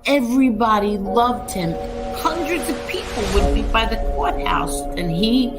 Everybody loved him. Hundreds of people would be by the courthouse, and he,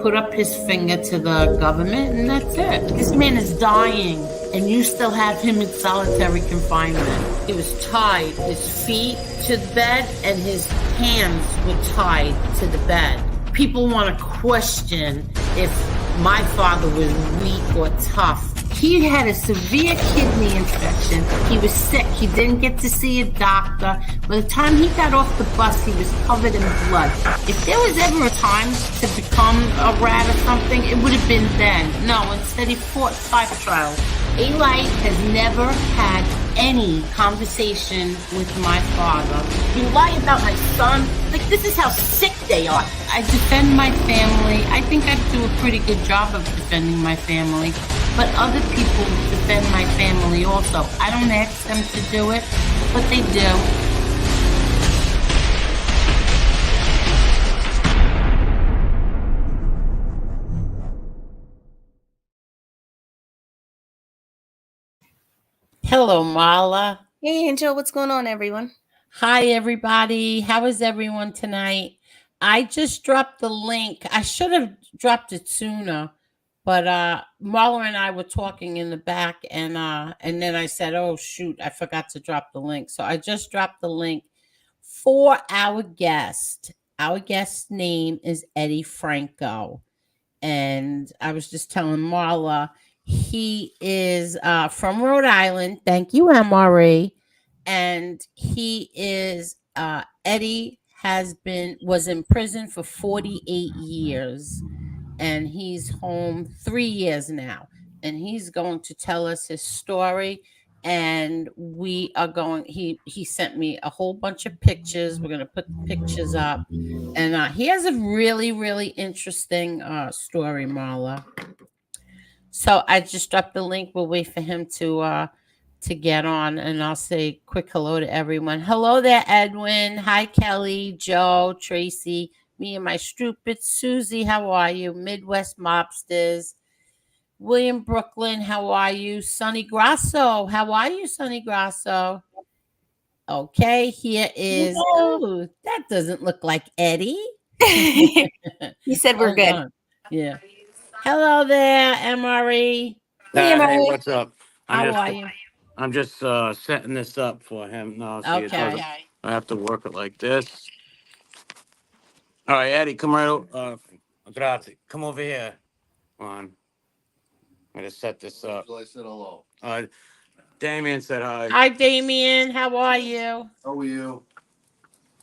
put up his finger to the government, and that's it. This man is dying, and you still have him in solitary confinement. He was tied, his feet to the bed, and his hands were tied to the bed. People want to question if my father was weak or tough. He had a severe kidney infection. He was sick. He didn't get to see a doctor. By the time he got off the bus, he was covered in blood. If there was ever a time to become a rat or something, it would have been then. No, instead he fought 5 trials. Eli has never had any conversation with my father. You lie about my son? Like, this is how sick they are. I defend my family. I think I do a pretty good job of defending my family. But other people defend my family also. I don't ask them to do it, but they do. Hello, Marla. Hey, Angel, what's going on, everyone? Hi, everybody. How is everyone tonight? I just dropped the link. I should have dropped it sooner, but Marla and I were talking in the back, and then I said, "Oh shoot, I forgot to drop the link." So I just dropped the link for our guest. Our guest's name is Eddie Franco, and I was just telling Marla he is from Rhode Island. Thank you, MRE. And he is Eddie was in prison for 48 years, and he's home 3 years now, and he's going to tell us his story. And we are going he sent me a whole bunch of pictures. We're going to put the pictures up, and he has a really, really interesting story, Marla. So I just dropped the link. We'll wait for him to get on, and I'll say quick hello to everyone. Hello there, Edwin. Hi, Kelly, Joe, Tracy, me and my stupid Susie. How are you? Midwest Mobsters. William Brooklyn, how are you? Sonny Grasso, how are you, Sonny Grasso? Okay, here is. Oh, that doesn't look like Eddie. You said we're good. Yeah. Hello there, MRE. Hey, what's up? How are you? I'm just setting this up for him. No, see, Okay. I have to work it like this. All right, Eddie, come right over. Grazie. Come over here. Come on. I'm gonna set this up. I said hello. Damien said hi. Hi, Damien. How are you? How are you?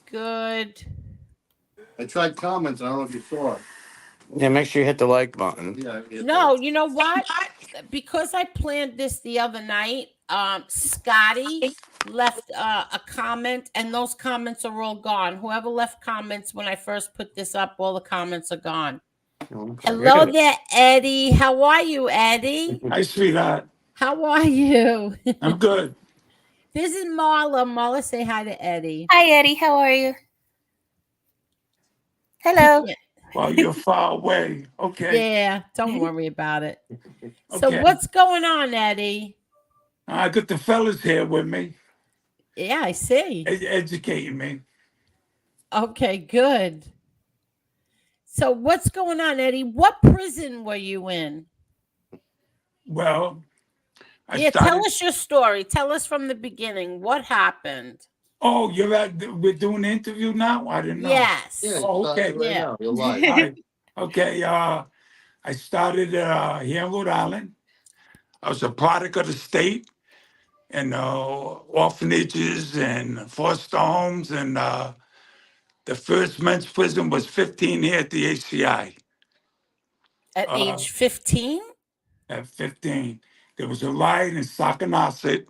Good. I tried comments. I don't know if you saw it. Yeah, make sure you hit the like button. Yeah. No, you know what? Because I planned this the other night, Scotty left a comment, and those comments are all gone. Whoever left comments when I first put this up, all the comments are gone. Hello there, Eddie. How are you, Eddie? Hi, sweetheart. How are you? I'm good. This is Marla. Marla, say hi to Eddie. Hi, Eddie. How are you? Hello. Well, you're far away. Okay. Yeah, don't worry about it. Okay. So what's going on, Eddie? I got the fellas here with me. Yeah, I see. Educating me. Okay, good. So what's going on, Eddie? What prison were you in? Well, tell us your story. Tell us from the beginning. What happened? Oh, we're doing an interview now? I didn't know. Yes. Yeah, okay. right now. You're live. Right. Okay. I started here in Rhode Island. I was a product of the state, and orphanages and foster homes, and the first men's prison was 15 here at the ACI. At age 15? At 15. There was a riot in Saconaset,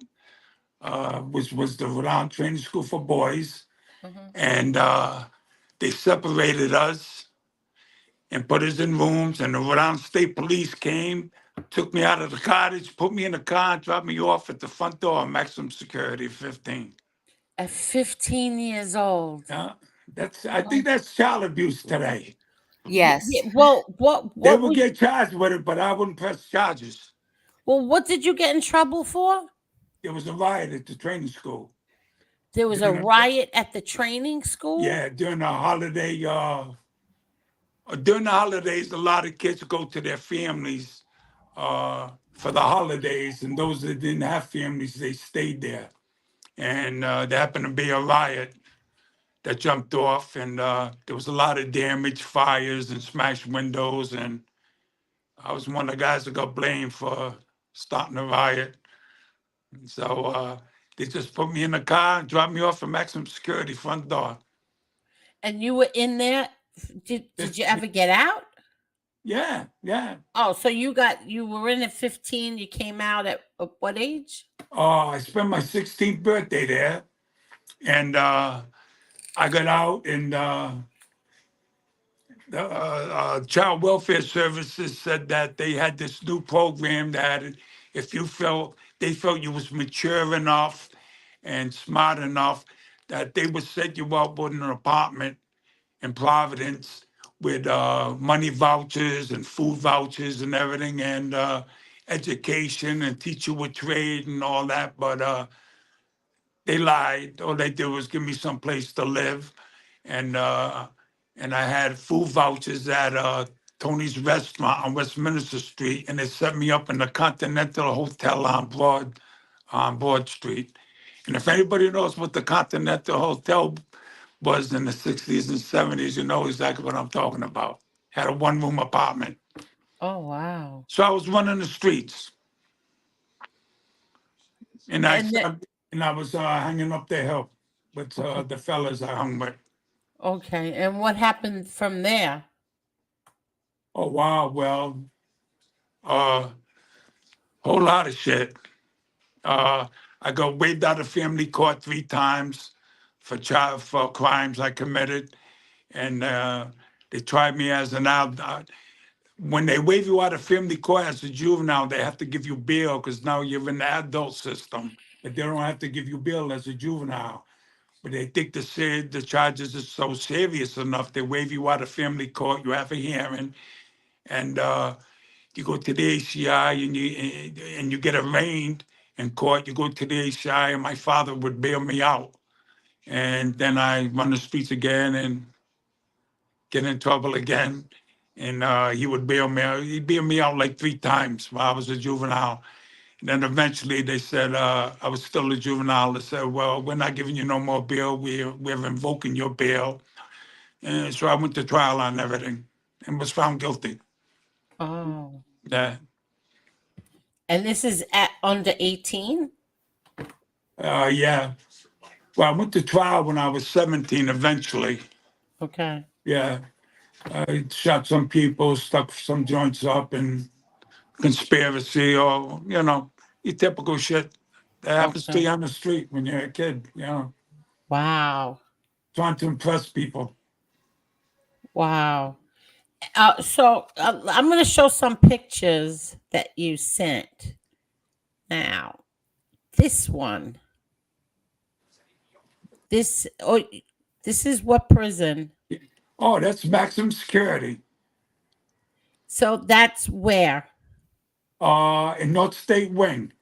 which was the Rhode Island Training School for Boys. Mm-hmm. And they separated us and put us in rooms. And the Rhode Island State Police came, took me out of the cottage, put me in the car, and dropped me off at the front door of maximum security at 15. At 15 years old? I think that's child abuse today. Yes. Yeah, well, what they would get charged with it, but I wouldn't press charges. Well, what did you get in trouble for? There was a riot at the training school. There was a during the- riot at the training school? Yeah, during the holiday, during the holidays, a lot of kids go to their families for the holidays, and those that didn't have families, they stayed there. And there happened to be a riot that jumped off, and there was a lot of damage, fires, and smashed windows. And I was one of the guys that got blamed for starting the riot. And so they just put me in the car and dropped me off at maximum security front door. And you were in there? Did you ever get out? Yeah, yeah. Oh, so you were in at 15, you came out at what age? I spent my 16th birthday there, and I got out, and the Child Welfare Services said that they had this new program that if they felt you was mature enough and smart enough, that they would set you up with an apartment in Providence with money vouchers and food vouchers and everything, and education, and teach you a trade and all that. But they lied. All they did was give me some place to live, and I had food vouchers at Tony's Restaurant on Westminster Street, and they set me up in the Continental Hotel on Broad Street. And if anybody knows what the Continental Hotel was in the 60s and 70s, you know exactly what I'm talking about. Had a one-room apartment. Oh, wow. So I was running the streets. And I was hanging up the hill with the fellas I hung with. Okay, and what happened from there? Oh, wow. Well, whole lot of shit. I got waived out of family court 3 times for crimes I committed. And they tried me as an adult. When they waive you out of family court as a juvenile, they have to give you bail because now you're in the adult system. But they don't have to give you bail as a juvenile. But they think the charges are so serious enough, they waive you out of family court, you have a hearing, and you go to the ACI and you get arraigned in court. You go to the ACI, and my father would bail me out. And then I run the streets again and get in trouble again. And he would bail me out. He'd bail me out like 3 times while I was a juvenile. And then eventually they said I was still a juvenile. They said, well, we're not giving you no more bail. We're invoking your bail. And so I went to trial on everything and was found guilty. Oh. Yeah. And this is at under 18? Yeah. Well, I went to trial when I was 17 eventually. Okay. Yeah. I shot some people, stuck some joints up, and conspiracy, or, your typical shit that happens to Okay. you on the street when you're a kid, Wow. trying to impress people. Wow. So I'm going to show some pictures that you sent. Now, this one. This is what prison? Oh, that's maximum security. So that's where? In North State Wing.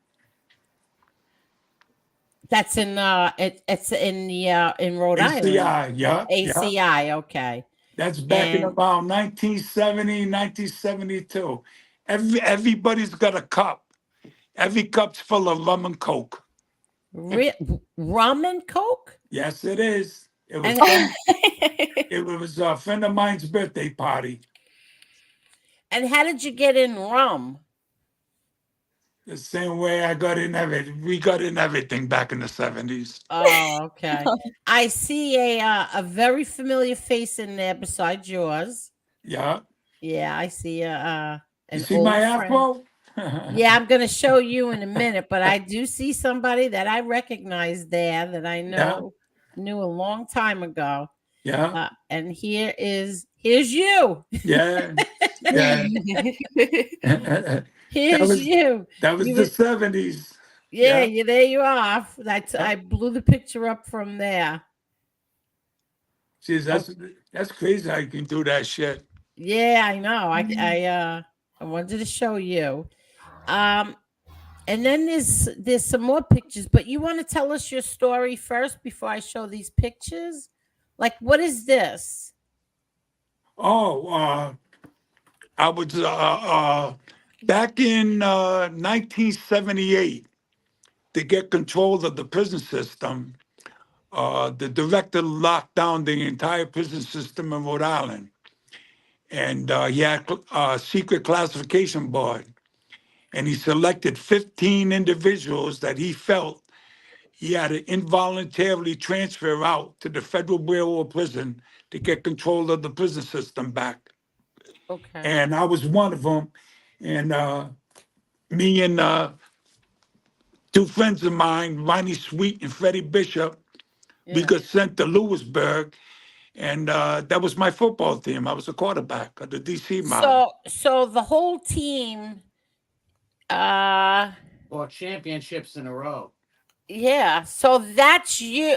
That's in it's in the in Rhode ACI, Island. yeah. ACI, okay. That's back in And around 1970, 1972. Everybody's got a cup. Every cup's full of rum and coke. rum and coke? Yes, it is. It was And it was a friend of mine's birthday party. and how did you get in rum? The same way I got in everything. We got in everything back in the 70s. Oh, okay. I see a very familiar face in there besides yours. Yeah. Yeah, I see an You see old my friend. afro? Yeah, I'm going to show you in a minute, but I do see somebody that I recognize there that I knew a long time ago. Yeah. And here's you. Yeah. Yeah. Here's you. That was the 70s. Yeah, there you are. I blew the picture up from there. Jeez, that's crazy how you can do that shit. Yeah, I know. I wanted to show you. And And then there's some more pictures, but you want to tell us your story first before I show these pictures? Like, what is this? Oh, I was back in 1978 to get control of the prison system. The director locked down the entire prison system in Rhode Island, and he had a secret classification board, and he selected 15 individuals that he felt he had to involuntarily transfer out to the Federal Bureau of Prison to get control of the prison system back. Okay. And I was one of them. And me and two friends of mine, Ronnie Sweet and Freddie Bishop, we Yeah. got sent to Lewisburg, and that was my football team. I was a quarterback of the DC mob. So the whole team, Or championships in a row. yeah. So that's you.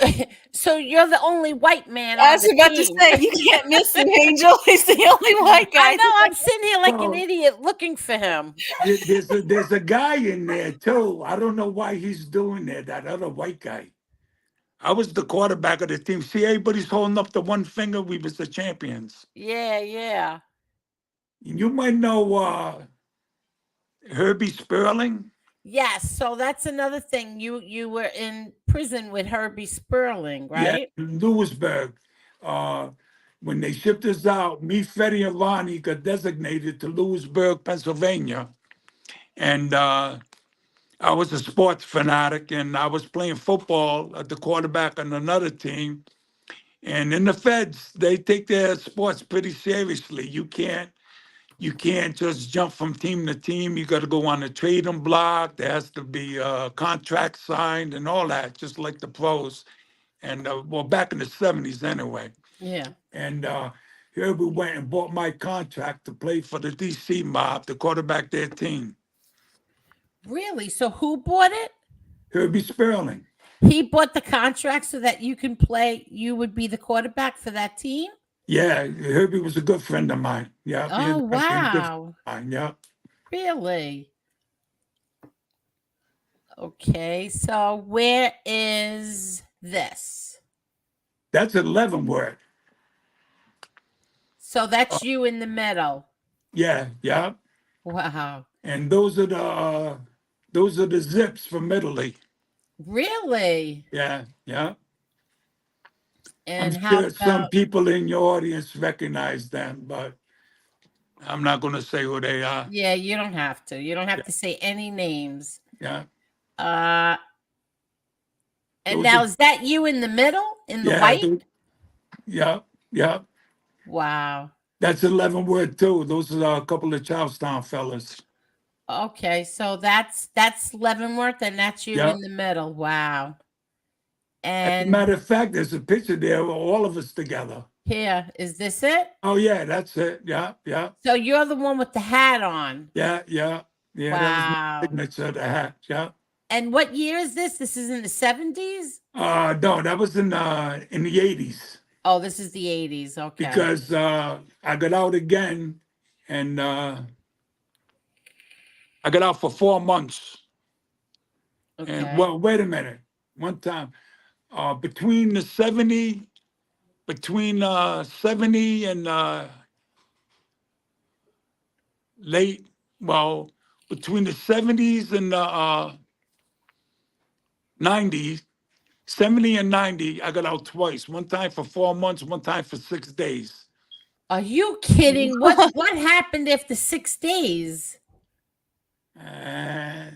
So you're the only white man I on was the about to team. say you can't miss him, Angel. He's the only white guy. I know. I'm sitting here like an Oh. idiot looking for him. There's a guy in there too. I don't know why he's doing that. That other white guy. I was the quarterback of the team. See, everybody's holding up the one finger. We was the champions. Yeah, yeah. You might know Herbie Sperling. Yes. So that's another thing. You were in prison with Herbie Sperling, right? Yeah, in Lewisburg. When they shipped us out, me, Freddie, and Ronnie got designated to Lewisburg, Pennsylvania. And I was a sports fanatic, and I was playing football at the quarterback on another team. And in the feds, they take their sports pretty seriously. You can't just jump from team to team. You got to go on a trading block. There has to be a contract signed and all that, just like the pros. And well, back in the 70s anyway. Yeah. And here we went and bought my contract to play for the DC mob, to quarterback their team. Really? So who bought it? Herbie Sperling. He bought the contract so that you can play. You would be the quarterback for that team. Yeah, Herbie was a good friend of mine. Yeah. Oh, he ended up being a good friend wow. of mine, yeah. Really? Okay. So where is this? That's a Leavenworth. So that's you in the middle. Yeah, yeah. Wow. And those are the zips from Italy. Really? Yeah, yeah. And I'm how sure some about people in your audience recognize them, but I'm not going to say who they are. yeah, you don't have to. You don't have to say any names. Yeah. And Those now are- is that you in the middle in the Yeah, white? yeah, yeah. Wow. That's 11 word too. Those are a couple of Charlestown fellas. Okay, so that's Leavenworth and that's you Yeah. in the middle. Wow. As a And matter of fact, there's a picture there of all of us together. here, is this it? Oh yeah, that's it. Yeah, yeah, So you're the one with the hat on. yeah, yeah, yeah. Wow. That was my signature, the hat. Yeah. And what year is this? This is in the 70s? No, that was in the 80s Oh, this is the 80s. Okay. because I got out again, and I got out for 4 months. Okay. And well, wait a minute. One time, between 70 and late, well, between the 70s and the 90s, 70 and 90, I got out twice. One time for 4 months, one time for 6 days. Are you kidding? What happened after 6 days? And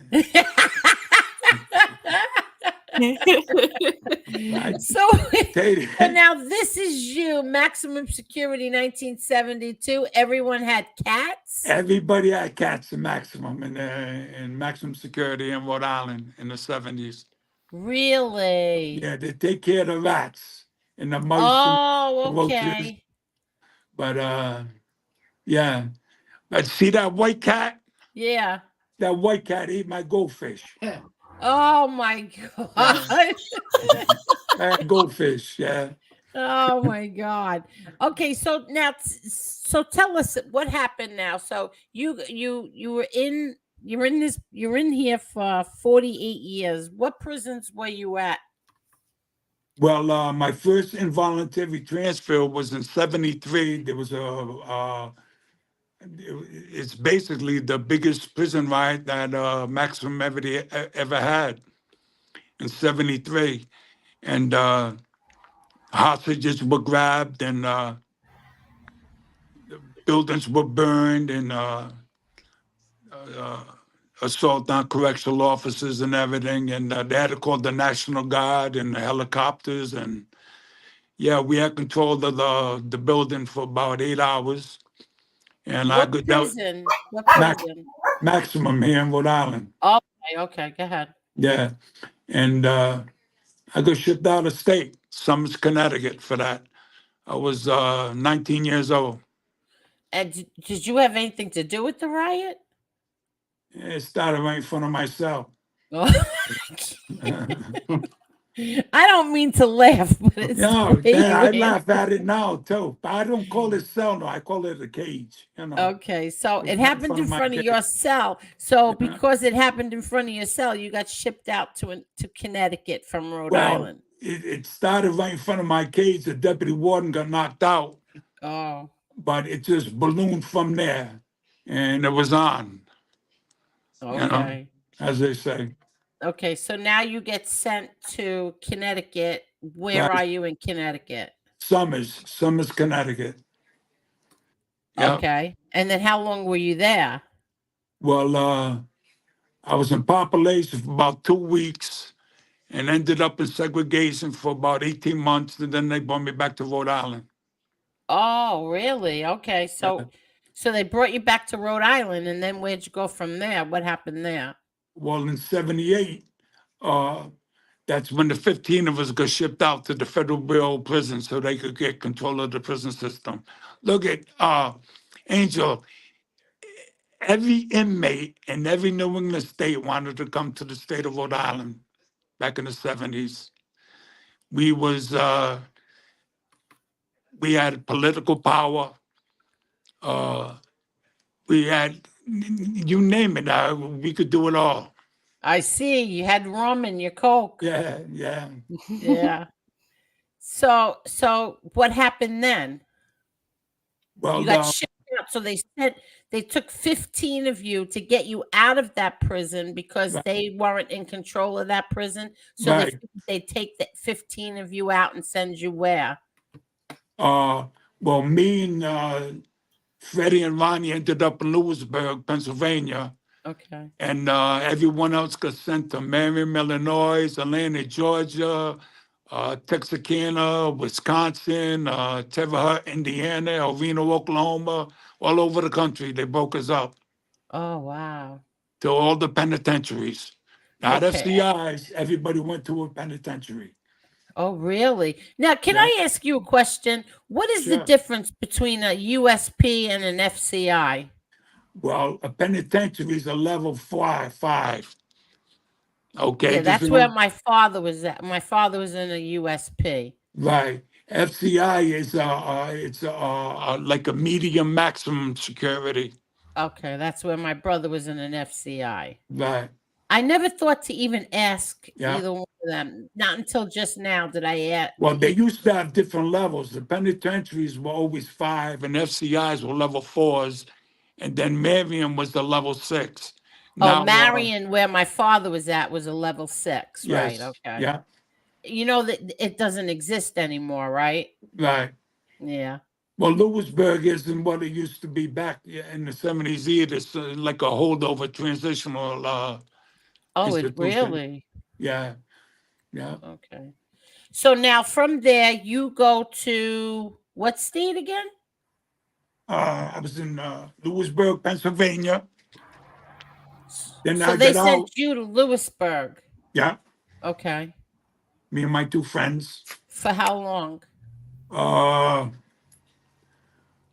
So, they- so now this is you, maximum security 1972. Everyone had cats. everybody had cats in maximum in maximum security in Rhode Island in the 70s. Really? Yeah, they take care of the rats and the mice. Oh, roaches. okay. But yeah. But see that white cat? Yeah. That white cat ate my goldfish. Oh my god. That goldfish, yeah. Oh my god. Okay, so now so tell us what happened now. So you were in You're in here for 48 years. What prisons were you at? Well, my first involuntary transfer was in '73. There was it's basically the biggest prison riot that Maximum ever had in '73. And hostages were grabbed and buildings were burned and assault on correctional officers and everything. And they had to call the National Guard and the helicopters. And yeah, we had control of the building for about 8 hours. And I What got prison? What Max, prison? Maximum here in Rhode Island. Okay, go ahead. Yeah. And I got shipped out of state, Summers, Connecticut for that. I was 19 years old. And did you have anything to do with the riot? It started right in front of my cell. I don't mean to laugh, but it's No, the way I you laugh at it now too. But I don't call it cell, no. I call it a cage. Okay, so It it was right in happened front in of my front of cage. your cell. So Yeah. because it happened in front of your cell, you got shipped out to Connecticut from Rhode Well, Island. it started right in front of my cage. The deputy warden got knocked out, Oh, but it just ballooned from there, and it was on. okay. As they say. Okay, so now you get sent to Connecticut. Where Right. are you in Connecticut? Summers, Connecticut. Yeah. Okay. And then how long were you there? Well, I was in population for about 2 weeks and ended up in segregation for about 18 months, and then they brought me back to Rhode Island. Oh, really? Okay. So they brought you back to Rhode Island, and then where'd you go from there? What happened there? Well, in '78, that's when the 15 of us got shipped out to the Federal Bureau of Prisons so they could get control of the prison system. Look at Angel. Every inmate in every New England state wanted to come to the state of Rhode Island back in the '70s. We had political power. We had, you name it, we could do it all. I see. You had rum in your Coke. Yeah. Yeah. So what happened then? Well, You got shipped out. So they took 15 of you to get you out of that prison because Right. they weren't in control of that prison. So Right. they take the 15 of you out and send you where? Well, me and Freddie and Ronnie ended up in Lewisburg, Pennsylvania. Okay. And everyone else got sent to Marion, Illinois, Atlanta, Georgia, Texarkana, Wisconsin, Terre Haute, Indiana, El Reno, Oklahoma, all over the country. They broke us up Oh, wow. to all the penitentiaries. Not Okay. FCIs, everybody went to a penitentiary. Oh, really? Now, can Yeah. I ask you a question? What is the Sure. difference between a USP and an FCI? Well, a penitentiary is a level 5. Okay. Yeah, that's where my father was at. My father was in a USP. Right. FCI is it's like a medium maximum security. Okay, that's where my brother was in an FCI. Right. I never thought to even ask Yeah. either one of them. Not until just now did I ask. Well, they used to have different levels. The penitentiaries were always 5, and FCIs were level 4s, and then Marion was the level 6. Oh, Marion, where my father was at, was a level 6. Yes. Right. Okay. Yeah. You know that it doesn't exist anymore, right? Right. Yeah. Well, Lewisburg isn't what it used to be back in the '70s either. It's like a holdover transitional. Oh, it institution. really? Yeah. Yeah. Okay. So now from there, you go to what state again? I was in Lewisburg, Pennsylvania. Then So I they got sent out. you to Lewisburg. Yeah. Okay. Me and my 2 friends. For how long?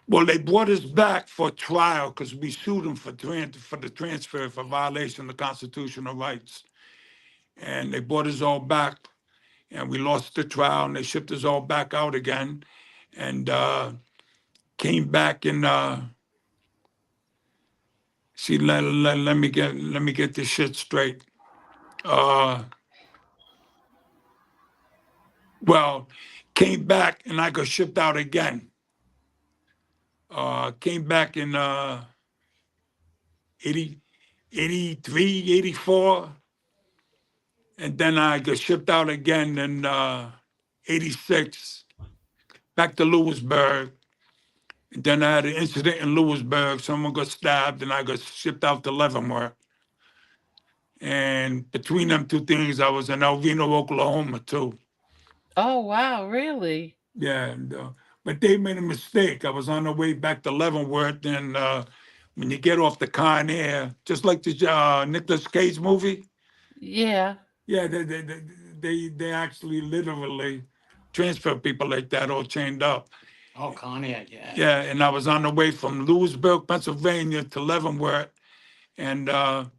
Well, they brought us back for trial because we sued them for the transfer for violation of constitutional rights. And they brought us all back, and we lost the trial, and they shipped us all back out again, and came back in See, let me get this shit straight. Well, came back and I got shipped out again. Came back in 80, 83, 84. And then I got shipped out again in 86, back to Lewisburg. And then I had an incident in Lewisburg. Someone got stabbed and I got shipped out to Leavenworth. And between them two things, I was in Elvino, Oklahoma, too. Oh, wow, really? Yeah, but they made a mistake. I was on the way back to Leavenworth, and when you get off the Con Air, just like the Nicolas Cage movie, Yeah. yeah, they actually literally transfer people like that all chained up. Oh, Con Air, yeah. Yeah, and I was on the way from Lewisburg, Pennsylvania to Leavenworth, and to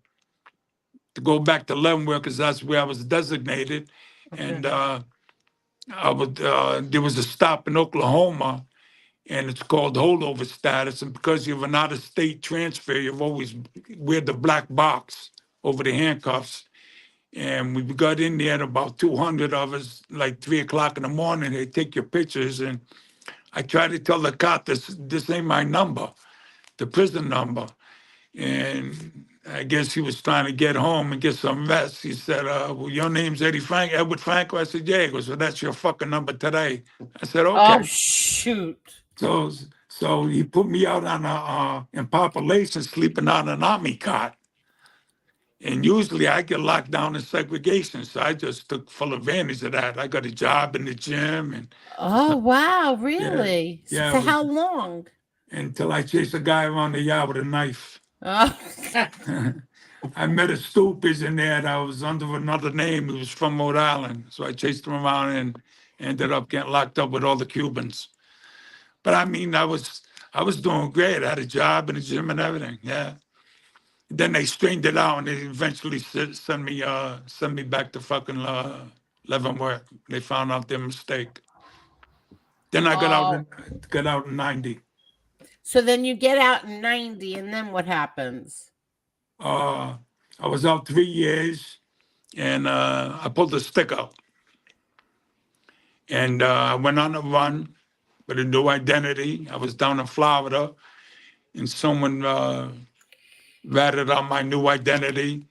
go back to Leavenworth because that's where I was designated. And there was a stop in Oklahoma, and it's called holdover status. And because you have an out-of-state transfer, you've always wear the black box over the handcuffs. And we got in there, about 200 of us, like 3 o'clock in the morning. They take your pictures, and I tried to tell the cop this ain't my number, the prison number. And I guess he was trying to get home and get some rest. He said, well, your name's Edward Franco? I said, yeah. He goes, well, that's your fucking number today. I said, okay. Oh, shoot. So he put me out on in population, sleeping on an army cot. And usually I get locked down in segregation. So I just took full advantage of that. I got a job in the gym. And Oh, wow, really? Yeah, For it how was- long? until I chased a guy around the yard with a knife. Oh, I met a stupid in there that was under another name. He was from Rhode Island. So I chased him around and ended up getting locked up with all the Cubans. But I mean, I was doing great. I had a job in the gym and everything. Yeah. Then they straightened it out and they eventually sent me back to fucking Leavenworth. They found out their mistake. Then I got out in 90. so then you get out in 90, and then what happens? I was out 3 years, and I pulled the stick out. And I went on a run with a new identity. I was down in Florida, and someone ratted out my new identity,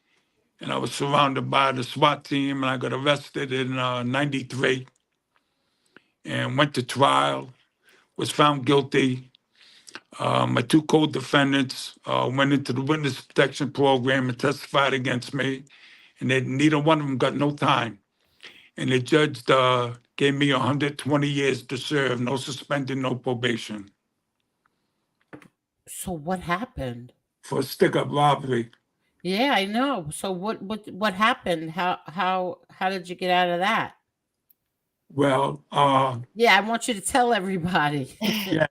and I was surrounded by the SWAT team, and I got arrested in 93 and went to trial, was found guilty. My two co-defendants went into the witness protection program and testified against me, and neither one of them got no time. And the judge gave me 120 years to serve, no suspended, no probation, So what happened? for a stick-up robbery. Yeah, I know. So what happened? How did you get out of that? Well, Yeah, I want you to tell everybody. yeah.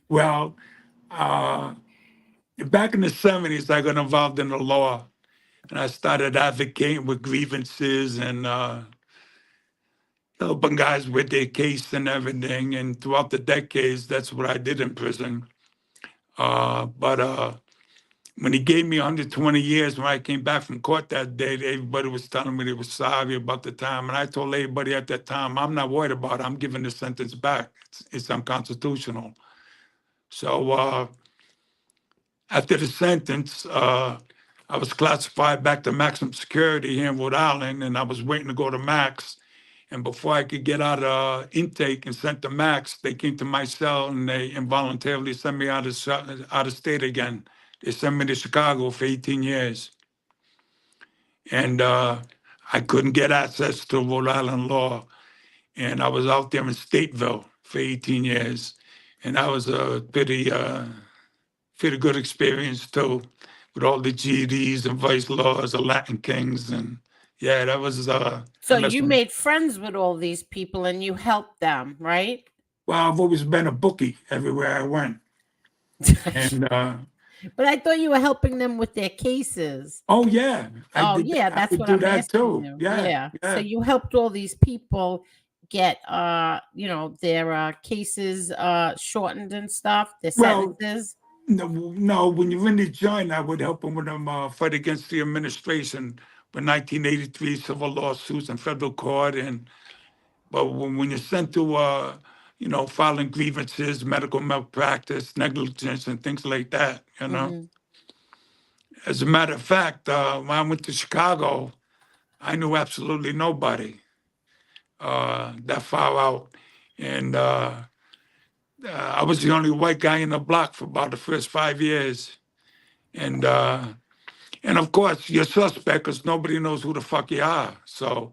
Well, back in the 70s, I got involved in the law, and I started advocating with grievances and helping guys with their case and everything. And throughout the decades, that's what I did in prison. But when he gave me 120 years, when I came back from court that day, everybody was telling me they were sorry about the time. And I told everybody at that time, I'm not worried about it. I'm giving the sentence back. It's unconstitutional. So after the sentence, I was classified back to maximum security here in Rhode Island, and I was waiting to go to max. And before I could get out of intake and sent to max, they came to my cell and they involuntarily sent me out of state again. They sent me to Chicago for 18 years. And I couldn't get access to Rhode Island law. And I was out there in Stateville for 18 years. And that was a pretty good experience too, with all the GDs and vice laws, the Latin Kings. And yeah, that was... So you made friends with all these people and you helped them, right? Well, I've always been a bookie everywhere I went. And But I thought you were helping them with their cases. oh yeah, That's what I'm asking you. Yeah. So you helped all these people get their cases shortened and stuff, their Well, sentences. No, when you're in the joint, I would help them with them fight against the administration with 1983 civil lawsuits in federal court. But when you're sent to, filing grievances, medical malpractice, negligence, and things like that, Mhm. As a matter of fact, when I went to Chicago, I knew absolutely nobody that far out. And I was the only white guy in the block for about the first 5 years. And of course, you're suspect because nobody knows who the fuck you are. So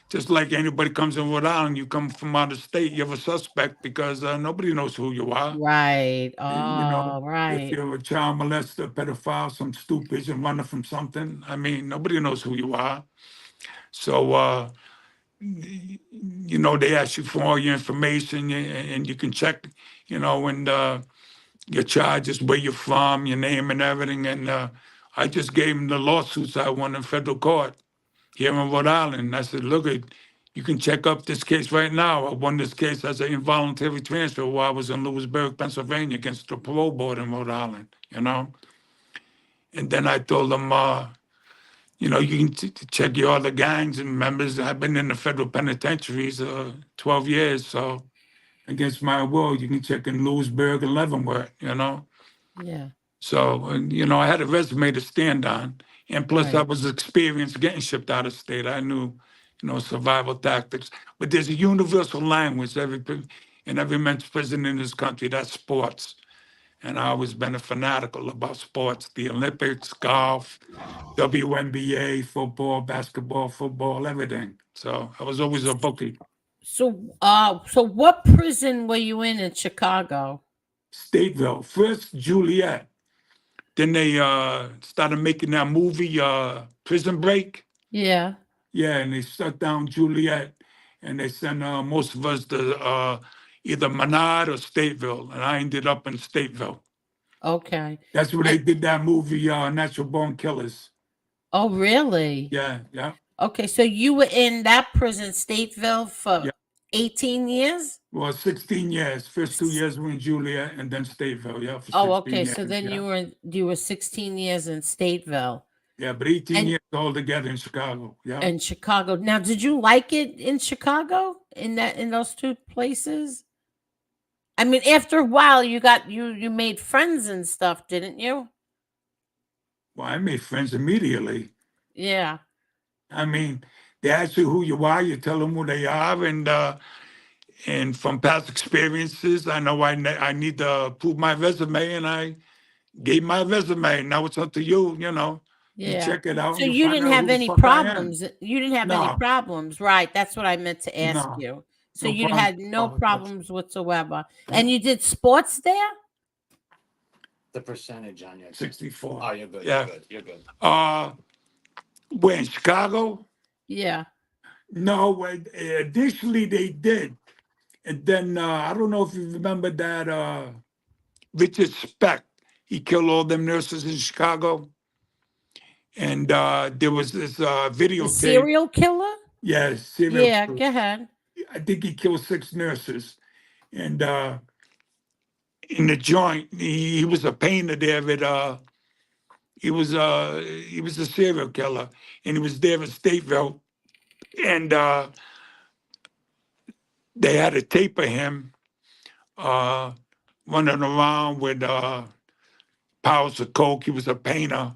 just like anybody comes in Rhode Island, you come from out of state, you're a suspect because nobody knows who you are. Right. And, Oh, if right. you're a child molester, pedophile, some stupid and running from something, I mean, nobody knows who you are. So, they ask you for all your information and you can check, and your charges, where you're from, your name and everything. And I just gave them the lawsuits I won in federal court here in Rhode Island. I said, look, you can check up this case right now. I won this case as an involuntary transfer while I was in Lewisburg, Pennsylvania against the parole board in Rhode Island, And then I told them, you can check your other gangs and members. I've been in the federal penitentiaries 12 years, so against my will, you can check in Lewisburg and Leavenworth, Yeah. So, I had a resume to stand on. And plus, I Right. was experienced getting shipped out of state. I knew, survival tactics. But there's a universal language in every men's prison in this country. That's sports. And I always been a fanatical about sports, the Olympics, golf, WNBA, football, basketball, football, everything. So I was always a bookie. So what prison were you in Chicago? Stateville, first Juliet. Then they started making that movie, Prison Break. Yeah. Yeah, and they shut down Juliet, and they sent most of us to either Menard or Stateville, and I ended up in Stateville. Okay. That's where they did that movie, Natural Born Killers. Oh, really? Yeah, yeah. Okay, so you were in that prison, Stateville, for Yeah. 18 years? Well, 16 years. First 2 years were in Juliet, and then Stateville. Yeah, for 16 Oh, okay. years. So then Yeah. you were 16 years in Stateville. Yeah, but 18 And- years altogether in Chicago. Yeah. In Chicago. Now, did you like it in Chicago in those two places? I mean, after a while, you made friends and stuff, didn't you? Well, I made friends immediately. Yeah. I mean, they ask you who you are, you tell them who they are, and from past experiences, I know I need to prove my resume, and I gave my resume. Now it's up to you, You Yeah. check it out. So and you find didn't out have who the any fuck I am. problems. You didn't have any No. problems, right? That's what I meant to ask No. you. So No you problem. had no problems whatsoever. Yeah. And you did sports there? The percentage on your 64. Oh, you're good. Yeah. You're good. You're good. Where in Chicago? Yeah. No, additionally they did. And then I don't know if you remember that Richard Speck, he killed all them nurses in Chicago. And there was this The videotape. serial killer? Yes, serial Yeah, killer. go ahead. I think he killed 6 nurses. And in the joint, he was a painter there at he was a serial killer, and he was there in Stateville, and they had a tape of him running around with piles of coke. He was a painter.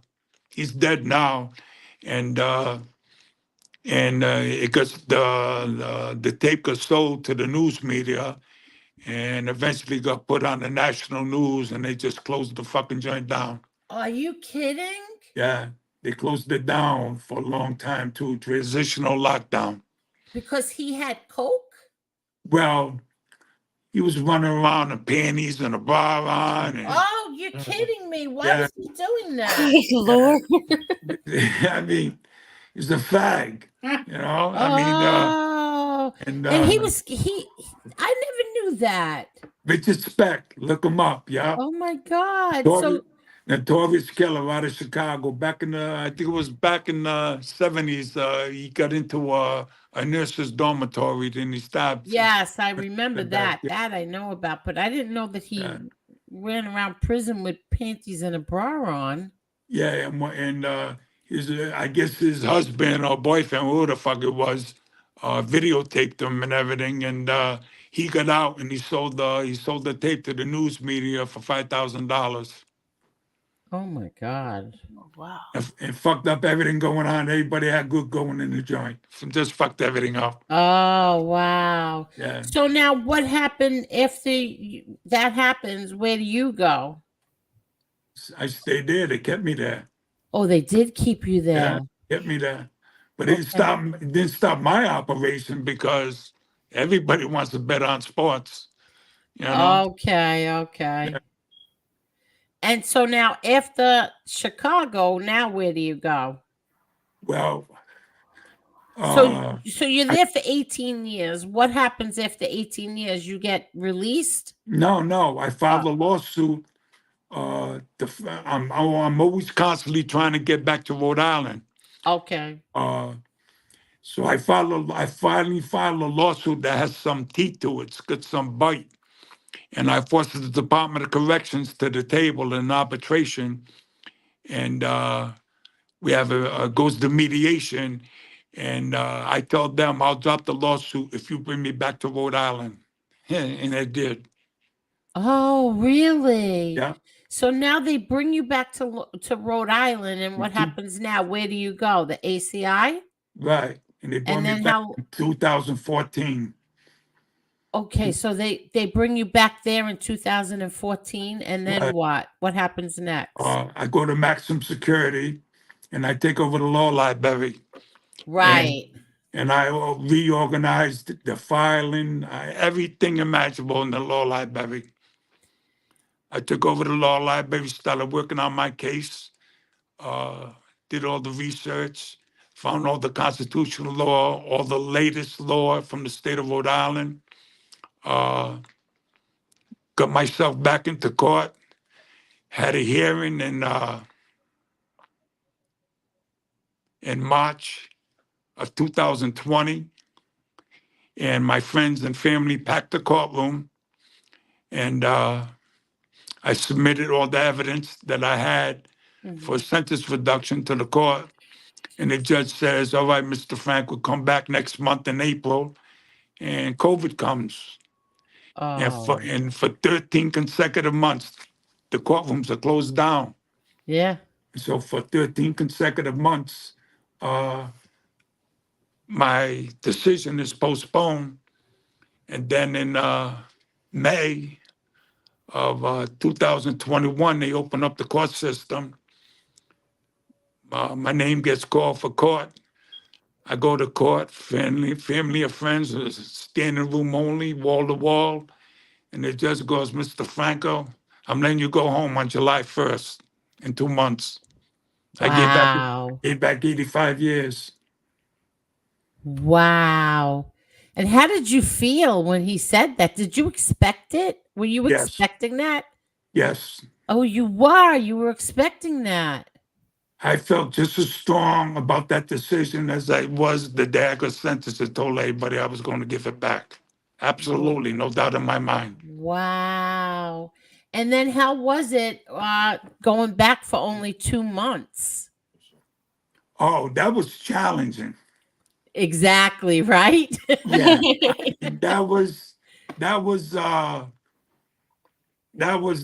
He's dead now, and it got the tape got sold to the news media, and eventually got put on the national news, and they just closed the fucking joint down. Are you kidding? Yeah, they closed it down for a long time too. Transitional lockdown. Because he had coke? Well, he was running around in panties and a bra on, and Oh, you're kidding me. Why Yeah. was he doing that? Praise the Lord. I mean, he's a fag. Oh. And And I never knew that. Richard Speck, look him up. Yeah, Oh my God. notorious killer out of Chicago. Back in I think it was back in the 70s. He got into a nurse's dormitory, then he stabbed. Yes, I remember the that. back, yeah. That I know about, but I didn't know that he Yeah. ran around prison with panties and a bra on. Yeah, and his I guess his husband or boyfriend, who the fuck it was, videotaped him and everything, and he got out and he sold the tape to the news media for $5,000 Oh my God. Oh, wow. and fucked up everything going on. Everybody had good going in the joint. Just fucked everything up. Oh wow. Yeah, So now what happened if that happens? Where do you go? I stayed there. They kept me there. Oh, they did keep you Yeah, there. kept me there. But Okay. it didn't stop my operation because everybody wants to bet on sports. You know. Okay, Yeah. okay. And so now after Chicago, now where do you go? Well, So uh, so you're I, there for 18 years. What happens after 18 years? You get released? no, I Uh, filed a lawsuit. I'm always constantly trying to get back to Rhode Island. okay. Uh, so I finally filed a lawsuit that has some teeth to it. It's got some bite, and I forced the Department of Corrections to the table in arbitration, and we have a goes to mediation, and I told them I'll drop the lawsuit if you bring me back to Rhode Island, and they did. Oh, really? Yeah. So now they bring you back to Rhode Island, and what Two- happens now? Where do you go? The ACI? Right. And they brought And me then back how in 2014. okay, so they bring you back there in 2014, and then Right. what? What happens next? I go to maximum security and I take over the law library and Right. I reorganized the filing, everything imaginable in the law library. I took over the law library, started working on my case, uh, did all the research, found all the constitutional law, all the latest law from the state of Rhode Island, uh, got myself back into court, had a hearing in March of 2020, and my friends and family packed the courtroom, and I submitted all the evidence that I had for Mhm. sentence reduction to the court. And the judge says, all right, Mr. Frank will come back next month in April, and COVID comes. Oh, And for 13 consecutive months, the courtrooms are closed down. yeah. So for 13 consecutive months, uh, my decision is postponed. And then in May of 2021, they open up the court system. My name gets called for court. I go to court, family or friends, standing room only, wall to wall. And the judge goes, Mr. Franco, I'm letting you go home on July 1st in 2 months. I Wow. gave back 85 years. Wow. And how did you feel when he said that? Did you expect it? Were you Yes, expecting that? yes. Oh, you were. You were expecting that. I felt just as strong about that decision as I was the day I got sentenced and told everybody I was going to give it back. Wa- Absolutely, no doubt in my mind. Wow. And then how was it going back for only 2 months? Oh, that was challenging. Exactly, right? Yeah, that was that was uh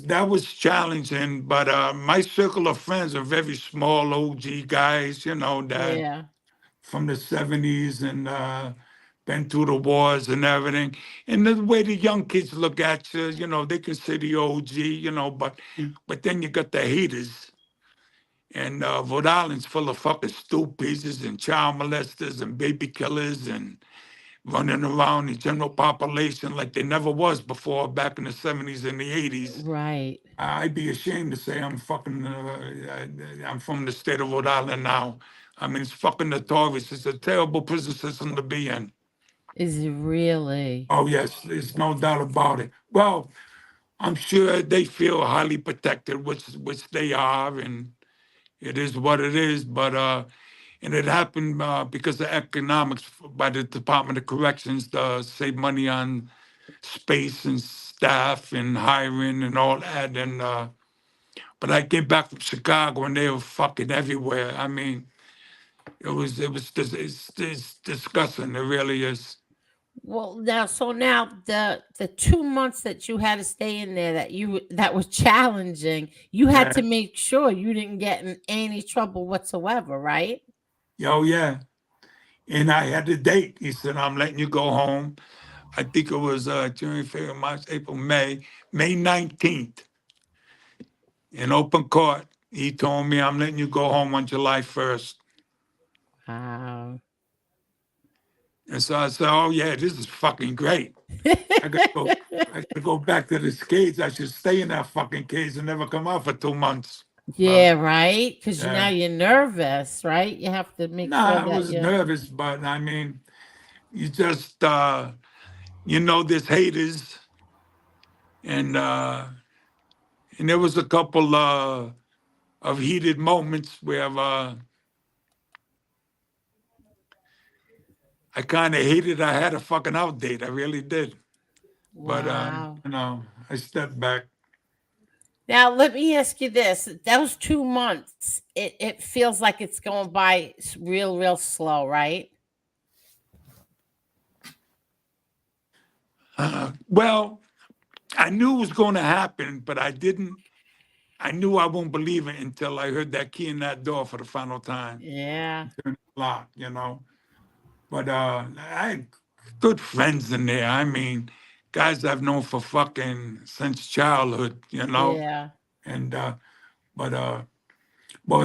that was challenging. But my circle of friends are very small OG guys, you know, that Yeah. from the 70s and been through the wars and everything. And the way the young kids look at you, you know, they consider you OG, you know, but then you got the haters. And Rhode Island's full of fucking stool pieces and child molesters and baby killers and running around the general population like there never was before back in the 70s and the 80s. Right. I'd be ashamed to say I'm from the state of Rhode Island now. I mean, it's fucking notorious. It's a terrible prison system to be in. Is it really? Oh, yes, there's no doubt about it. Well, I'm sure they feel highly protected, which they are, and it is what it is. But and it happened because of economics by the Department of Corrections to save money on space and staff and hiring and all that. And but I came back from Chicago and they were fucking everywhere. I mean, it's disgusting. It really is. Well, now the 2 months that you had to stay in there that was challenging. You had Yeah. to make sure you didn't get in any trouble whatsoever, right? Oh yeah. And I had the date. He said, I'm letting you go home. I think it was January, February, March, April, May 19th. In open court, he told me I'm letting you go home on July 1st. Wow. And so I said, oh yeah, this is fucking great. I gotta go back to this cage. I should stay in that fucking cage and never come out for 2 months. Yeah, right. Because now Yeah. you're nervous, right? You have to make Nah, sure I that was you. nervous, but I mean, you just there's haters, and there was a couple of heated moments where I kind of hated I had a fucking out date. I really did. But Wow. I stepped back. Now let me ask you this: those 2 months, it feels like it's going by real slow, right? Well, I knew it was going to happen, but I didn't. I knew I won't believe it until I heard that key in that door for the final time. Yeah. Turn the lock, But I had good friends in there. I mean, guys I've known for fucking since childhood, Yeah. And but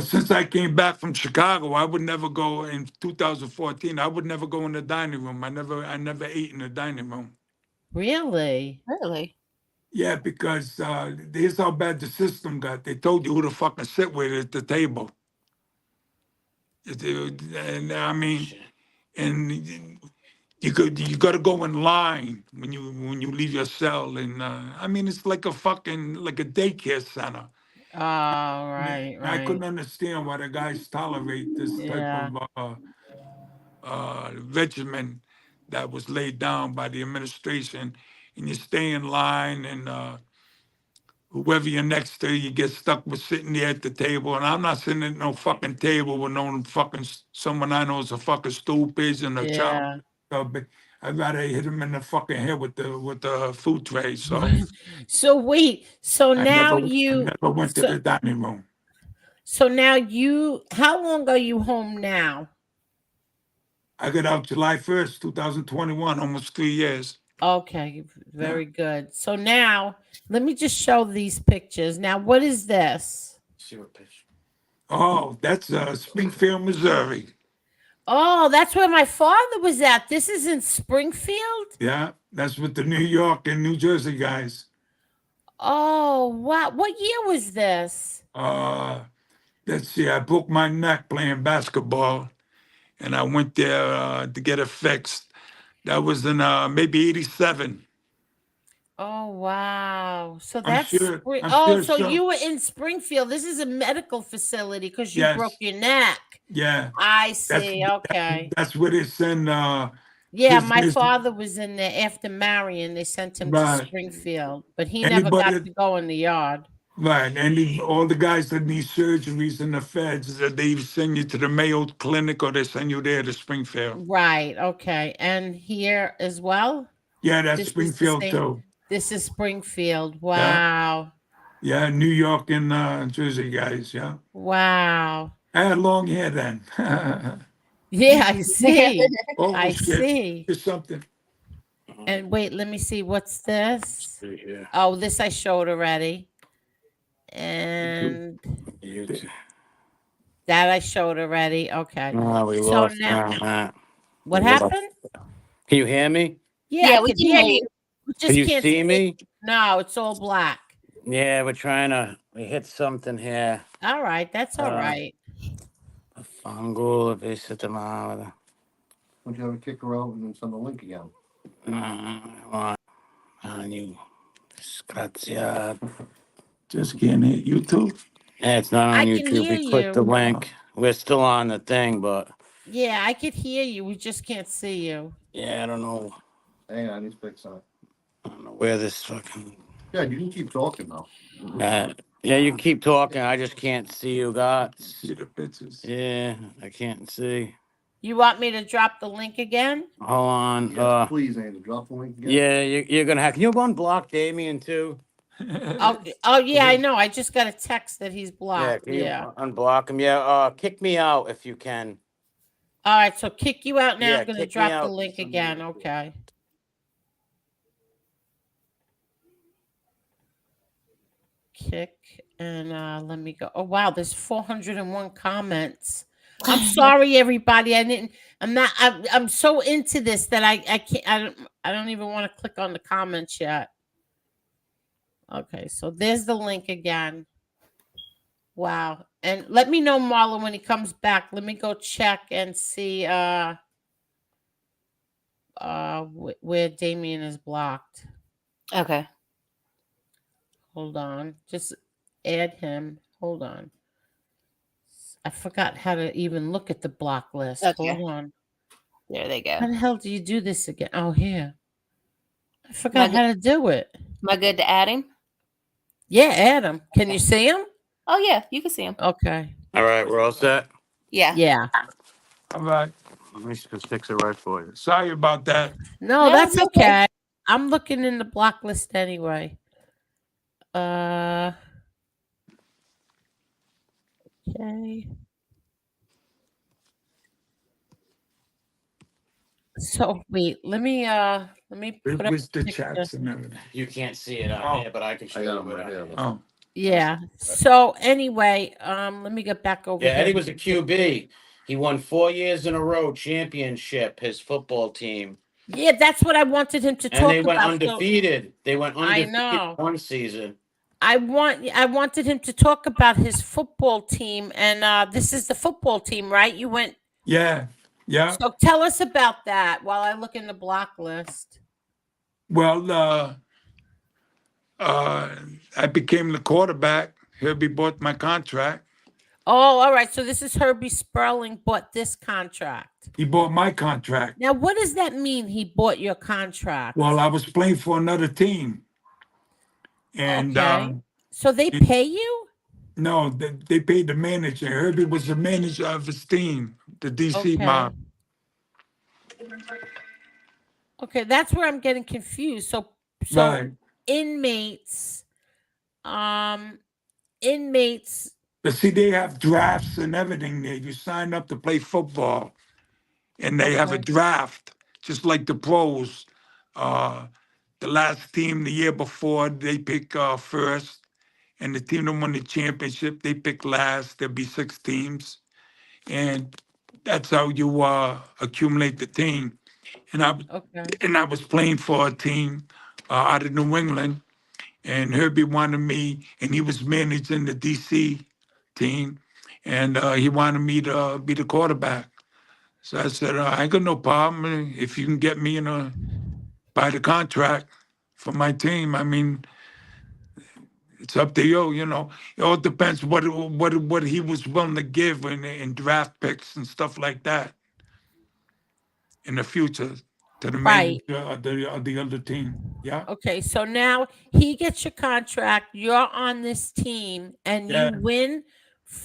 since I came back from Chicago, I would never go in 2014. I would never go in the dining room. I never ate in the dining room. Really? Really? Yeah, because here's how bad the system got. They told you who to fucking sit with at the table. And I mean, and you got to go in line when you leave your cell, and I mean it's like a fucking like a daycare center. Oh, right, I couldn't right. understand why the guys tolerate this type Yeah. of regimen that was laid down by the administration, and you stay in line, and whoever you're next to, you get stuck with sitting there at the table. And I'm not sitting at no fucking table with no fucking someone I know is a fucking stool pigeon or child. Yeah. But I'd rather hit him in the fucking head with the food tray. So So wait, so I now never went to the dining room. so now how long are you home now? I got out July 1st, 2021, almost 3 years. Okay, very good. So now let me just show these pictures. Now, what is this? See what picture? Oh, that's Springfield, Missouri. Oh, that's where my father was at. This is in Springfield? Yeah, that's with the New York and New Jersey guys. Oh, wow. What year was this? Let's see, I broke my neck playing basketball, and I went there to get it fixed. That was in maybe 87. Oh, wow. So I'm that's sure. I'm Oh, sure. so you were in Springfield. This is a medical facility because you Yes. broke your neck. Yeah. I see. Okay. That's where they send. Yeah, my prisoners. father was in there after marrying. They sent him to Right. Springfield, but he never got Anybody- to go in the yard. Right, and all the guys that need surgeries in the feds, that they send you to the Mayo Clinic or they send you there to Springfield. Right. Okay. And here as well? Yeah, that's This is the Springfield same- too. This is Springfield. Wow. Yeah, New York and Jersey guys. Yeah, Wow. I had long hair then. Yeah, I see. Oh, I shit. see. Here's something. And wait, let me see. What's this? Yeah. Oh, this I showed already. And that I showed already. Okay. Oh, we So lost now- that. What We lost- happened? Can you hear me? Yeah, I we could can hear hear you. you. We just Can you can't see me? No, it's all black. Yeah, we hit something here. All right, that's all right. Fungal, visit Why don't you have a kick her out and then send the link again? on you. Scrazia. Just can't hit YouTube. Yeah, it's not on I can YouTube. hear We clicked the you. link. We're still on the thing, but Yeah, I could hear you. We just can't see you. yeah, I don't know. Hang on, he's fixing it. I don't know where this fucking. Yeah, you can keep talking though. Yeah, you can keep talking. I just can't see you, God. See the pictures. Yeah, I can't see. You want me to drop the link again? Hold on. Yes, please, Andy, drop the link again. Yeah, you're gonna have. Can you unblock Damien too? Oh yeah, I know. I just got a text that he's Yeah, blocked. can you Yeah. unblock him? Yeah, kick me out if you can. All right, so kick you out now. Yeah, I'm gonna kick me drop the out. link again. Okay. Kick and let me go. Oh wow, there's 401 comments. I'm sorry, everybody. I'm not. I'm so into this that I can't. I don't even want to click on the comments yet. Okay, so there's the link again. Wow, and let me know, Marlon, when he comes back. Let me go check and see where Damien is blocked. Okay. Hold on, just add him. Hold on. I forgot how to even look at the block list. Okay. Hold on. There they How go. the hell do you do this again? Oh, here. I Am forgot I how to do it. Am I good to add him? Yeah, add him. Can you see him? Oh yeah, you can see him. Okay. All right, we're all set. Yeah. Yeah. All right. Let me just fix it right for you. Sorry about that. No, No, that's it's okay. okay. I'm looking in the block list anyway. Okay. So wait, let me put up Where's a the picture. chats and everything? You can't see it out Oh. here, but I can show I got you him what right I here. Oh, Yeah. So anyway, let me get back over Yeah, here. Eddie was a QB. He won 4 years in a row championship. His football team, Yeah, that's what I wanted him to and they talk went about. So undefeated. They went I undefeated know. one season. I wanted him to talk about his football team, and this is the football team, right? You went. yeah. Yeah. So tell us about that while I look in the block list. Well, I became the quarterback. Herbie bought my contract. Oh, all right. So this is Herbie Sperling bought this contract. He bought my contract. Now, what does that mean? He bought your contract. Well, I was playing for another team. And Okay. So they it- pay you? no, they paid the manager. Herbie was the manager of his team, the DC Okay. mob. Okay, that's where I'm getting confused. So Right. inmates, inmates. But see, they have drafts and everything there. You sign up to play football, and they have a Okay. draft, just like the pros. The last team the year before, they pick first, and the team that won the championship, they pick last. There'll be 6 teams, and that's how you accumulate the team. And Okay. I was playing for a team out of New England, and Herbie wanted me, and he was managing the DC team, and he wanted me to be the quarterback. So I said, I ain't got no problem if you can get me by the contract for my team. I mean, it's up to you. You know, it all depends what he was willing to give in draft picks and stuff like that in the future to the Right. manager of the other team. Yeah, Okay. So now he gets your contract. You're on this team, and yeah, you win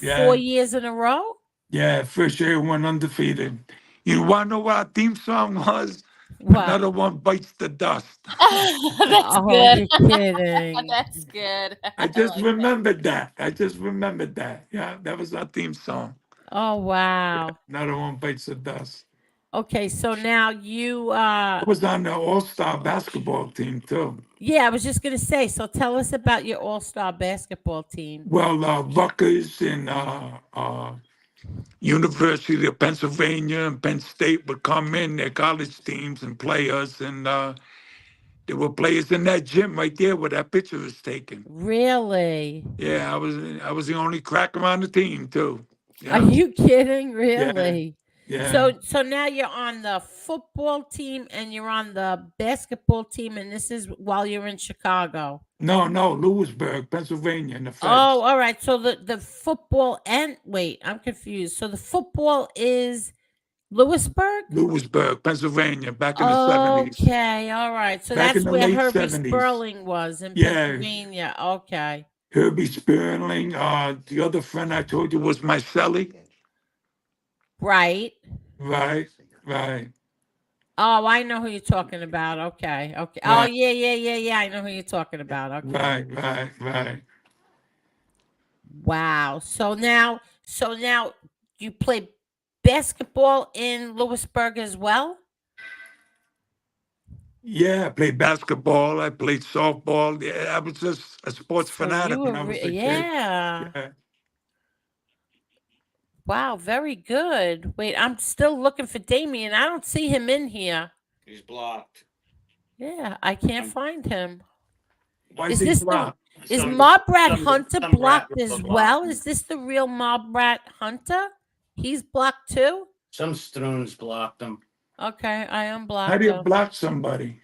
yeah, 4 years in a row. yeah. First year went undefeated. You want to know what our theme song was? What? Another one bites the dust. That's Oh, good. you're kidding. That's good. I just like remembered that. I just remembered that. Yeah, that was our theme song. Oh wow. Another one bites the dust. Okay, so now you I was on the All-Star basketball team too. yeah, I was just gonna say, so tell us about your all-star basketball team. Well, Rutgers and University of Pennsylvania and Penn State would come in, their college teams and play us, and there were players in that gym right there where that picture was taken. Really? Yeah, I was the only cracker on the team too. Are Yeah, you kidding? Really? yeah. So now you're on the football team and you're on the basketball team, and this is while you're in Chicago. No, Lewisburg, Pennsylvania, in the Feds. Oh, all right. So the football and wait, I'm confused. So the football is Lewisburg? Lewisburg, Pennsylvania, back in the 70s. Okay, all right. So Back that's in the where late Herbie 70s. Sperling was in Yeah. Pennsylvania. Okay. Herbie Sperling. The other friend I told you was Marcelli. Right. Right, right, Oh, I know who you're talking about. Okay. Okay. Oh, Right. yeah. I know who you're talking about. Okay. right. Wow. So now you play basketball in Lewisburg as well? Yeah, I played basketball. I played softball. Yeah, I was just a sports So you fanatic were when I was a kid. yeah. Yeah. Wow, very good. Wait, I'm still looking for Damien. I don't see him in here. He's blocked. Yeah, I can't find him. Why Is is he this the blocked? is Some- Mob Rat some- Hunter some rat blocked will as block well? him. Is this the real Mob Rat Hunter? He's blocked too? Some stroons blocked him. Okay, I How unblocked do you him. block somebody?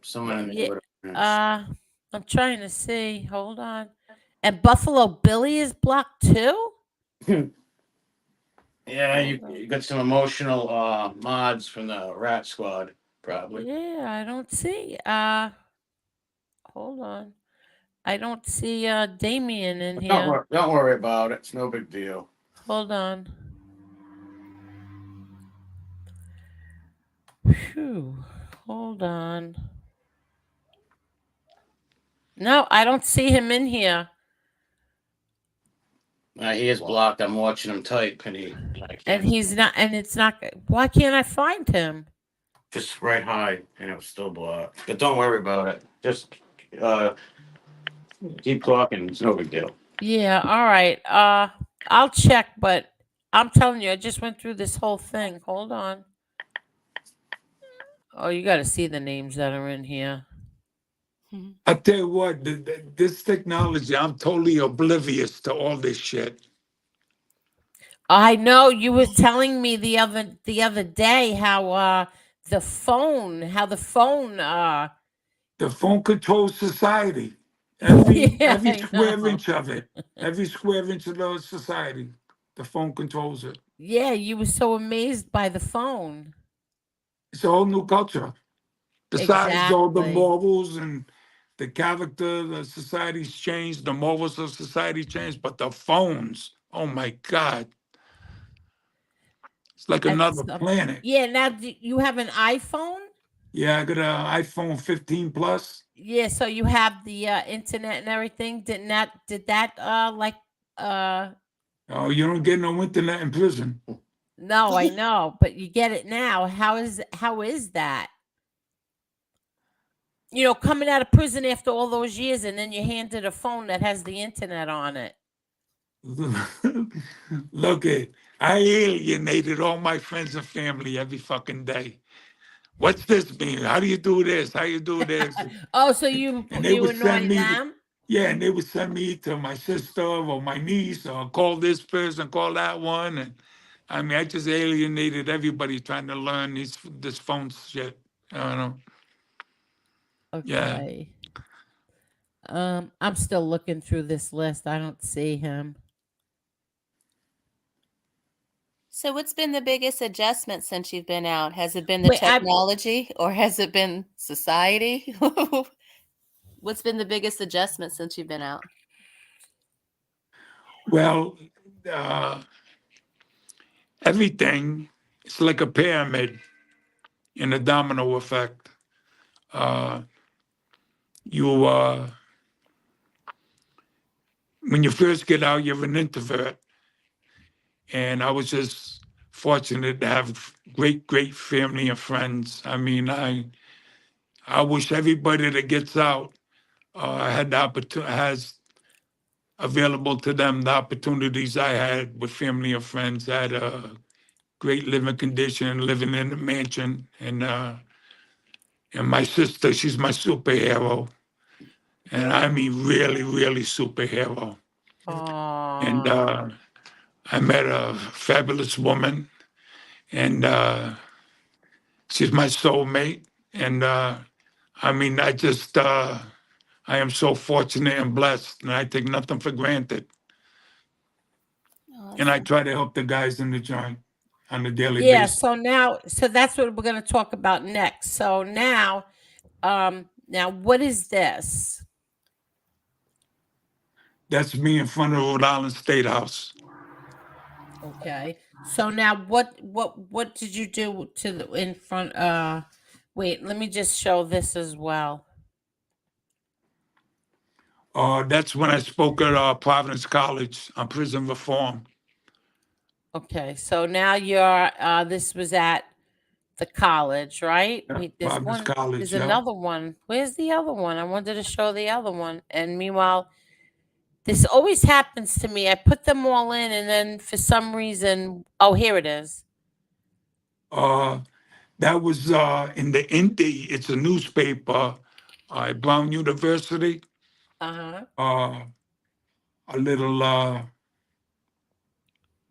Someone in the Yeah, neighborhood. I'm trying to see. Hold on. And Buffalo Billy is blocked too? Yeah, you got some emotional mods from the Rat Squad, probably. Yeah, I don't see. Hold on. I don't see Damien in here. Don't worry about it. It's no big deal. Hold on. Phew. Hold on. No, I don't see him in here. He is blocked. I'm watching him type, and And he's not, and it's not, why can't I find him? just right high, and it was still blocked. But don't worry about it. Just keep talking. It's no big deal. Yeah, all right. I'll check, but I'm telling you, I just went through this whole thing. Hold on. Oh, you got to see the names that are in here. I tell you what, this technology, I'm totally oblivious to all this shit. I know you were telling me the other day how the phone The phone controls society. Every Yeah, every I square know. inch of it. Every square inch of the society. The phone controls it. Yeah, you were so amazed by the phone. It's a whole new culture. Besides all the Exactly. morals and the character, the society's changed, the morals of society changed, but the phones, oh my God. It's like That's another some- planet. Yeah, now you have an iPhone? Yeah, I got an iPhone 15 Plus. Yeah, so you have the internet and everything. Did that Oh, you don't get no internet in prison. no, I know, but you get it now. How is that? You know, coming out of prison after all those years and then you're handed a phone that has the internet on it. Look I alienated all my friends and family every fucking day. What's this mean? How do you do this? How you do this? Oh, so you And they would annoy send me, them? yeah, and they would send me to my sister or my niece or call this person, call that one. And I mean, I just alienated everybody trying to learn this phone shit. I don't know. Yeah. Okay. I'm still looking through this list. I don't see him. So, what's been the biggest adjustment since you've been out? Has it been the Wait, technology or has it been society? What's been the biggest adjustment since you've been out? Well, everything, it's like a pyramid in a domino effect. You when you first get out, you're an introvert, and I was just fortunate to have great family and friends. I mean, I wish everybody that gets out had the opportunity, has available to them the opportunities I had with family and friends. I had a great living condition, living in a mansion, and my sister, she's my superhero, and I mean really superhero. And Oh. I met a fabulous woman, and she's my soulmate. And I mean, I am so fortunate and blessed, and I take nothing for granted. And I Awesome. try to help the guys in the joint. on a daily Yeah, basis. so that's what we're going to talk about next. So now what is this? That's me in front of Rhode Island State House. Okay. So now what did you do to the in front wait, let me just show this as well. That's when I spoke at Providence College on prison reform. Okay. So now you're this was at the college, right? Yeah, Wait, Providence College, there's yeah. another one. Where's the other one? I wanted to show the other one. And meanwhile, this always happens to me. I put them all in and then for some reason, oh, here it is. That was in the Indy. It's a newspaper at Brown University. Uh-huh. A little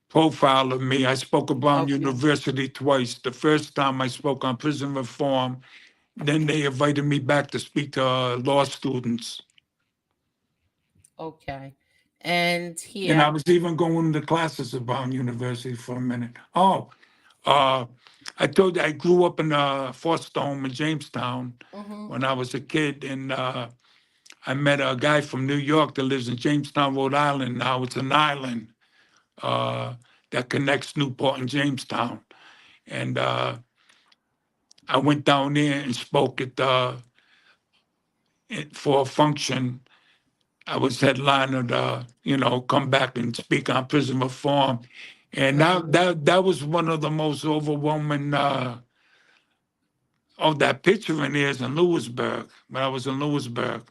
profile of me. I spoke at Brown Okay. University twice. The first time I spoke on prison reform, then they invited me back to speak to law students. Okay. And And I here. was even going to classes at Brown University for a minute. I told you I grew up in a foster home in Jamestown when I was a kid, and I met a guy from New York that lives in Jamestown, Rhode Island. Now it's an island that connects Newport and Jamestown. And I went down there and spoke at for a function. I was headliner to, come back and speak on prison reform. And that was one of the most overwhelming. That picture in there is in Lewisburg. When I was in Lewisburg,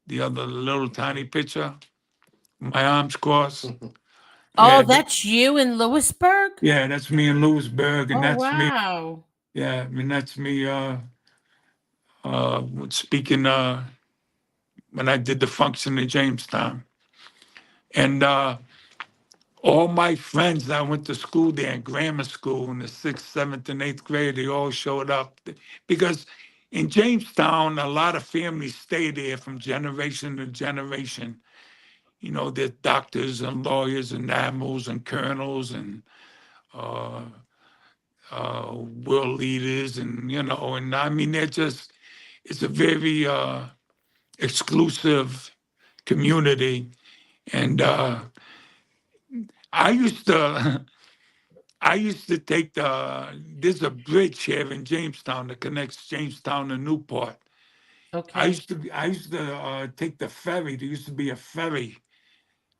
the other little tiny picture, my arms crossed. Oh, that's you in Lewisburg? Yeah, that's me in Lewisburg, and Oh, that's me. wow. Yeah, I mean that's me. Speaking when I did the function in Jamestown, and all my friends that went to school there in grammar school in the 6th, 7th, and 8th grade, they all showed up because in Jamestown, a lot of families stay there from generation to generation. They're doctors and lawyers and admirals and colonels and world leaders and I mean, it's a very exclusive community. And I used to take there's a bridge here in Jamestown that connects Jamestown and Newport. Okay. I used to take the ferry. There used to be a ferry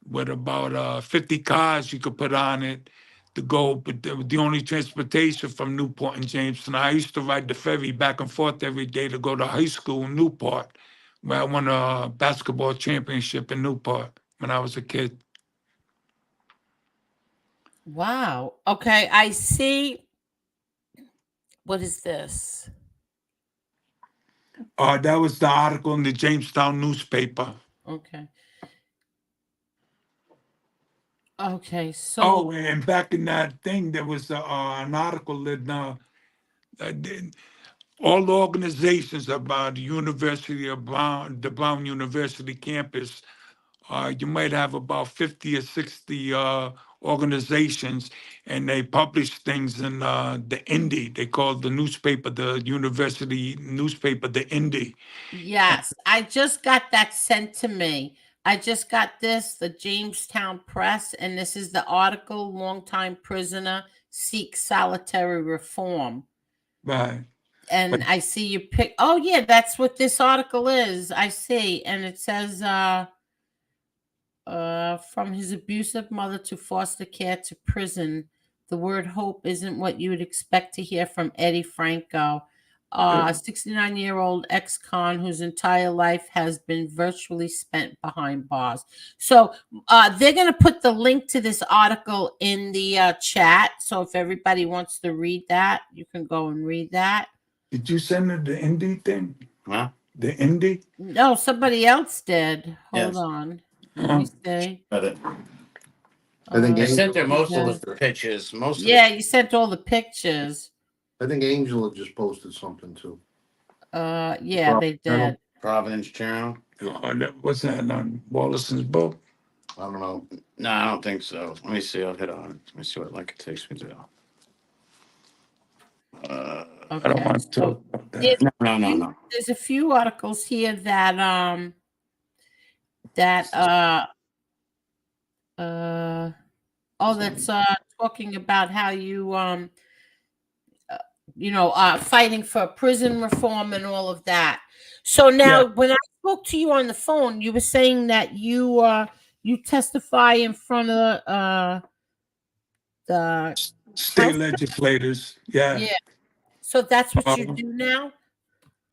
with about 50 cars you could put on it to go, but the only transportation from Newport and Jamestown. I used to ride the ferry back and forth every day to go to high school in Newport, where I won a basketball championship in Newport when I was a kid. Wow. Okay, I see. What is this? That was the article in the Jamestown newspaper. Okay. Okay, so Oh, and back in that thing, there was an article in all the organizations about the University of Brown, the Brown University campus. You might have about 50 or 60 organizations, and they publish things in the Indy. They call the newspaper, the university newspaper, the Indy. yes, I just got that sent to me. I just got this, the Jamestown Press, and this is the article, Longtime Prisoner Seeks Solitary Reform. Right. And I see you pick, oh yeah, that's what this article is. I see. And it says, from his abusive mother to foster care to prison, the word hope isn't what you would expect to hear from Eddie Franco, a 69-year-old ex-con whose entire life has been virtually spent behind bars. So they're going to put the link to this article in the chat. So if everybody wants to read that, you can go and read that. Did you send her the Indy thing? Huh? The Indy? No, somebody else did. Hold Yes. on. Let me see. Got it. I think I Angel, sent her most okay. of the pictures. Most Yeah, you sent all the pictures. I think Angela just posted something too. Yeah, they did. of Providence Journal. What's that on Wallace's book? I don't know. No, I don't think so. Let me see. I'll hit on it. Let me see what like it takes me to. I don't Okay. want to So talk about there's that. No. there's a few articles here that that uh that's talking about how you fighting for prison reform and all of that. So Yeah, now, when I spoke to you on the phone, you were saying that you testify in front of the state house. legislators. Yeah. Yeah. So that's what you Uh, do now.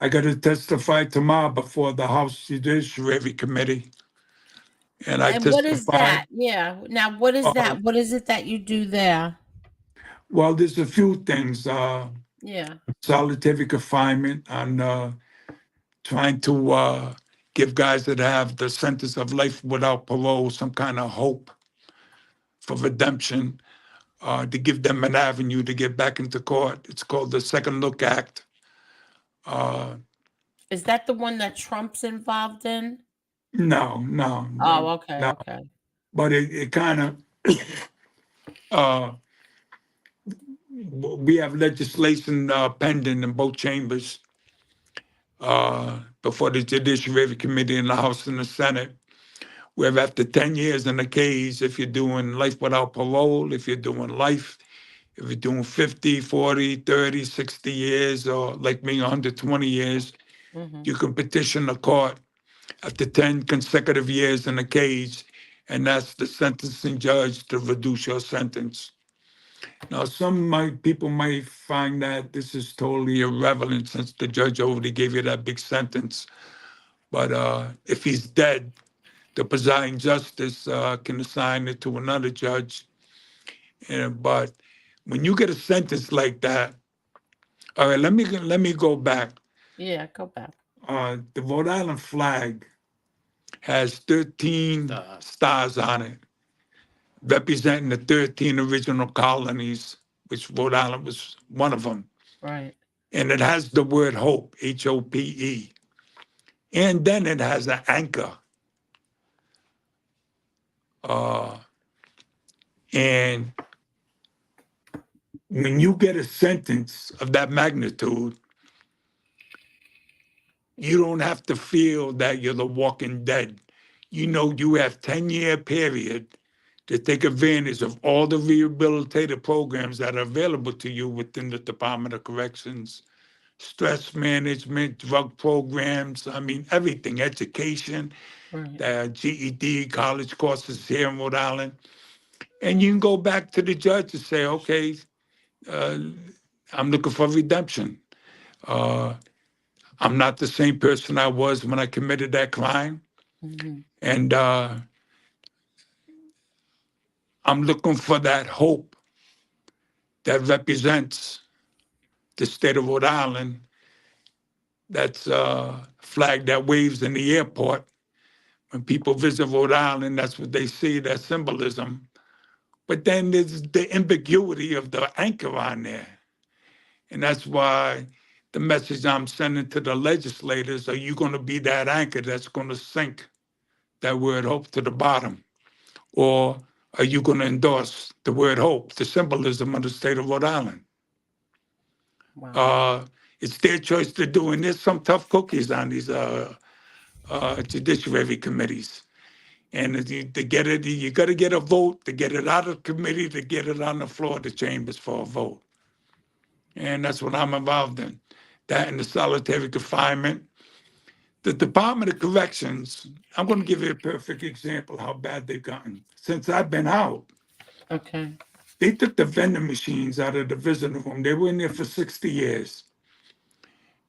I got to testify tomorrow before the House Judiciary Committee, and I And what is testified. that? Yeah. Now, what is Uh, that? What is it that you do there? well, there's a few things. Yeah. Solitary confinement on trying to give guys that have the sentence of life without parole some kind of hope for redemption, to give them an avenue to get back into court. It's called the Second Look Act. Uh, Is that the one that Trump's involved in? no, no, Oh, no, okay, no. okay. But it kind of, uh, we have legislation pending in both chambers before the Judiciary Committee in the House and the Senate, where after 10 years in a cage, if you're doing life without parole, if you're doing life, if you're doing 50, 40, 30, 60 years, or like me, 120 years, Mm-hmm. you can petition the court after 10 consecutive years in a cage, and ask the sentencing judge to reduce your sentence. Now, people might find that this is totally irrelevant since the judge already gave you that big sentence. But if he's dead, the presiding justice can assign it to another judge. But when you get a sentence like that, all right, let me go back. Yeah, go back. The Rhode Island flag has 13 stars on it, representing the 13 original colonies, which Rhode Island was one of them. Right. And it has the word hope, Hope. And then it has an anchor. And when you get a sentence of that magnitude, you don't have to feel that you're the walking dead. You know you have 10-year period to take advantage of all the rehabilitative programs that are available to you within the Department of Corrections, stress management, drug programs, I mean, everything, education, Right. the GED, college courses here in Rhode Island. And you can go back to the judge and say, okay, I'm looking for redemption. I'm not the same person I was when I committed that crime. Mm-hmm. And I'm looking for that hope that represents the state of Rhode Island. That's a flag that waves in the airport. When people visit Rhode Island, that's what they see, that symbolism. But then there's the ambiguity of the anchor on there. And that's why the message I'm sending to the legislators, are you going to be that anchor that's going to sink that word hope to the bottom? Or are you going to endorse the word hope, the symbolism of the state of Rhode Island? Wow. It's their choice to do, and there's some tough cookies on these judiciary committees. And to get it, you got to get a vote to get it out of committee, to get it on the floor of the chambers for a vote. And that's what I'm involved in. That and the solitary confinement. The Department of Corrections, I'm going to give you a perfect example how bad they've gotten. Since I've been out, Okay. they took the vending machines out of the visitor room. They were in there for 60 years.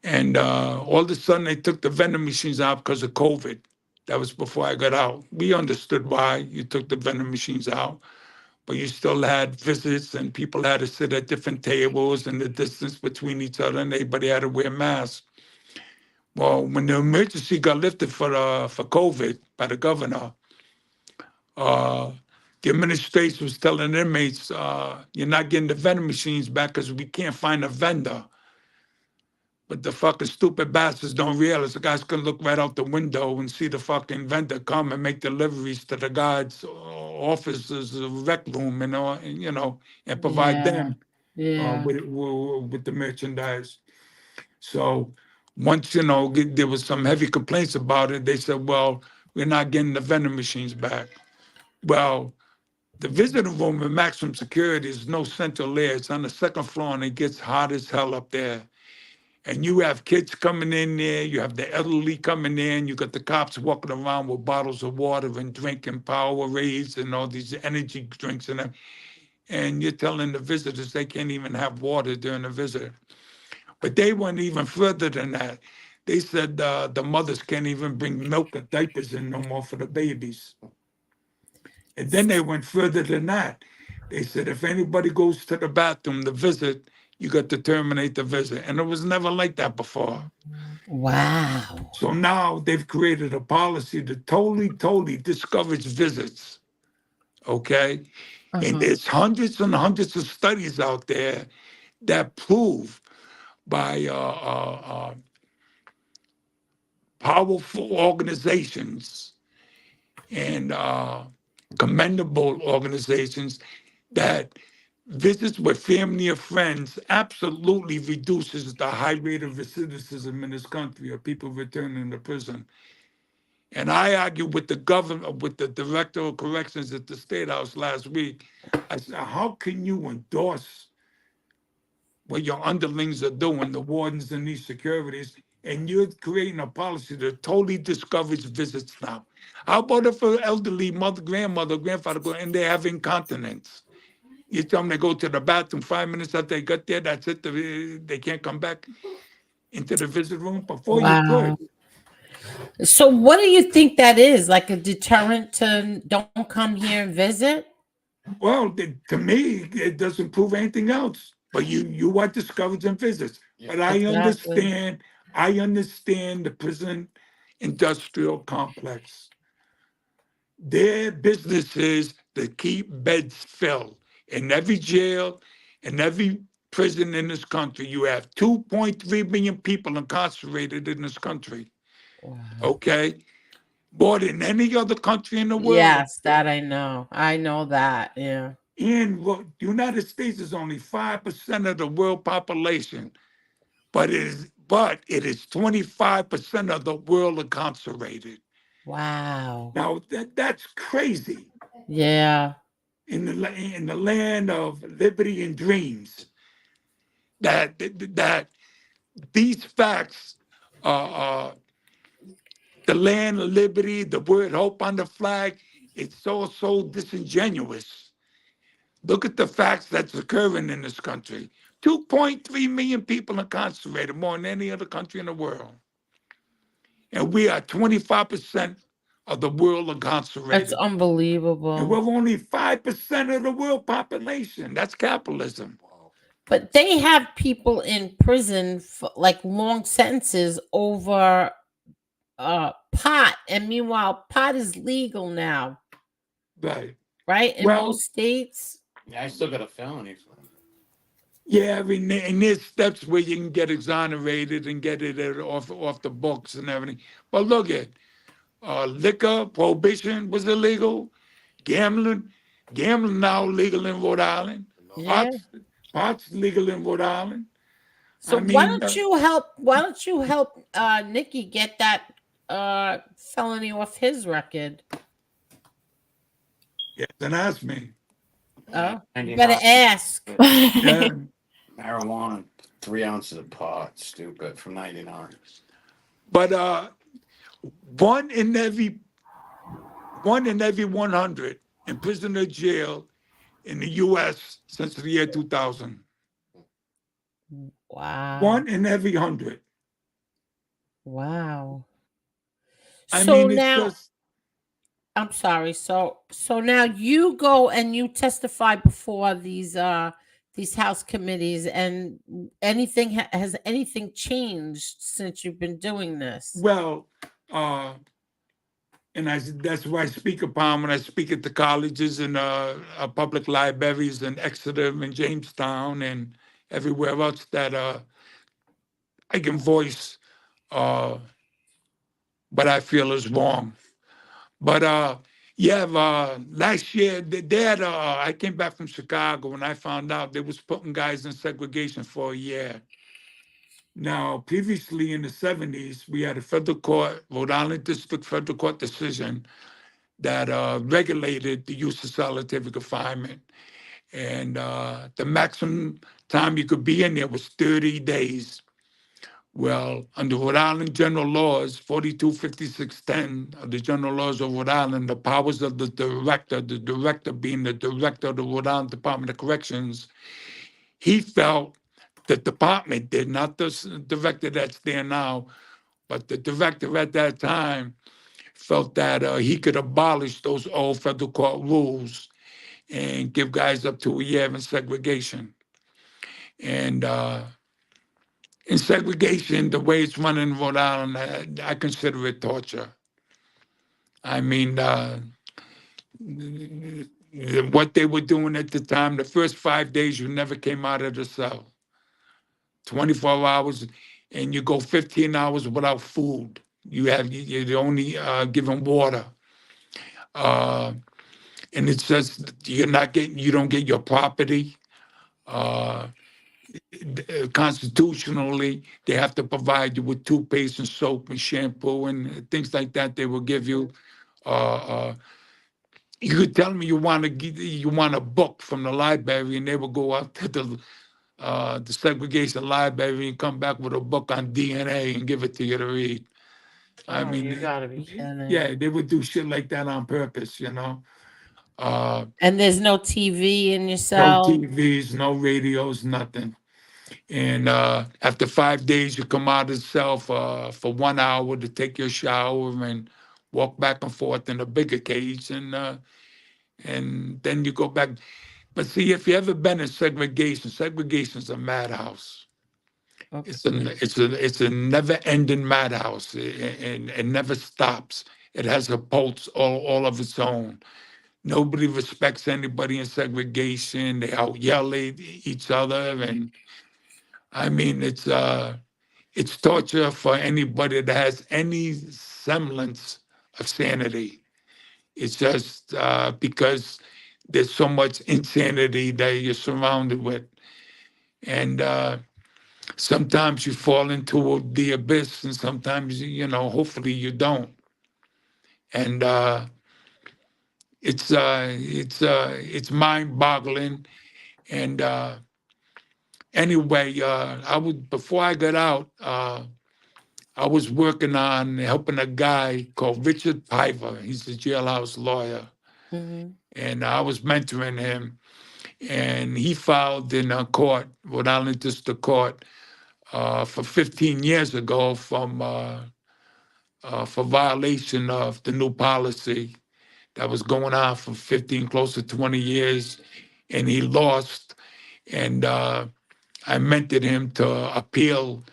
And all of a sudden, they took the vending machines out because of COVID. That was before I got out. We understood why you took the vending machines out, but you still had visits and people had to sit at different tables and the distance between each other, and everybody had to wear masks. Well, when the emergency got lifted for COVID by the governor, the administration was telling inmates, you're not getting the vending machines back because we can't find a vendor. But the fucking stupid bastards don't realize the guys can look right out the window and see the fucking vendor come and make deliveries to the guys' offices, the rec room, and all, and, and provide Yeah. them Yeah. with the merchandise. So once, there was some heavy complaints about it, they said, well, we're not getting the vending machines back. Well, the visitor room in maximum security is no central air. It's on the second floor, and it gets hot as hell up there. And you have kids coming in there, you have the elderly coming in, you got the cops walking around with bottles of water and drinking Powerades and all these energy drinks and that. And you're telling the visitors they can't even have water during the visit. But they went even further than that. They said the mothers can't even bring milk or diapers in no more for the babies. And then they went further than that. They said if anybody goes to the bathroom to visit, you got to terminate the visit. And it was never like that before. Wow. So now they've created a policy to totally discourage visits. Okay? And there's hundreds and hundreds of studies out there that prove by powerful organizations and commendable organizations that visits with family or friends absolutely reduces the high rate of recidivism in this country of people returning to prison. And I argued with the governor, with the director of corrections at the State House last week. I said, how can you endorse what your underlings are doing, the wardens and these securities, and you're creating a policy that totally discourages visits now? How about if an elderly mother, grandmother, grandfather go and they have incontinence? You tell them they go to the bathroom 5 minutes after they got there, that's it, they can't come back into the visit room? Before you Wow. could. So what do you think that is? Like a deterrent to don't come here and visit? Well, to me, it doesn't prove anything else. But you are discouraging visits. But I Exactly. understand the prison industrial complex. Their business is to keep beds filled. In every jail, in every prison in this country, you have 2.3 million people incarcerated in this country. Wow. Okay? More than any other country in the world. Yes, that I know. I know that. Yeah. And the United States is only 5% of the world population, but it is 25% of the world incarcerated. Wow. Now that's crazy. Yeah. In the land of liberty and dreams, that these facts are the land of liberty, the word hope on the flag. It's so disingenuous. Look at the facts that's occurring in this country. 2.3 million people incarcerated, more than any other country in the world. And we are 25% of the world That's incarcerated. And unbelievable. we're only 5% of the world population. That's capitalism. But they have people in prison for like long sentences over pot, and meanwhile pot is legal now, Right. right? In Well, most states. Yeah, I still got a felony. yeah, I mean, and there's steps where you can get exonerated and get it off the books and everything. But look at liquor prohibition was illegal. Gambling now legal in Rhode Island. Yeah. Pot's legal in Rhode Island. So I mean, why don't you help Nikki get that felony off his record? yes, and ask me. Oh, you 99 better ask. Yeah, marijuana, 3 ounces of pot, stupid, from 99. but one in every 100 in prison or jail in the U.S. since the year 2000. Wow. 1 in every 100. Wow. I So mean, it's now just I'm sorry. So now you go and you testify before these house committees, and has anything changed since you've been doing this? well, and that's why I speak upon when I speak at the colleges and public libraries in Exeter and Jamestown and everywhere else that I can voice what I feel is wrong. But yeah, last year they had. I came back from Chicago and I found out they was putting guys in segregation for a year. Now, previously in the 70s, we had a federal court, Rhode Island District Federal Court decision that regulated the use of solitary confinement. And the maximum time you could be in there was 30 days. Well, under Rhode Island general laws, 425610 of the general laws of Rhode Island, the powers of the director being the director of the Rhode Island Department of Corrections, he felt the department did, not the director that's there now, but the director at that time felt that he could abolish those old federal court rules and give guys up to a year in segregation. And in segregation, the way it's run in Rhode Island, I consider it torture. I mean, what they were doing at the time, the first 5 days, you never came out of the cell. 24 hours, and you go 15 hours without food. You're only given water. And it's just, you don't get your property. Constitutionally, they have to provide you with toothpaste and soap and shampoo and things like that. They will give you. You could tell me you want a book from the library, and they will go out to the segregation library and come back with a book on DNA and give it to you to read. I mean, you gotta be kidding. yeah, they would do shit like that on purpose, you know. And there's no TV in your No cell. TVs, no radios, nothing. And after 5 days, you come out of the cell for 1 hour to take your shower and walk back and forth in a bigger cage, and then you go back. But see, if you ever been in segregation's a madhouse. Okay. It's a never-ending madhouse. It never stops. It has a pulse all of its own. Nobody respects anybody in segregation. They out yell at each other, and I mean it's torture for anybody that has any semblance of sanity. It's just because there's so much insanity that you're surrounded with, and sometimes you fall into the abyss, and sometimes hopefully you don't. And it's mind-boggling. And anyway, before I got out, I was working on helping a guy called Richard Piver. He's a jailhouse lawyer. Mm-hmm. And I was mentoring him. And he filed in a court, Rhode Island District Court, for 15 years ago for violation of the new policy that was going on for 15, close to 20 years. And he lost. And I mentored him to appeal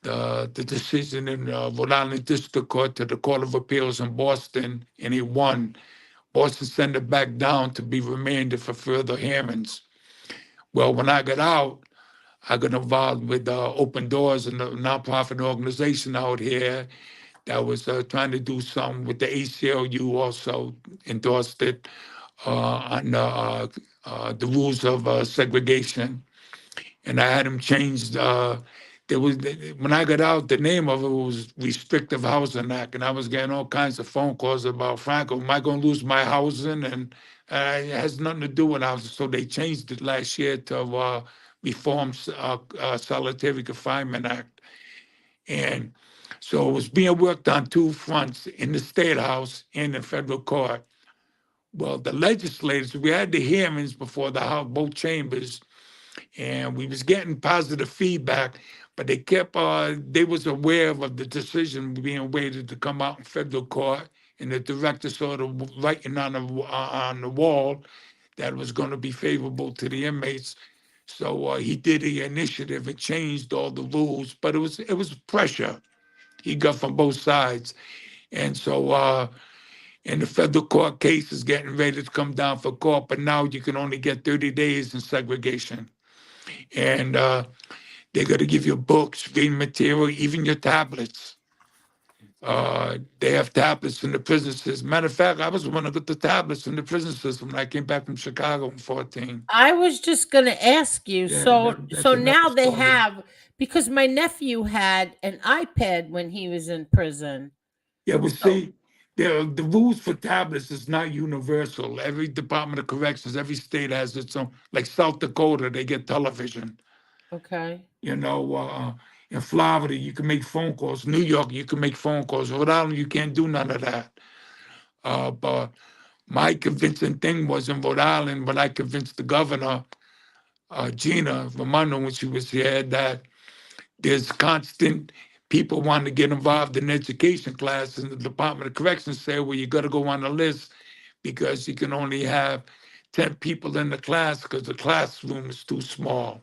the decision in Rhode Island District Court to the Court of Appeals in Boston, and he won. Boston sent it back down to be remanded for further hearings. Well, when I got out, I got involved with Open Doors, a nonprofit organization out here that was trying to do something with the ACLU, also endorsed it on the rules of segregation. And I had him changed. When I got out, the name of it was Restrictive Housing Act, and I was getting all kinds of phone calls about, Franco, am I going to lose my housing? And it has nothing to do with housing. So they changed it last year to Reform Solitary Confinement Act. And so it was being worked on two fronts, in the State House and in federal court. Well, the legislators, we had the hearings before the House, both chambers, and we was getting positive feedback, but they was aware of the decision being waited to come out in federal court, and the director sort of writing on the wall that it was going to be favorable to the inmates. So he did the initiative and changed all the rules, but it was pressure he got from both sides. And so and the federal court case is getting ready to come down for court, but now you can only get 30 days in segregation. And They're going to give you books, reading material, even your tablets. They have tablets in the prison system. Matter of fact, I was one of the tablets in the prison system when I came back from Chicago in 14. I was just going to ask you. Yeah, that's So another now they story. have, because my nephew had an iPad when he was in prison. Yeah, but So see, the rules for tablets is not universal. Every Department of Corrections, every state has its own. Like South Dakota, they get television. okay. You know, in Florida, you can make phone calls. New York, you can make phone calls. Rhode Island, you can't do none of that. But my convincing thing was in Rhode Island, when I convinced the governor, Gina Romano, when she was here, that there's constant people wanting to get involved in education class, and the Department of Corrections say, well, you got to go on the list because you can only have 10 people in the class because the classroom is too small.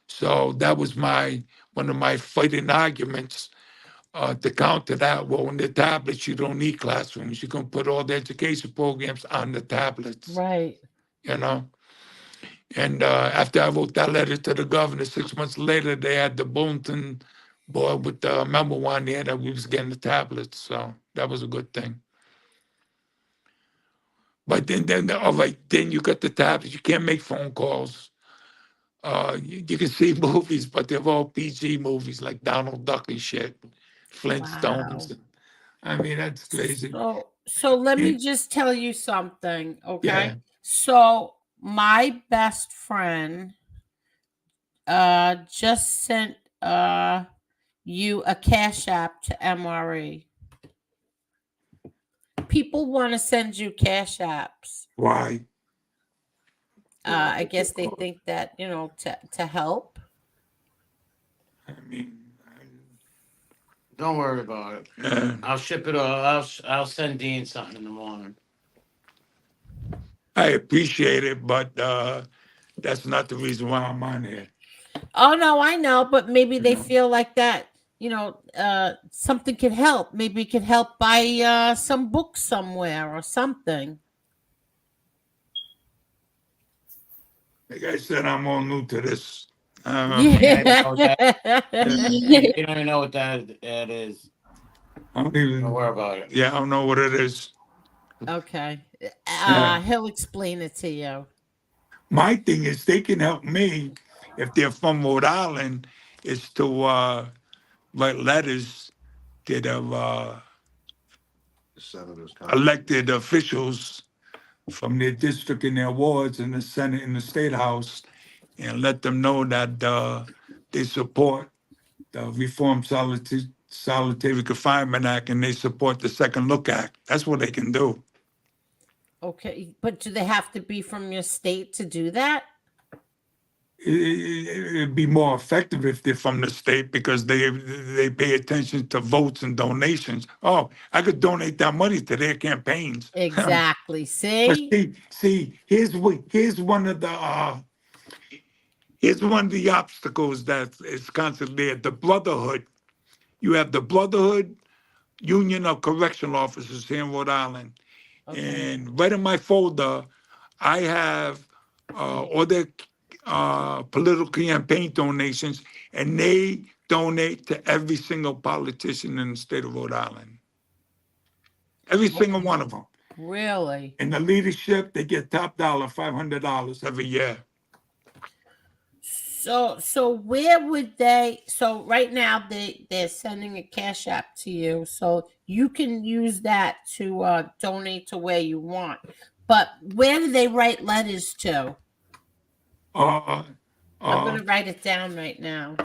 So that was one of my fighting arguments to counter that. Well, in the tablets, you don't need classrooms. You can put all the education programs on the tablets, Right. you know? And after I wrote that letter to the governor, 6 months later, they had the bulletin board with the memo on there that we was getting the tablets. So that was a good thing. But then all right, then you got the tablets. You can't make phone calls. You can see movies, but they're all PG movies like Donald Duck and shit, Flintstones. Wow. I mean, that's crazy. So let me Yeah. just tell you something, okay? Yeah. So my best friend just sent you a cash app to MRE. People want to send you cash apps. Why? I guess they think that, to help. I mean, Don't worry about it. I'll ship it. I'll send Dean something in the morning. I appreciate it, but that's not the reason why I'm on here. Oh no, I know, but maybe they Yeah. feel like that, something could help. Maybe it could help buy some books somewhere or something. Like I said, I'm all new to this. Yeah. You don't even know what that is. I don't even. Don't worry about it. Yeah, I don't know what it is. Okay. Yeah. He'll explain it to you. My thing is they can help me if they're from Rhode Island, is to write letters to the The senators. elected officials from their district and their wards in the Senate and the State House, and let them know that they support the Reform Solitary Confinement Act and they support the Second Look Act. That's what they can do. Okay, but do they have to be from your state to do that? It'd be more effective if they're from the state because they pay attention to votes and donations. Oh, I could donate that money to their campaigns. Exactly. But See? see, here's one of the obstacles that is constantly there. The brotherhood. You have the Brotherhood Union of Correctional Officers here in Rhode Island. Okay. And right in my folder, I have all their political campaign donations, and they donate to every single politician in the state of Rhode Island. Every single one of them. Really? And the leadership, they get top dollar, $500 every year. So where would so right now they're sending a cash app to you, so you can use that to donate to where you want. But where do they write letters to? I'm gonna write it down right now.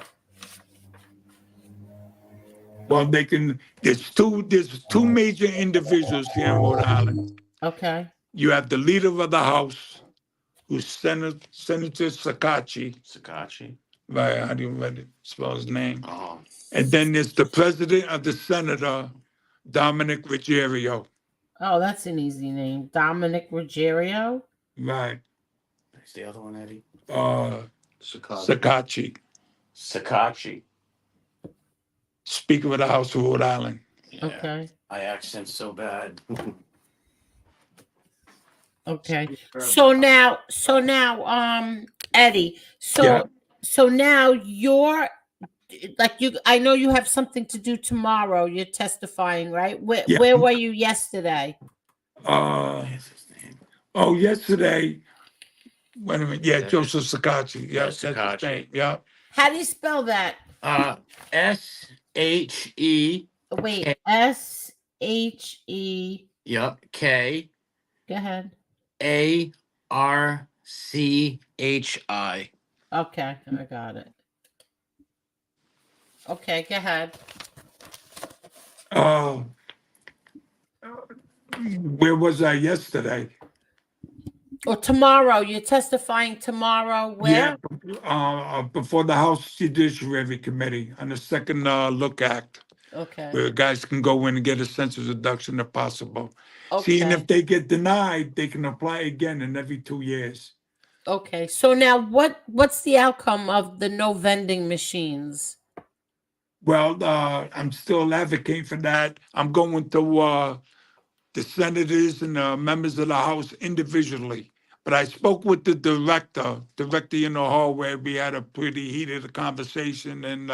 Well, there's two major individuals here in Rhode Island. Okay. You have the leader of the House, who's Senator Sakachi. Sakachi. Right, how do you spell his name? Oh. And then there's the president of the Senator, Dominic Ruggiero. Oh, that's an easy name. Dominic Ruggiero. Right. Who's the other one, Eddie? Sakachi, Sakachi. Speaker of the House of Rhode Island. Yeah. Okay. My accent's so bad. Okay. So now, Eddie. So Yeah. So now you're I know you have something to do tomorrow. You're testifying, right? Yeah. Where were you yesterday? What's his name? Oh, yesterday. Wait a minute. Yeah, Yeah. Joseph Sakachi. Yeah, Yeah, that's his Sakachi. name. Yeah. How do you spell that? SHE. Wait, Okay. SHE. Yep. Go ahead. KARCHI. Okay, I got it. Okay, go ahead. Uh, where was I yesterday? Or tomorrow. You're testifying tomorrow. Yeah, Where? before the House Judiciary Committee on the second look act, Okay. where guys can go in and get a census reduction if possible. See, and Okay. if they get denied, they can apply again in every 2 years. Okay. So now what's the outcome of the no vending machines? Well, I'm still advocating for that. I'm going to the senators and the members of the House individually. But I spoke with the director in the hallway. We had a pretty heated conversation, and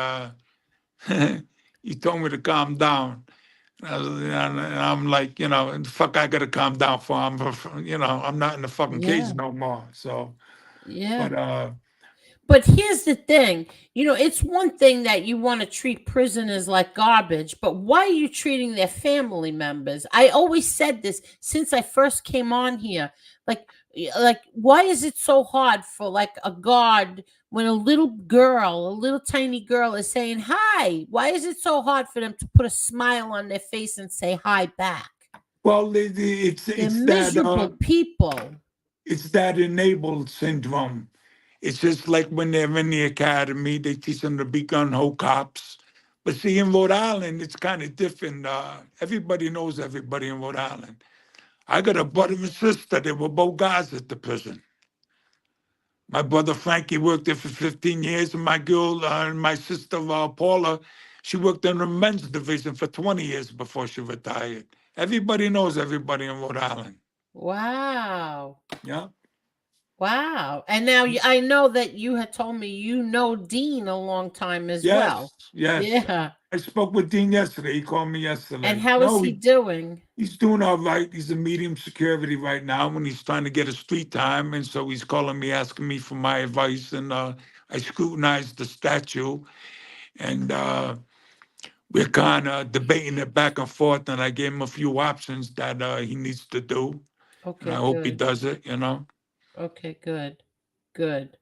he told me to calm down. And I'm like, and fuck, I gotta calm down for. I'm not in the fucking Yeah. cage no more. So, Yeah. but But here's the thing, it's one thing that you want to treat prisoners like garbage, but why are you treating their family members? I always said this since I first came on here. Like why is it so hard for like a guard when a little tiny girl is saying hi? Why is it so hard for them to put a smile on their face and say hi back? well, They're it's miserable that people. it's that enabled syndrome. It's just like when they're in the academy, they teach them to be gun-ho cops. But see, in Rhode Island, it's kind of different. Everybody knows everybody in Rhode Island. I got a brother and sister. They were both guys at the prison. My brother Frankie worked there for 15 years, and my sister Paula, she worked in the men's division for 20 years before she retired. Everybody knows everybody in Rhode Island. Wow. Yeah. Wow. And now I know that you had told me you know Dean a long time as well. Yes. Yeah. I spoke with Dean yesterday. He called me yesterday. And how is he doing? He's doing all right. He's a medium security right now when he's trying to get a street time. And so he's calling me, asking me for my advice. And I scrutinized the statue. And we're kind of debating it back and forth. And I gave him a few options that he needs to do. Okay, And I hope he good. does it, Okay, good. Good.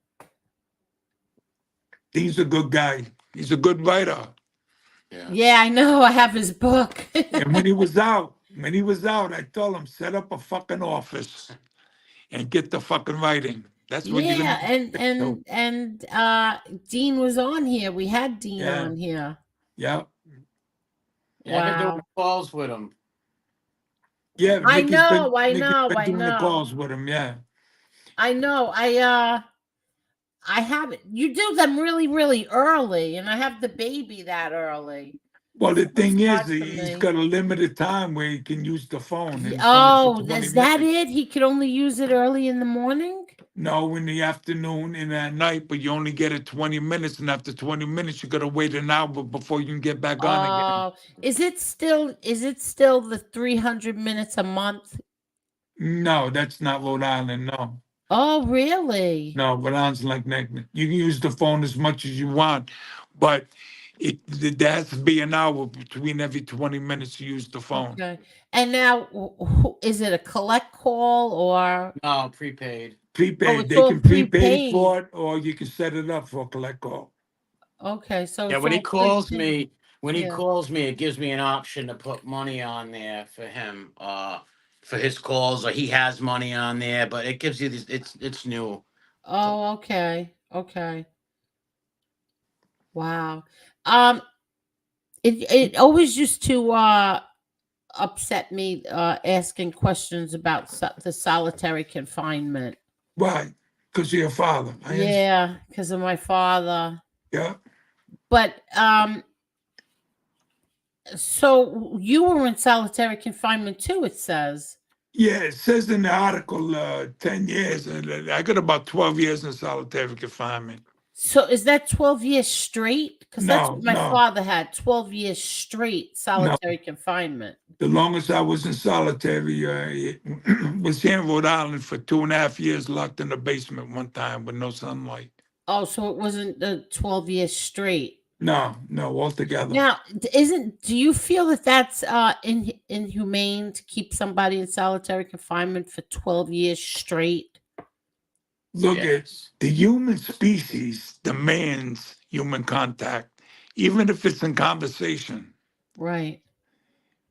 Dean's a good guy. He's a good writer. Yeah, I know. I have his book. And when he was out, I told him, set up a fucking office and get the fucking writing. That's what you're Yeah, gonna and Dean was on here. We had Dean Yeah. on here. Yeah. Yeah, I've been Wow. doing calls with him. Yeah. I Vicky's know, been doing the I know. calls with him, yeah. I know. I have it. You do them really, really early, and I have the baby that early. Well, the So thing it's is, hard for he's me. got a limited time where he can use the phone. and it's only for Oh, 20 is that minutes. it? He could only use it early in the morning? No, in the afternoon and at night, but you only get it 20 minutes. And after 20 minutes, you got to wait an hour before you can get back on again. Oh, is it still the 300 minutes a month? No, that's not Rhode Island, no. Oh, really? No, Rhode Island's like that. You can use the phone as much as you want, but there has to be an hour between every 20 minutes to use the phone. Okay. And now, is it a collect call or? No, prepaid. Prepaid. it's They all can prepaid prepaid. for it, or you can set it up for a collect call. Okay, so Yeah, it's when he all calls prepaid. me, it gives me an option to put money on there for him, for his calls, or he has money on there, but it gives you this, it's new. Oh, okay. Okay. Wow. It always used to upset me asking questions about the solitary confinement. Why? Because of your father. Yeah, because of my father. Yeah. But so you were in solitary confinement too, it says. Yeah, it says in the article 10 years. And I got about 12 years in solitary confinement. So is that 12 years straight? Because that's No, what my no, father had, 12 years straight no. solitary confinement. The longest I was in solitary was here in Rhode Island for 2.5 years, locked in the basement one time with no sunlight. Oh, so it wasn't the 12 years straight. No, no, altogether. Now, do you feel that that's inhumane to keep somebody in solitary confinement for 12 years straight? Look at Yes. the human species demands human contact, even if it's in conversation. Right.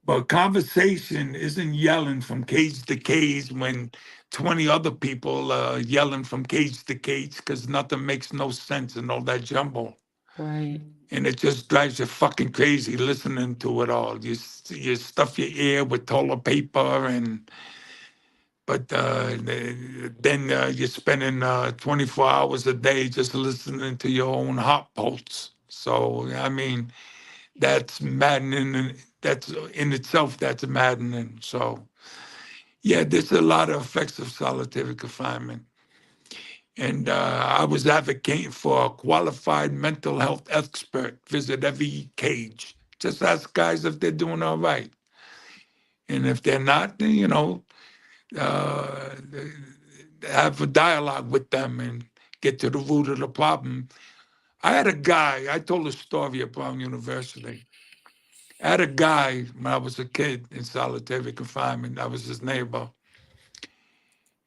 But conversation isn't yelling from cage to cage when 20 other people are yelling from cage to cage because nothing makes no sense and all that jumble. Right. And it just drives you fucking crazy listening to it all. You stuff your ear with toilet paper but then you're spending 24 hours a day just listening to your own heart pulse. So I mean, that's maddening, and that's in itself that's maddening. So yeah, there's a lot of effects of solitary confinement. And I was advocating for a qualified mental health expert visit every cage. Just ask guys if they're doing all right. And if they're not, then, uh, have a dialogue with them and get to the root of the problem. I had a guy, I told a story at Brown University. I had a guy when I was a kid in solitary confinement. I was his neighbor.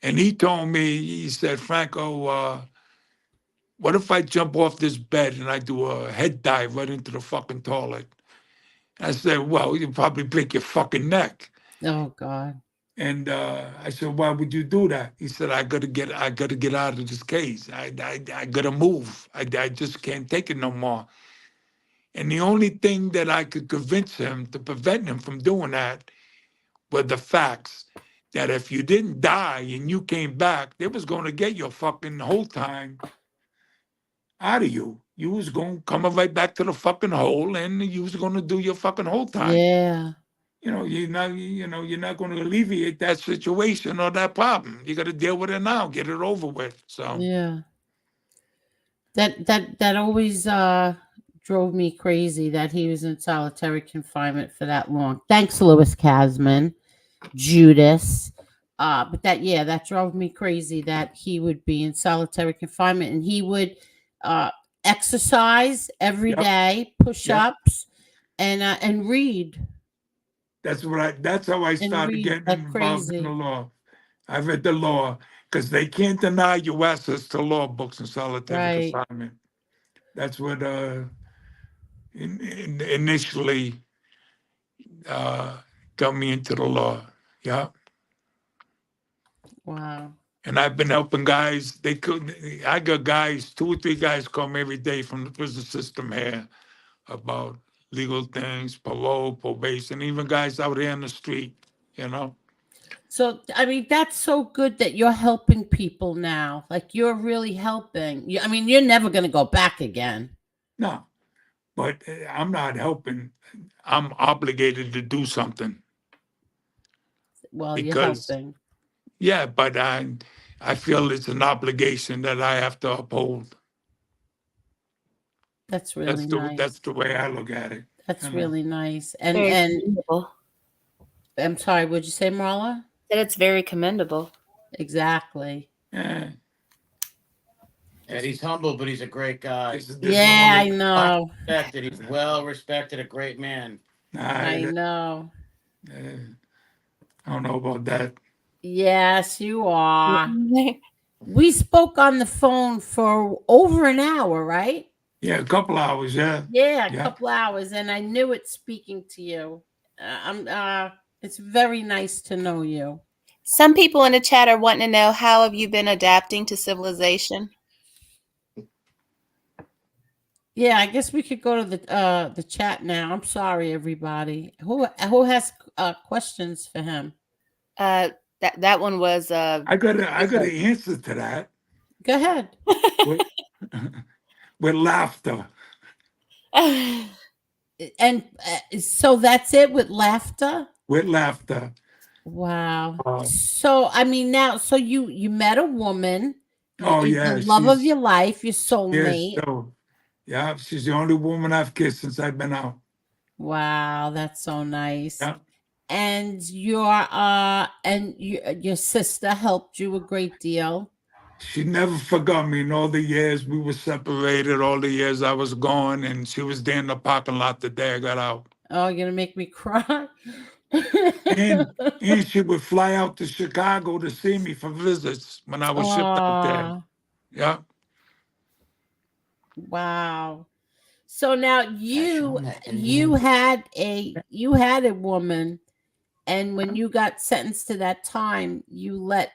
And he told me, he said, Franco, what if I jump off this bed and I do a head dive right into the fucking toilet? I said, well, you'd probably break your fucking neck. Oh God. And I said, why would you do that? He said, I gotta get out of this cage. I gotta move. I just can't take it no more. And the only thing that I could convince him to prevent him from doing that were the facts that if you didn't die and you came back, they was going to get your fucking whole time out of you. You was going coming right back to the fucking hole, and you was going to do your fucking whole time. Yeah. You're not going to alleviate that situation or that problem. You got to deal with it now, get it over with. So Yeah. That always drove me crazy that he was in solitary confinement for that long. Thanks, Louis Casman, Judas. But that drove me crazy that he would be in solitary confinement and he would exercise every Yep. day, push Yep. ups, and read. that's how I started read getting like involved in crazy. the law. I read the law because they can't deny you access to law books in solitary Right. confinement. That's what initially got me into the law. Yeah. Wow. And I've been helping guys. I got guys, 2 or 3 guys call me every day from the prison system here about legal things, parole, probation, even guys out here in the street, So, I mean, that's so good that you're helping people now. Like, you're really helping. I mean, you're never going to go back again. No, but I'm not helping. I'm obligated to do something. Well, you're Because, helping. yeah, but I feel it's an obligation that I have to uphold. That's really nice. That's the way I look at it. That's you know. really nice. Very And commendable. I'm sorry, what'd you say, Marla? That it's very commendable. Exactly. Yeah. He's humble, but he's a great guy. There's Yeah, I no know. Respected. He's well respected, a great man. I know. I don't know about that. Yes, you are. We spoke on the phone for over an hour, right? Yeah, a couple hours, yeah. Yeah, a Yeah. couple hours, and I knew it speaking to you. It's very nice to know you. Some people in the chat are wanting to know, how have you been adapting to civilization? Yeah, I guess we could go to the chat now. I'm sorry, everybody. Who has questions for him? That one was I got an answer to that Go ahead. with laughter. And so that's it with laughter. With laughter. Wow. So I mean, now, so you met a woman Oh The yeah, love of she's your life, your yes, soulmate. so yeah, she's the only woman I've kissed since I've been out. Wow, that's so nice. Yeah. And your sister helped you a great deal. She never forgot me in all the years we were separated, all the years I was gone, and she was there in the parking lot the day I got out. Oh, you're gonna make me cry. And and she would fly out to Chicago to see me for visits when I was shipped out there. Oh, Yeah. wow. So now Show 'em that Indian. you had a woman, and when you got sentenced to that time, you let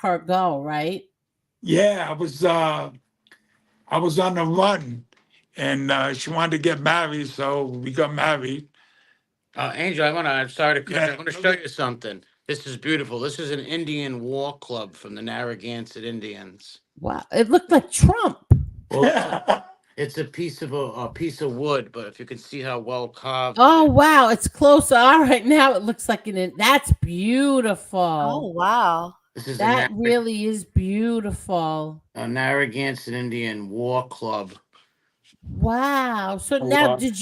her go, right? Yeah, I was on the run, and she wanted to get married, so we got married. Angel, I'm sorry to cut you. Yeah. I want to show you something. This is beautiful. This is an Indian war club from the Narragansett Indians. Wow, it looked like Trump. Well, it's a piece of wood, but if you can see how well carved. Oh wow, it's close. All right, now it looks like that's Oh beautiful. wow. This is That really is beautiful. a Narragansett Indian war club. Wow. So Oh, now, did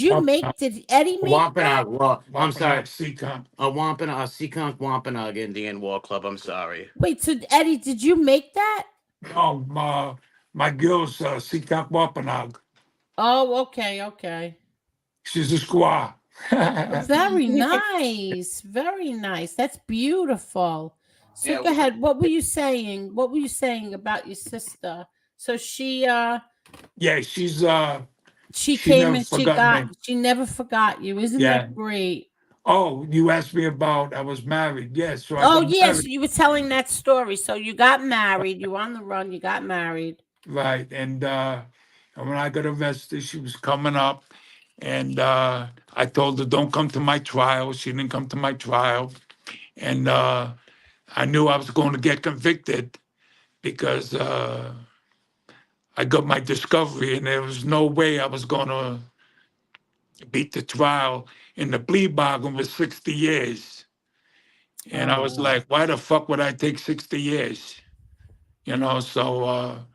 Eddie make that? Wampanoag. Well, I'm sorry. Seacon. A Wampanoag, Seekonk Wampanoag Indian War Club. I'm sorry. Wait, so Eddie, did you make that? No, my girl's Seacon Wampanoag. Oh, okay. She's a squaw. Very nice. Very nice. That's beautiful. So Yeah, go ahead. What were you saying? What were you saying about your sister? So Yeah, she she came never and forgot me. she never forgot you. Isn't Yeah. that great? Oh, you asked me about I was married. Yes, so I Oh got yes, married. you were telling that story. So you got married. You were on the run. You got married. Right. And when I got arrested, she was coming up, and I told her, "Don't come to my trial." She didn't come to my trial, and I knew I was going to get convicted because I got my discovery, and there was no way I was going to beat the trial. And the plea bargain was 60 years. And I was Oh. like, why the fuck would I take 60 years? You know, so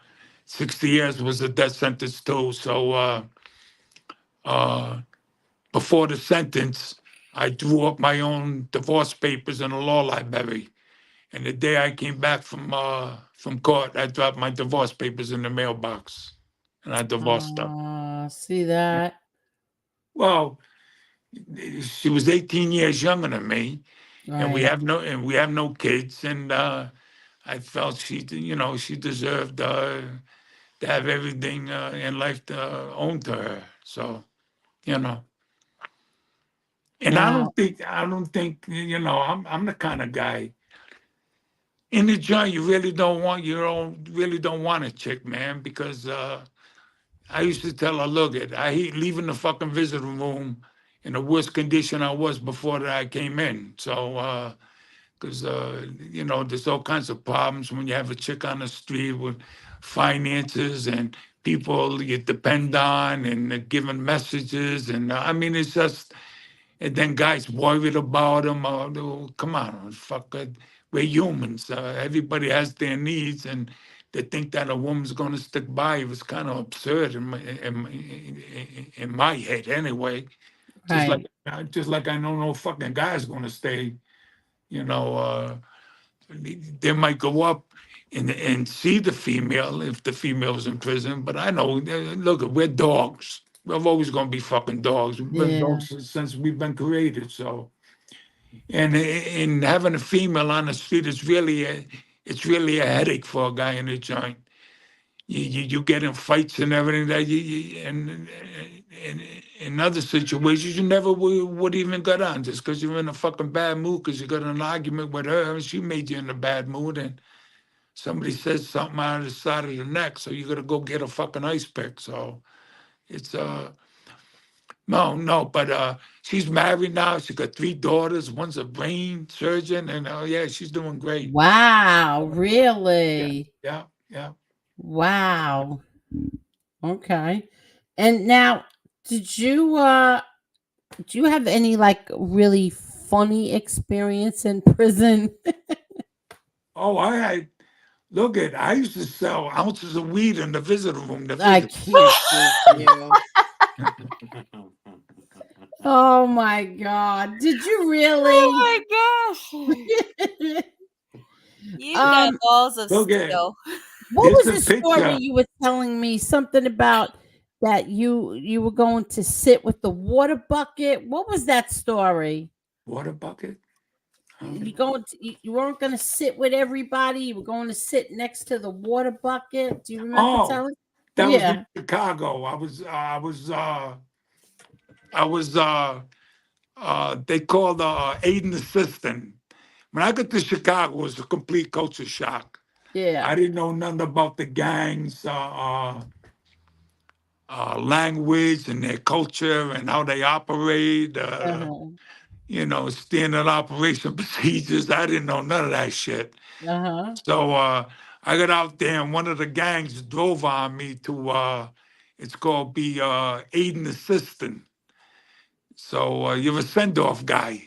60 years was a death sentence too. So before the sentence, I drew up my own divorce papers in a law library. And the day I came back from court, I dropped my divorce papers in the mailbox, and I divorced her. See that? Well, she was 18 years younger than me, and Right. we have no kids, and I felt she deserved to have everything in life owned to her. So, you know. And Wow. I don't think, I'm the kind of guy. In the joint, really don't want a chick, man, because I used to tell her, look, I hate leaving the fucking visiting room in the worst condition I was before that I came in. So, because there's all kinds of problems when you have a chick on the street with finances and people you depend on and they're giving messages, and I mean, it's just. And then guys worried about them. Come on, fuck it. We're humans. Everybody has their needs, and they think that a woman's going to stick by you. It's kind of absurd in my head, anyway. Right. Just like I know no fucking guy's going to stay. You know, they might go up and see the female if the female's in prison. But I know, look, we're dogs. We're always going to be fucking dogs. We've been Yeah. dogs since we've been created. So, and in having a female on the street is really a headache for a guy in the joint. You get in fights and everything that and in other situations you never would even get on just because you're in a fucking bad mood because you got an argument with her and she made you in a bad mood and somebody says something out of the side of your neck, so you got to go get a fucking ice pick. So it's no, but she's married now. She got 3 daughters. One's a brain surgeon, and yeah, she's doing great. Wow. Yeah, Really? yeah. Wow. Okay. And now, did you do you have any like really funny experience in prison? Oh, Look at, I used to sell ounces of weed in the visitor room. The I visitor. can't with you. Oh my God. Did you really? Oh my gosh. You've got um, balls of Look at, steel. what here's was a the story picture. you were telling me? Something about that you were going to sit with the water bucket. What was that story? Water bucket. You weren't going to sit with everybody. You were going to sit next to the water bucket. Do you remember Oh, telling? that was in Yeah. Chicago. I was they called aid assistant. When I got to Chicago, it was a complete culture shock. Yeah. I didn't know nothing about the gangs, language and their culture and how they operate, Uh-huh. standard operation procedures. I didn't know none of that shit. Uh-huh. So I got out there and one of the gangs drove on me to, it's called be aid and assistant. So you're a send-off guy.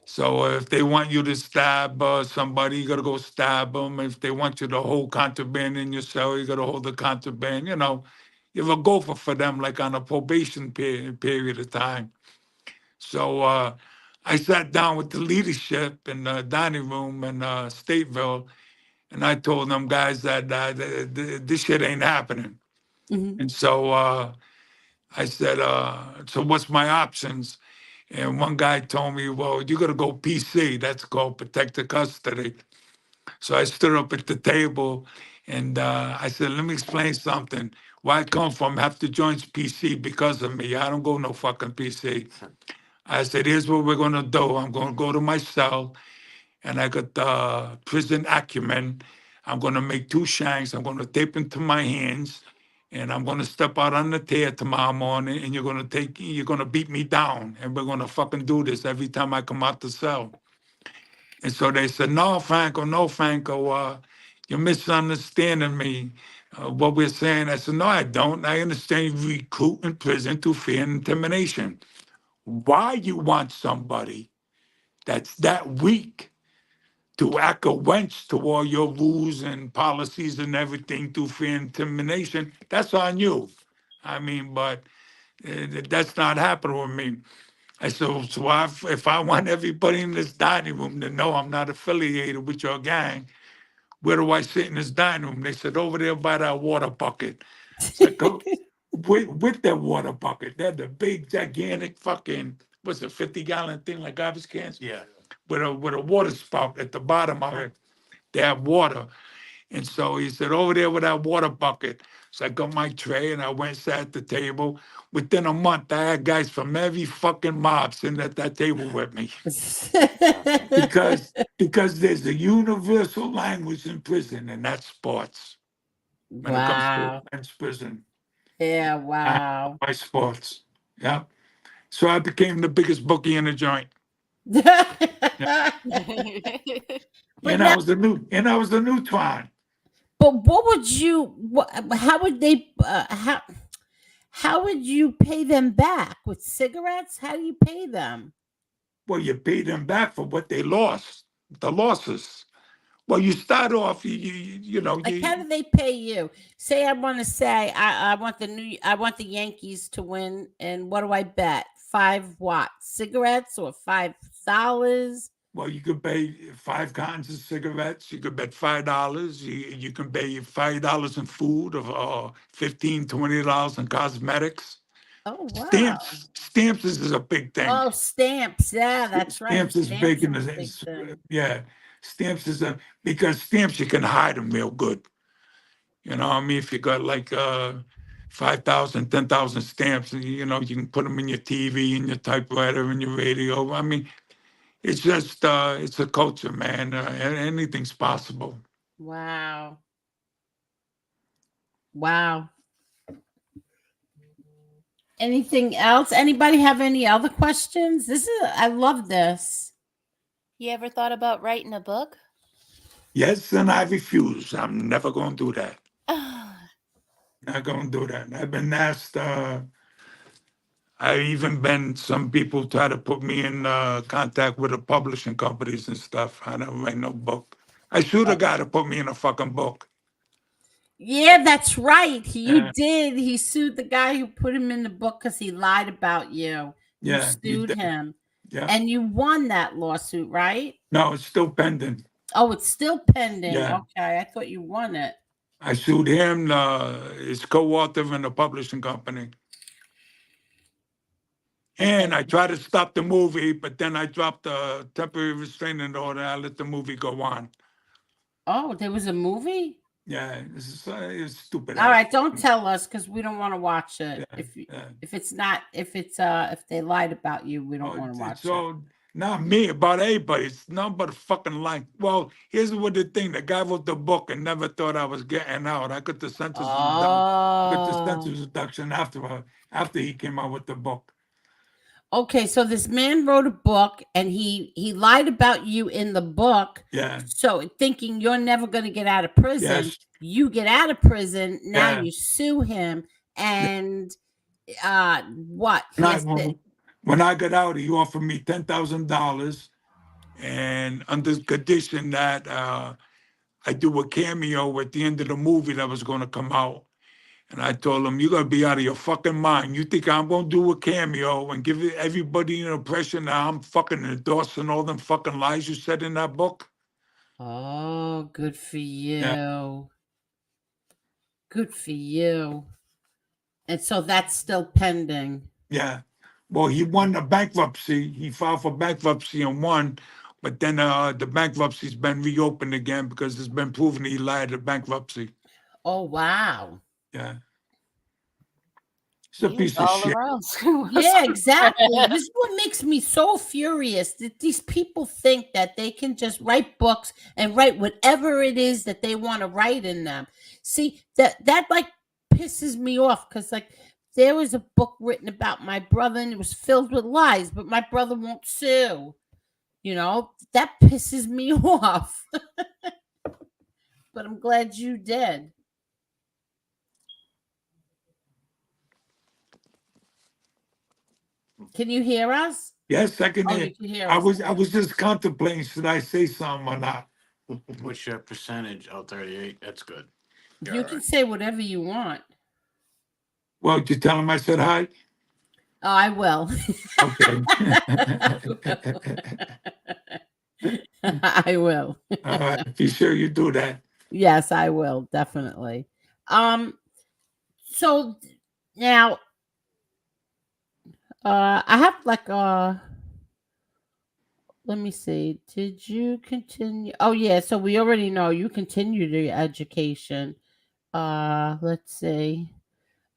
So if they want you to stab somebody, you got to go stab them. If they want you to hold contraband in your cell, you got to hold the contraband. You're a gopher for them, like on a probation period of time. So I sat down with the leadership in the dining room in Stateville, and I told them guys that this shit ain't happening. Mhm. And so I said, so what's my options? And one guy told me, well, you got to go PC. That's called protective custody. So I stood up at the table and I said, let me explain something. Where I come from, half the joints PC because of me. I don't go no fucking PC. I said, here's what we're going to do. I'm going to go to my cell and I got the prison acumen. I'm going to make two shanks. I'm going to tape them to my hands and I'm going to step out on the tear tomorrow morning and you're going to beat me down and we're going to fucking do this every time I come out the cell. And so they said, no, Franco, you're misunderstanding me. What we're saying. I said, no, I don't. I understand you recruit in prison through fear and intimidation. Why you want somebody that's that weak to act a wench to all your rules and policies and everything through fear and intimidation, that's on you. I mean, but that's not happening with me. I said, so if I want everybody in this dining room to know I'm not affiliated with your gang, where do I sit in this dining room? They said, over there by that water bucket. So I go with that water bucket. They're the big, gigantic fucking, what's it, 50-gallon thing like garbage cans? Yeah. With a water spout at the bottom of it. They have water. And so he said, over there with that water bucket. So I got my tray and I went and sat at the table. Within a month, I had guys from every fucking mob sitting at that table with me. Because there's a universal language in prison, and that's sports. When it comes to Wow. men's prison, Yeah, I wow. by sports. Yeah. So I became the biggest bookie in the joint. Yeah. But And now, I was the new twine. but what would you how would they how would you pay them back with cigarettes? How do you pay them? Well, you pay them back for what they lost, the losses. Well, you start off, Like, how do they pay you? Say I want to say I want the Yankees to win, and what do I bet? 5 what? Cigarettes or $5? well, you could pay 5 cans of cigarettes. You could bet $5. You can pay $5 in food or $15, $20 in cosmetics. Oh wow. Stamps is a big thing. Oh, stamps. Yeah, that's right. Stamps is big Stamps in are a the, big thing. yeah. Stamps is because stamps you can hide them real good. You know what I mean? If you got like 5,000, 10,000 stamps, you can put them in your TV, in your typewriter, in your radio. I mean, it's just, it's a culture, man. Anything's possible. Wow. Wow. Anything else? Anybody have any other questions? I love this. You ever thought about writing a book? Yes, and I refuse. I'm never going to do that. Not going to do that. I've been asked, I've even been, some people try to put me in contact with the publishing companies and stuff. I don't write no book. I sued a guy to put me in a fucking book. Yeah, that's right. You Yeah. did. He sued the guy who put him in the book because he lied about you. You Yeah, he sued did. him. Yeah. And you won that lawsuit, right? No, it's still pending. Oh, it's still pending. Yeah. Okay. I thought you won it. I sued him, his co-author in the publishing company. And I tried to stop the movie, but then I dropped the temporary restraining order. I let the movie go on. Oh, there was a movie? Yeah, it's stupid. All right, don't tell us because we don't want to watch it. Yeah, yeah. If they lied about you, we don't want to watch it. So not me, about anybody. It's not but a fucking lie. Well, here's what the thing: the guy wrote the book and never thought I was getting out. I got the sentence reduction after he came out with the book. Okay, so this man wrote a book and he lied about you in the book. Yeah. So thinking you're never going to get out of prison, Yes. you get out of prison. Now Yeah. you sue him, and what? When I got out, he offered me $10,000, and under the condition that I do a cameo at the end of the movie that was going to come out. And I told him, "You're gonna be out of your fucking mind. You think I'm gonna do a cameo and give everybody an impression that I'm fucking endorsing all them fucking lies you said in that book?" Oh, good for you. Yeah. Good for you. And so that's still pending. Yeah. Well, he won the bankruptcy. He filed for bankruptcy and won, but then the bankruptcy's been reopened again because it's been proven he lied at bankruptcy. Oh, wow. Yeah. It's a piece of all shit. around. Yeah, exactly. This is what makes me so furious that these people think that they can just write books and write whatever it is that they want to write in them. See, that like pisses me off because like there was a book written about my brother and it was filled with lies, but my brother won't sue. You know, that pisses me off. But I'm glad you did. Can you hear us? Yes, I can Oh, hear. you can hear I us. was just contemplating, should I say something or not? What's your percentage? Oh, 38. That's good. You're You all can right. say whatever you want. Well, did you tell him I said hi? Oh, I will. Okay. I will. All right. Be sure you do that. Yes, I will definitely. So now, I have like let me see. Did you continue? Oh yeah. So we already know you continued your education. Let's see.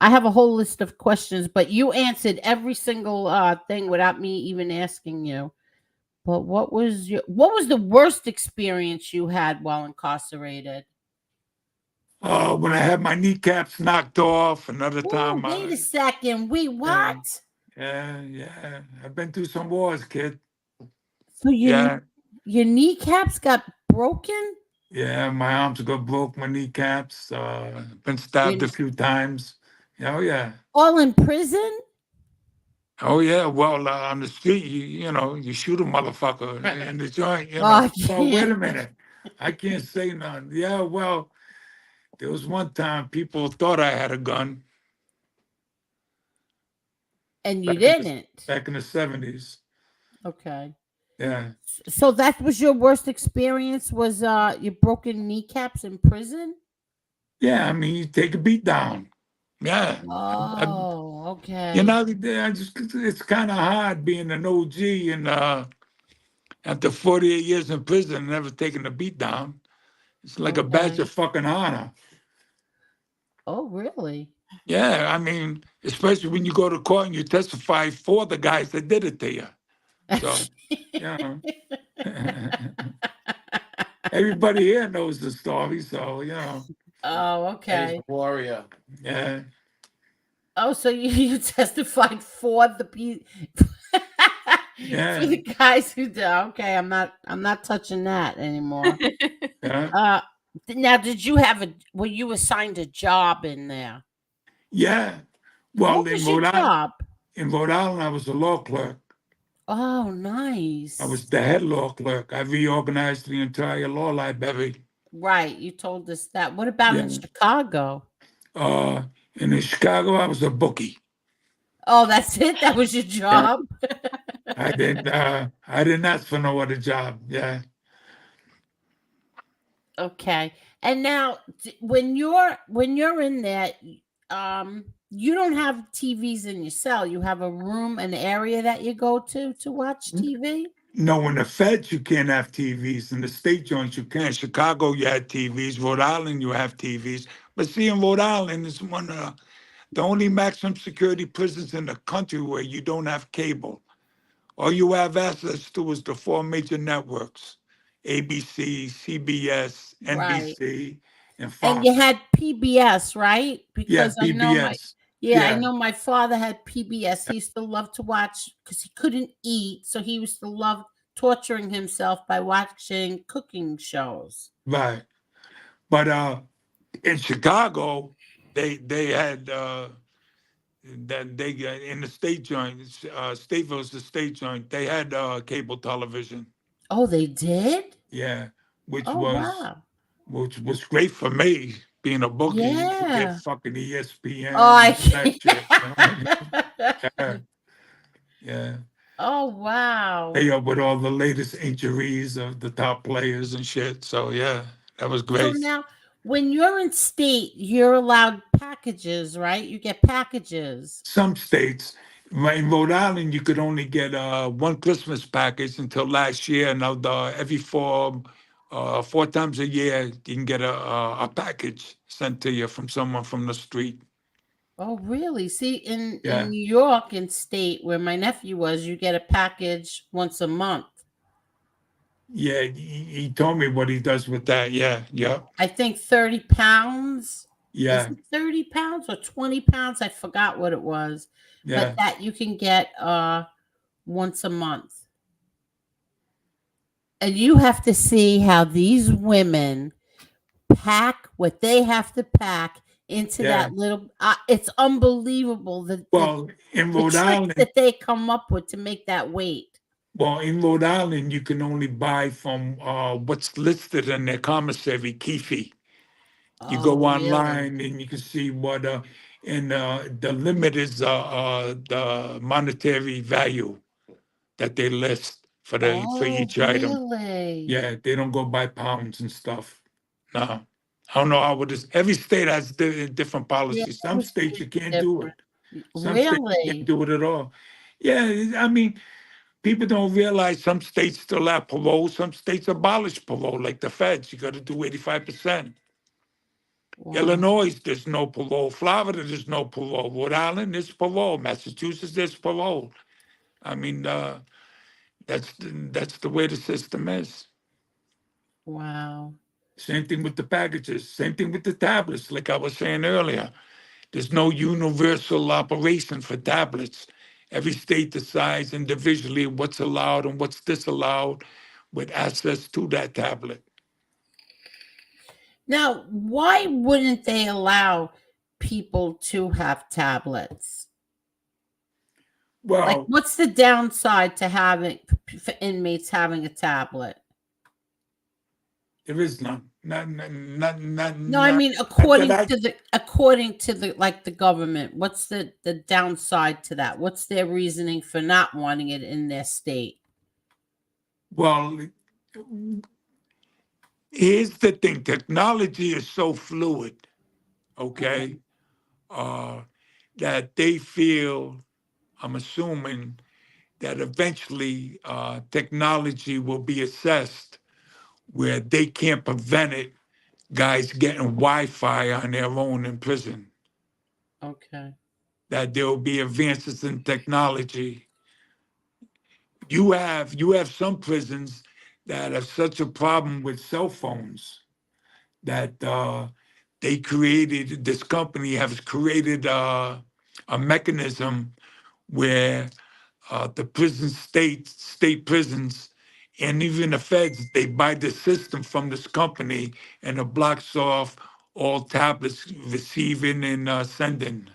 I have a whole list of questions, but you answered every single thing without me even asking you. But what was the worst experience you had while incarcerated? When I had my kneecaps knocked off, another time. Wait a second. Wait, what? Yeah. I've been through some wars, kid. So Yeah. your kneecaps got broken? Yeah, my arms got broke, my kneecaps. Been stabbed a few times. Oh, yeah. All in prison? Oh, yeah. Well, on the street, you shoot a motherfucker in the joint. Oh, Well, wait yeah. a minute. I can't say none. Yeah, well, there was one time people thought I had a gun. And you back in didn't. back in the 70s. Okay. Yeah. So that was your worst experience was your broken kneecaps in prison? Yeah, I mean, you take a beat down. Yeah. Oh, okay. It's kind of hard being an OG and after 48 years in prison and never taking a beat down. It's like a badge Okay. of fucking honor. Oh, really? Yeah, I mean, especially when you go to court and you testify for the guys that did it to you. So, everybody here knows the story, so, Oh, okay. Warrior. Yeah. Oh, so you testified for the Yeah. for the guys who did. Okay, I'm not touching that anymore. Yeah. Now, were you assigned a job in there? Yeah. Well, What was your job? in Rhode Island, I was a law clerk. Oh, nice. I was the head law clerk. I reorganized the entire law library. Right. You told us that. What about in Yeah. Chicago? And in Chicago, I was a bookie. Oh, that's it? That was your job? I didn't ask for no other job. Yeah. Okay. And now when you're in there, you don't have TVs in your cell. You have a room, an area that you go to watch TV? No, in the feds, you can't have TVs. In the state joints, you can. Chicago, you had TVs. Rhode Island, you have TVs. But see, in Rhode Island, it's one of the only maximum security prisons in the country where you don't have cable. All you have access to is the four major networks: ABC, CBS, Right. NBC, and And you Fox. had PBS, right? Yeah, Because PBS. I Yeah, know my father had PBS. He used to love to watch because he couldn't eat, so he used to love torturing himself by watching cooking shows. right. But in Chicago, they had that they in the state joint, Stateville's the state joint. They had cable television. Oh, they did? Yeah, which Oh, was wow. which was great for me being a bookie. You could get Yeah. fucking Oh, ESPN I and all that shit. You know what I mean? Yeah, can't. yeah. Oh, wow. Stay up with all the latest injuries of the top players and shit. So yeah, that was So great. now, when you're in state, you're allowed packages, right? You get packages. Some states, in Rhode Island, you could only get one Christmas package until last year. Now, every four times a year, you can get a package sent to you from someone from the street. Oh, really? See, in Yeah, New York, in state where my nephew was, you get a package once a month. yeah. He told me what he does with that. Yeah, yeah, I think 30 pounds. Is yeah, it 30 pounds or 20 pounds? I forgot what it was. But yeah. that you can get once a month. And you have to see how these women pack what they have to pack into Yeah. that little it's unbelievable Well, in the Rhode tricks Island, that they come up with to make that weight. you can only buy from what's listed in their commissary, Keefe. You Oh, go really? online and you can see what and the limit is the monetary value that they list for Oh, each item. really? Yeah, they don't go by pounds and stuff. No, I don't know how it is. Every state has different Yeah, policies. Some every states you state's can't do it. different. Some states you can't Really? do it at all. Yeah, I mean, people don't realize some states still have parole. Some states abolish parole, like the feds. You got to do 85%. Wow. Illinois, there's no parole. Florida, there's no parole. Rhode Island, there's parole. Massachusetts, there's parole. I mean, that's the way the system is. Wow. Same thing with the packages. Same thing with the tablets. Like I was saying earlier, there's no universal operation for tablets. Every state decides individually what's allowed and what's disallowed with access to that tablet. Now, why wouldn't they allow people to have tablets? Like, Well, what's the downside to having for inmates having a tablet? there is none. No, I mean Not that according to the like the government. What's the downside to that? What's their reasoning for not wanting it in their state? well, here's the thing, technology is so fluid, okay, uh, that they feel, I'm assuming, that eventually technology will be assessed where they can't prevent it, guys getting Wi-Fi on their own in prison, Okay. that there will be advances in technology. You have some prisons that have such a problem with cell phones that this company has created a mechanism where the state prisons, and even the feds, they buy the system from this company and it blocks off all tablets receiving and sending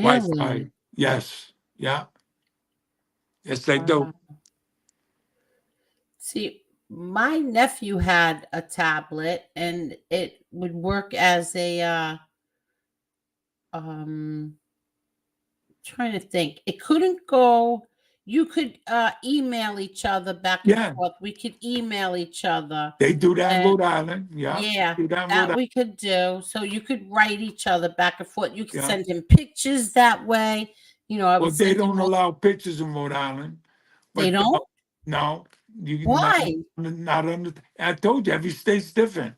Wi-Fi. Really? Yes, yeah. Yes, they do. See, my nephew had a tablet and it would work as a um trying to think. It couldn't go. You could email each other back and Yeah, forth. We could email each other. they do that in And Rhode Island. Yeah, yeah, do that in Rhode that Island. we could do. So you could write each other back and forth. You could Yeah. send him pictures that way. I Well, would they send him don't all. allow pictures in Rhode Island. They But don't? no, you Why? not under. I told you every state's different.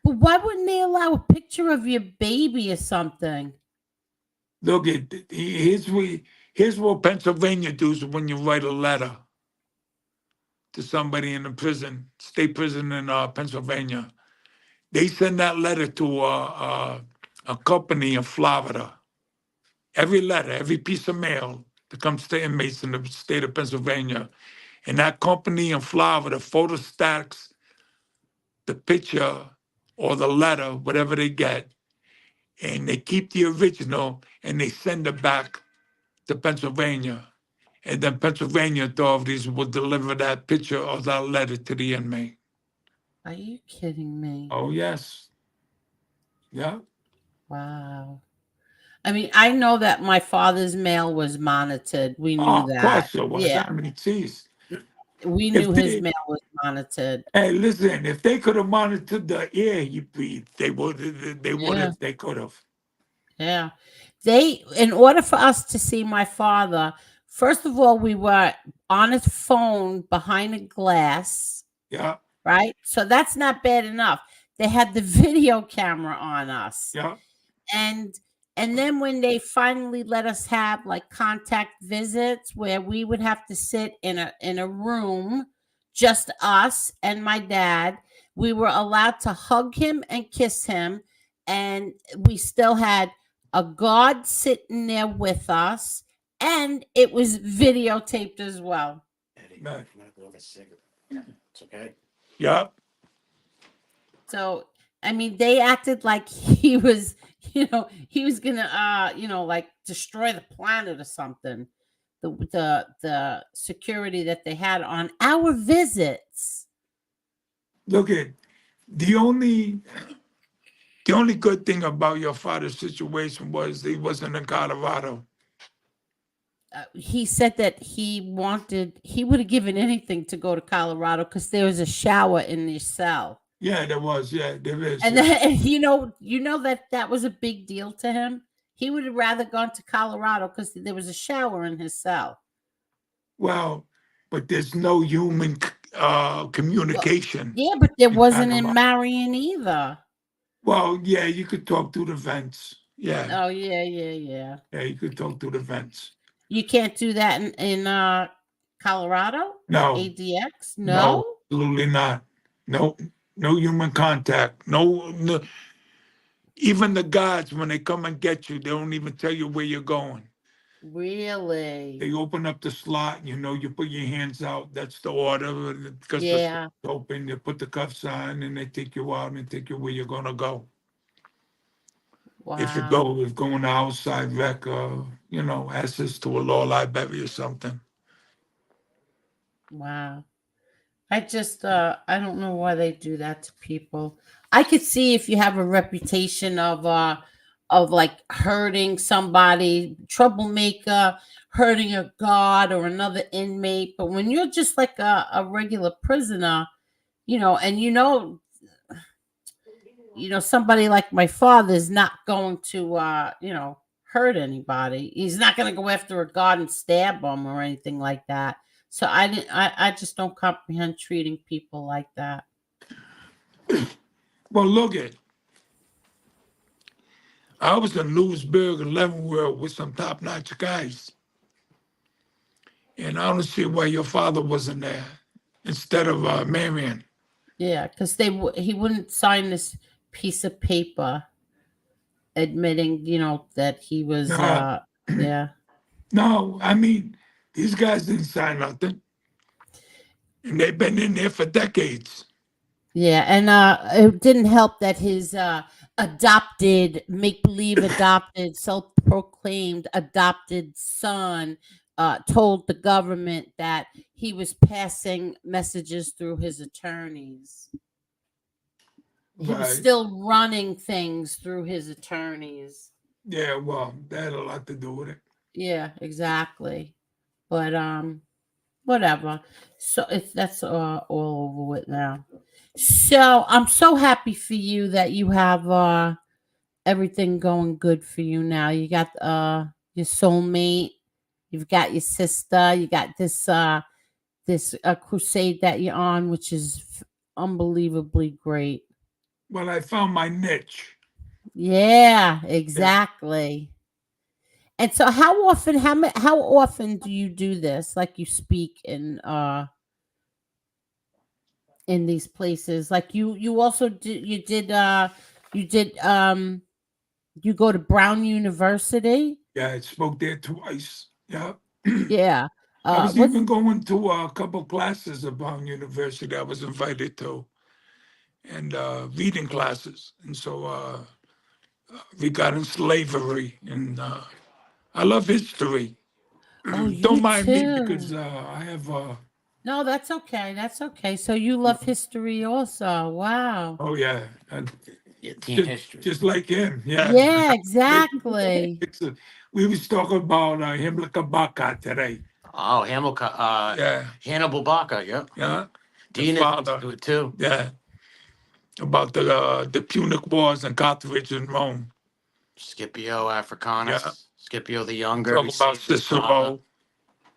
But why wouldn't they allow a picture of your baby or something? Look at here's what Pennsylvania does when you write a letter to somebody in the prison, state prison in Pennsylvania. They send that letter to a company in Florida. Every letter, every piece of mail that comes to inmates in the state of Pennsylvania, and that company in Florida photostacks the picture or the letter, whatever they get, and they keep the original and they send it back to Pennsylvania. And then Pennsylvania authorities will deliver that picture or that letter to the inmate. Are you kidding me? Oh, yes. Yeah. Wow. I mean, I know that my father's mail was monitored. We Oh, knew of that. course it was. Yeah, I mean, geez. we knew his mail was monitored. Hey, listen, if they could have monitored the air you breathe, they would Yeah. have, they could have. Yeah. In order for us to see my father, first of all, we were on a phone behind a glass, Yeah, right? So that's not bad enough. They had the video camera on us. yeah. And then when they finally let us have like contact visits where we would have to sit in a room, just us and my dad, we were allowed to hug him and kiss him, and we still had a guard sitting there with us, and it was videotaped as well. Eddie, Right. I'm gonna go have a cigarette. It's okay. Yeah. So I mean, they acted like he was, he was gonna, like destroy the planet or something. The security that they had on our visits. Look at the only good thing about your father's situation was he wasn't in Colorado. He said that he would have given anything to go to Colorado because there was a shower in the cell. Yeah, there was. Yeah, there is. And yeah. then, that was a big deal to him. He would have rather gone to Colorado because there was a shower in his cell. Well, but there's no human communication. Yeah, but there in wasn't in Colorado. Marion either. Well, yeah, you could talk through the vents. Yeah, Oh yeah, yeah, yeah. yeah, you could talk through the vents. You can't do that in Colorado? No, ADX? no, No? absolutely not. No, no human contact. No, even the guards when they come and get you, they don't even tell you where you're going. Really? They open up the slot, you put your hands out. That's the order. Because the Yeah. slot's open, you put the cuffs on, and they take you out and take you where you're gonna go. If going to outside rec, access to a law library or something. Wow. I just I don't know why they do that to people. I could see if you have a reputation of like hurting somebody, troublemaker, hurting a guard or another inmate, but when you're just like a regular prisoner, and somebody like my father is not going to hurt anybody. He's not going to go after a guard and stab them or anything like that. So I just don't comprehend treating people like that. Well, look at. I was in Lewisburg and Leavenworth with some top-notch guys. And I don't see why your father wasn't there instead of Marion. Yeah, because he wouldn't sign this piece of paper admitting, that he was No. yeah. No, I mean, these guys didn't sign nothing. And they've been in there for decades. Yeah, and it didn't help that his adopted, make-believe adopted, self-proclaimed adopted son told the government that he was passing messages through his attorneys. He was Right. still running things through his attorneys. Yeah, well, that had a lot to do with it. Yeah, exactly. But whatever. So if that's all over with now. So I'm so happy for you that you have everything going good for you now. You got your soulmate, you've got your sister, you got this crusade that you're on, which is unbelievably great. Well, I found my niche. Yeah, exactly. And so how often do you do this? Like you speak in these places? Like you also did you did you go to Brown University? Yeah, I spoke there twice. Yeah. Yeah. I was What's even going to a couple classes at Brown University I was invited to, and reading classes. And so regarding slavery, and I love history. Oh, Don't you mind me too. because I have, No, that's okay. That's okay. So you love history also. Wow. oh yeah, Yeah, teen just, history. just like him. Yeah. Yeah, exactly. We was talking about Himlaka today. Oh, Hamilcar, Yeah. Hannibal Barca. Yep. Yeah. The Dina father. do it too. Yeah. About the Punic Wars and Carthage and Rome. Scipio Africanus. Yeah. Scipio the Younger. Talk about received his father. Cicero,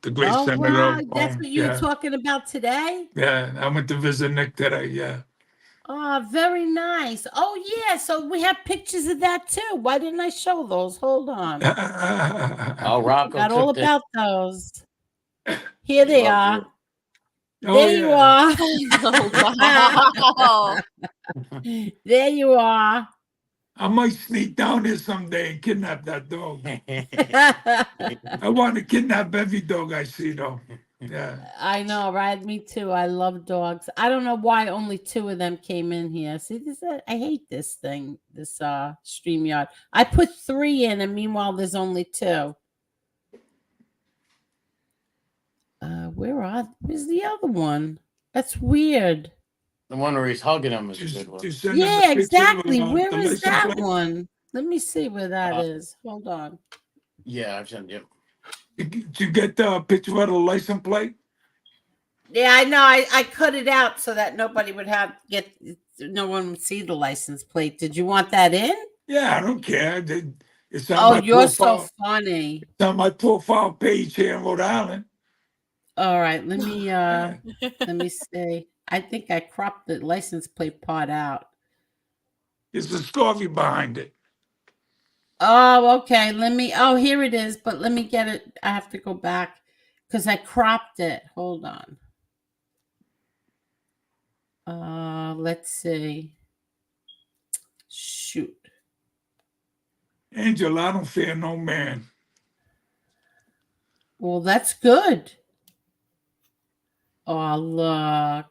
the great Oh senator wow, of that's Rome. what you were Yeah. talking about today? Yeah. I went to visit Nick today. Yeah. Oh, very nice. Oh yeah, so we have pictures of that too. Why didn't I show those? Hold on. Oh, Rocco Forgot all took this. about those. Here He they loves are. you. Oh, There you yeah. are. Oh, wow. There you are. I might sneak down there someday and kidnap that dog. I want to kidnap every dog I see, though. Yeah. I know, right? Me too. I love dogs. I don't know why only two of them came in here. See, I hate this thing, this StreamYard. I put three in, and meanwhile, there's only two. Where's the other one? That's weird. The one where he's hugging him is a Just, good one. just send them Yeah, a picture exactly. of Where the is license that plate. one? Let me see where that Uh, is. Hold on. Yeah, I've sent you. Did you get the picture of the license plate? Yeah, I know. I cut it out so that nobody would no one would see the license plate. Did you want that in? Yeah, I don't care. It's on Oh, my you're so profile. funny. It's on my profile page here in Rhode Island. All right, let me see. I think I cropped the license plate part out. There's a story behind it. Oh, okay. Oh, here it is, but let me get it. I have to go back because I cropped it. Hold on. Let's see. Shoot. Angel, I don't fear no man. Well, that's good. Oh, look.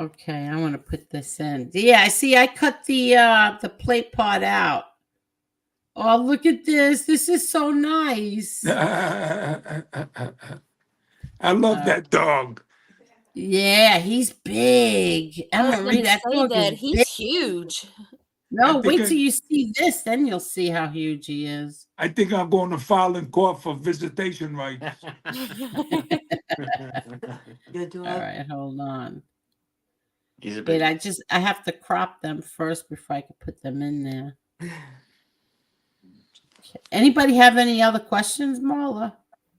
Okay, I want to put this in. Yeah, I see. I cut the plate part out. Oh, look at this. This is so nice. I love that dog. Yeah, he's big. I was Emma going Marie, to that say dog is that big. he's huge. No, I think wait till you see this, then you'll see how huge he is. I think I'm going to file in court for visitation rights. Good All right, hold on. He's a big Wait, I have to crop them first before I can put them in there. Okay. Anybody have any other questions, Marla?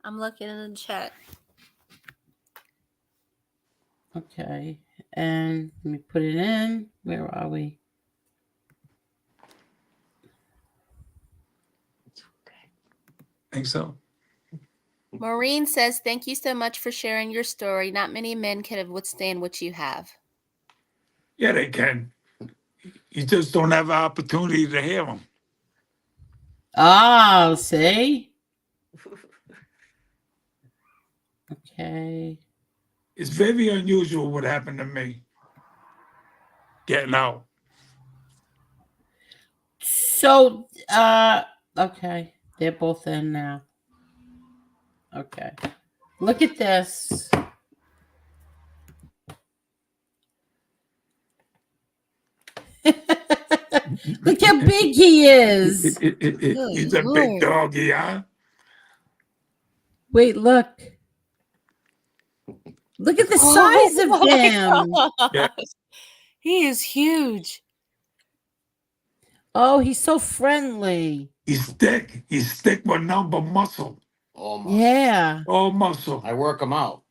I'm looking in the chat. Okay, and let me put it in. Where are we? Think so? Maureen says, "Thank you so much for sharing your story. Not many men could have withstand what you have." Yeah, they can. You just don't have an opportunity to hear them. Oh, see? Okay. It's very unusual what happened to me. Getting out. So, okay. They're both in now. Okay. Look at this. Look how big he is. He's a big doggy, huh? Wait, look. Look at the size of him. Yeah. He is huge. Oh, he's so friendly. He's thick. He's thick with number muscle. Almost. Yeah. All muscle. I work them out.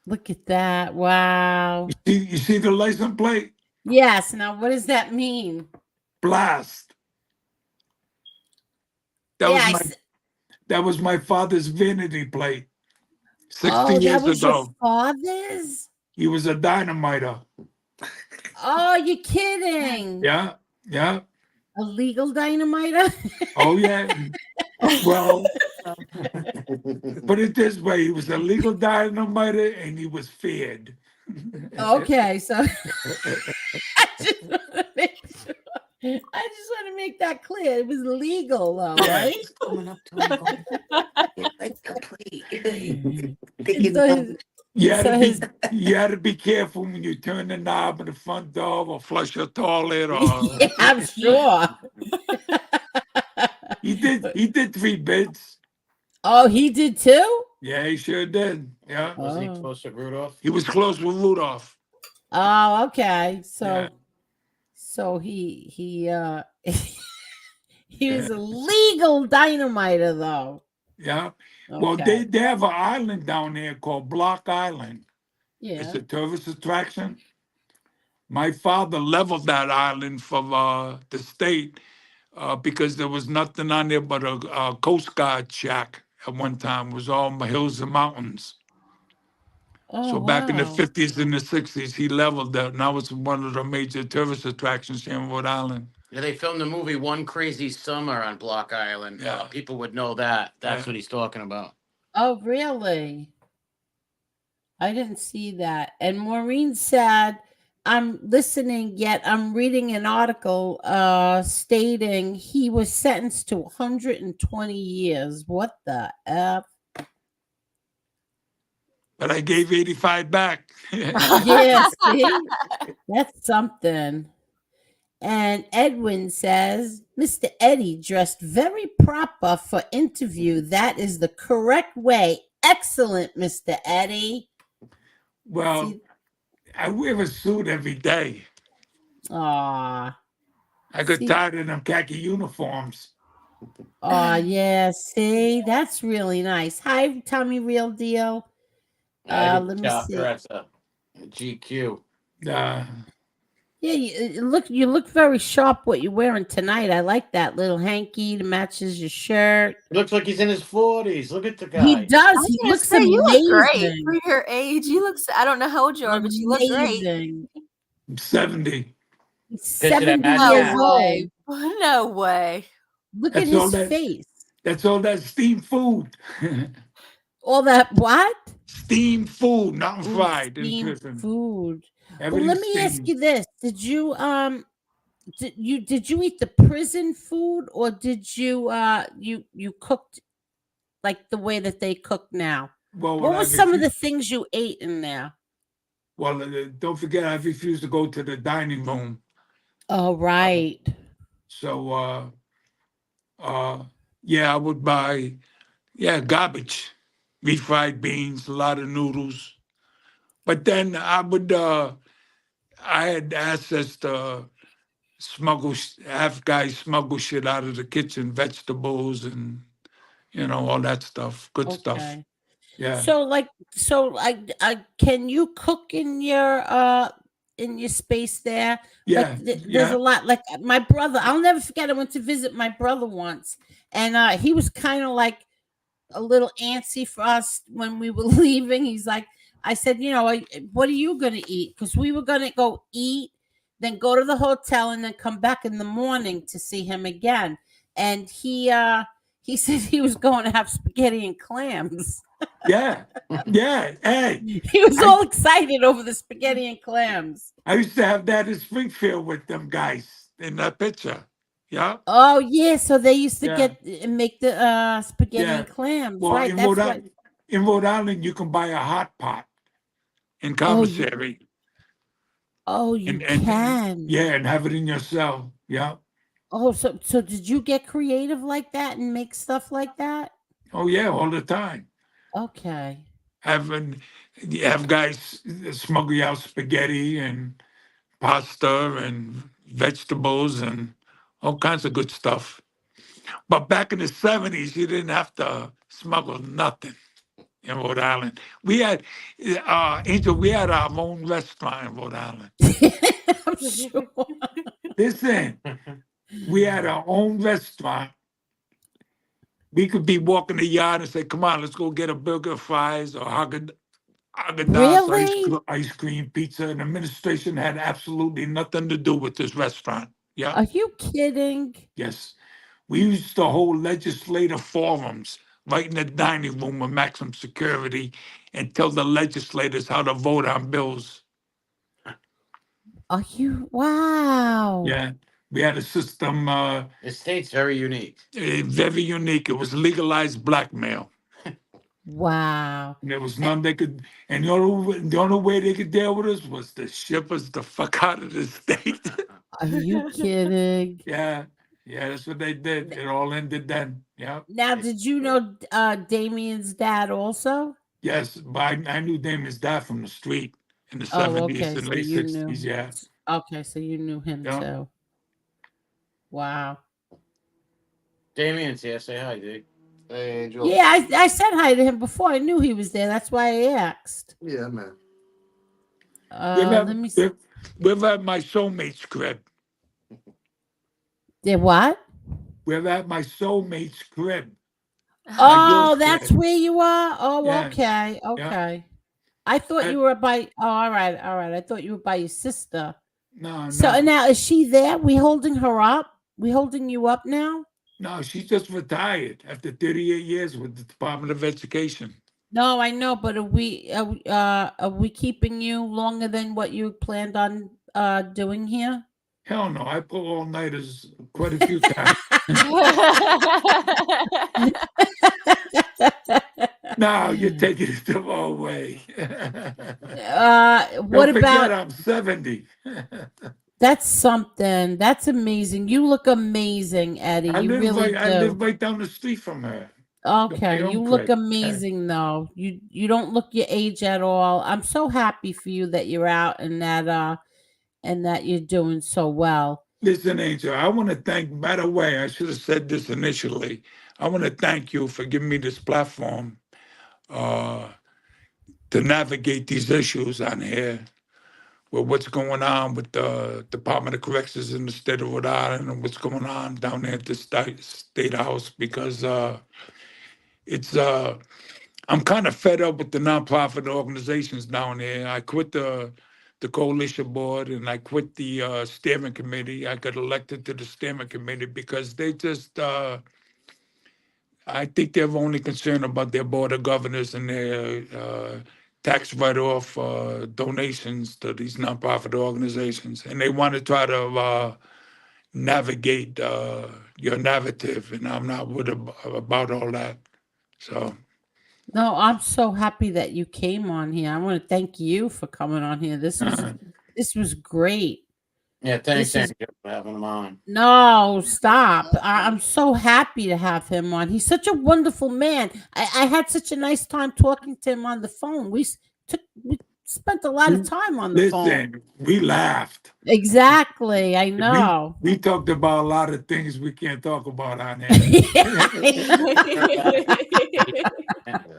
Look at that. Wow. You see the license plate? Yes. Now, what does that mean? Blast. Yeah, That was my father's vanity plate. 60 oh, that years was ago. your father's? He was a dynamiter. Oh, you're kidding. Yeah, yeah. A legal dynamiter? Oh, yeah. Well, put it this way, he was a legal dynamiter and he was feared. Okay, so I just want to make sure. I just want to make that clear. It was legal, though, right? Coming up to him going, "Yeah, it's complete." Thinking So something. You had to be careful when you turn the knob in the front door or flush your toilet or yeah, I'm sure. he did 3 bids. Oh, he did too? Yeah, he sure did. Yeah. Was he Oh. close to Rudolph? He was close with Rudolph. Oh, okay. So Yeah. so he he was a legal dynamiter though. Yeah. Well, Okay. they have an island down there called Block Island. Yeah. It's a tourist attraction. My father leveled that island for the state because there was nothing on there but a Coast Guard shack at one time. It was all hills and mountains. Oh, So back in the wow. 50s and the 60s, he leveled that. Now it's one of the major tourist attractions here in Rhode Island. Yeah, they filmed the movie One Crazy Summer on Block Island. Yeah. People would know that. That's Yeah. what he's talking about. Oh, really? I didn't see that. And Maureen said, I'm listening, yet I'm reading an article stating he was sentenced to 120 years. What the F? But I gave 85 back. Yeah, see? That's something. And Edwin says, Mr. Eddie dressed very proper for interview. That is the correct way. Excellent, Mr. Eddie. Well, See- I wear a suit every day. Aw. I got See- tired of them khaki uniforms. Oh, yeah. See, that's really nice. Hi, Tommy Real Deal. Let me see. That's a GQ. Uh, Yeah, you look very sharp. What you're wearing tonight, I like that little hanky that matches your shirt. He looks like he's in his 40s. Look at the guy. He does. I He was looks gonna say, you amazing. look great for your age. You look. I don't know how old you are, but you look great. Amazing. I'm 70. He's Picture that 70 match years hat. old. way. No way. Look at That's all his that- face. That's all that steamed food. All that what? Steamed food, not Ooh, fried in steamed prison. food. Well, Everything's let me ask steamed. you this: did you eat the prison food, or did you cooked like the way that they cook now? Well, What I were some of the refuse- things you ate in there? Well, don't forget, I refuse to go to the dining room. Oh, right. So, yeah, I would buy, garbage, refried beans, a lot of noodles. But then I had access to have guys smuggle shit out of the kitchen, vegetables and, all that stuff, good stuff. Okay. Yeah. So, can you cook in your space there? Yeah. Like, there's a lot. Like my brother, I'll never forget. I went to visit my brother once, and he was kind of like a little antsy for us when we were leaving. He's like, I said, what are you gonna eat? Because we were gonna go eat, then go to the hotel, and then come back in the morning to see him again. And he said he was going to have spaghetti and clams. Yeah. Yeah. Hey, He was all excited over the spaghetti and clams. I used to have that in Springfield with them guys in that picture. Yeah, Oh yeah, so they used to yeah, get and make the spaghetti yeah. and clams, Well, right? That's what. In Rhode Island, you can buy a hot pot in Oh, you. commissary, Oh, you and can. yeah, and have it in your cell. Yeah. Oh, so did you get creative like that and make stuff like that? Oh yeah, all the time. Okay. Having you have guys smuggle you out spaghetti and pasta and vegetables and all kinds of good stuff. But back in the 70s, you didn't have to smuggle nothing in Rhode Island. We had, Angel, we had our own restaurant in Rhode Island. I'm sure. Listen, we had our own restaurant. We could be walking the yard and say, come on, let's go get a burger, fries, or Haagen-Dazs Really? ice cream, pizza. And administration had absolutely nothing to do with this restaurant. Yeah, Are you kidding? yes. We used to hold legislative forums right in the dining room with maximum security and tell the legislators how to vote on bills. Are you? Wow. Yeah, we had a system The state's very unique. very unique. It was legalized blackmail. Wow. There was none they could, and the only way they could deal with us was to ship us the fuck out of the state. Are you kidding? Yeah, yeah, that's what they did. It all ended then. Yeah, Now, did you know Damien's dad also? yes, but I knew Damon's dad from the street in the Oh, 70s okay. and So late you 60s. knew. Yeah, Okay, so you knew him yeah. too. Wow. Damien's here. Say hi, dude. Hey, Angel. Yeah, I said hi to him before. I knew he was there. That's why I asked. Yeah, man. Let me see. We're at my soulmate's crib. There what? We're at my soulmate's crib. Oh, girl's that's crib. where you are. Oh, Yeah, okay, yeah. okay. I thought you were by. Oh, all right, all right. I thought you were by your sister. No, So no, now is she there? We holding her up? We holding you up now? no. She just retired after 38 years with the Department of Education. No, I know, but are we keeping you longer than what you planned on doing here? Hell no, I pull all nighters quite a few times. No, you're taking it the wrong way. What Don't about forget I'm 70. that's something? That's amazing. You look amazing, Eddie. You really I do. live right down the street from her. Okay, My you own look crib. amazing though. You don't look your age at all. I'm so happy for you that you're out and that you're doing so well. Listen, Angel, I want to thank, by the way, I should have said this initially. I want to thank you for giving me this platform to navigate these issues on here with what's going on with the Department of Corrections in the state of Rhode Island and what's going on down there at the state house, because it's I'm kind of fed up with the nonprofit organizations down there. I quit the coalition board and I quit the steering committee. I got elected to the steering committee because they just I think they're only concerned about their board of governors and their tax write-off donations to these nonprofit organizations, and they want to try to navigate your narrative, and I'm not about all that. So No, I'm so happy that you came on here. I want to thank you for coming on here. This was great. Yeah, thanks, This is Angel, for having him on. no stop. I'm so happy to have him on. He's such a wonderful man. I had such a nice time talking to him on the phone. We spent a lot of time on the phone. listen, we laughed. Exactly, I know. We talked about a lot of things we can't talk about on here.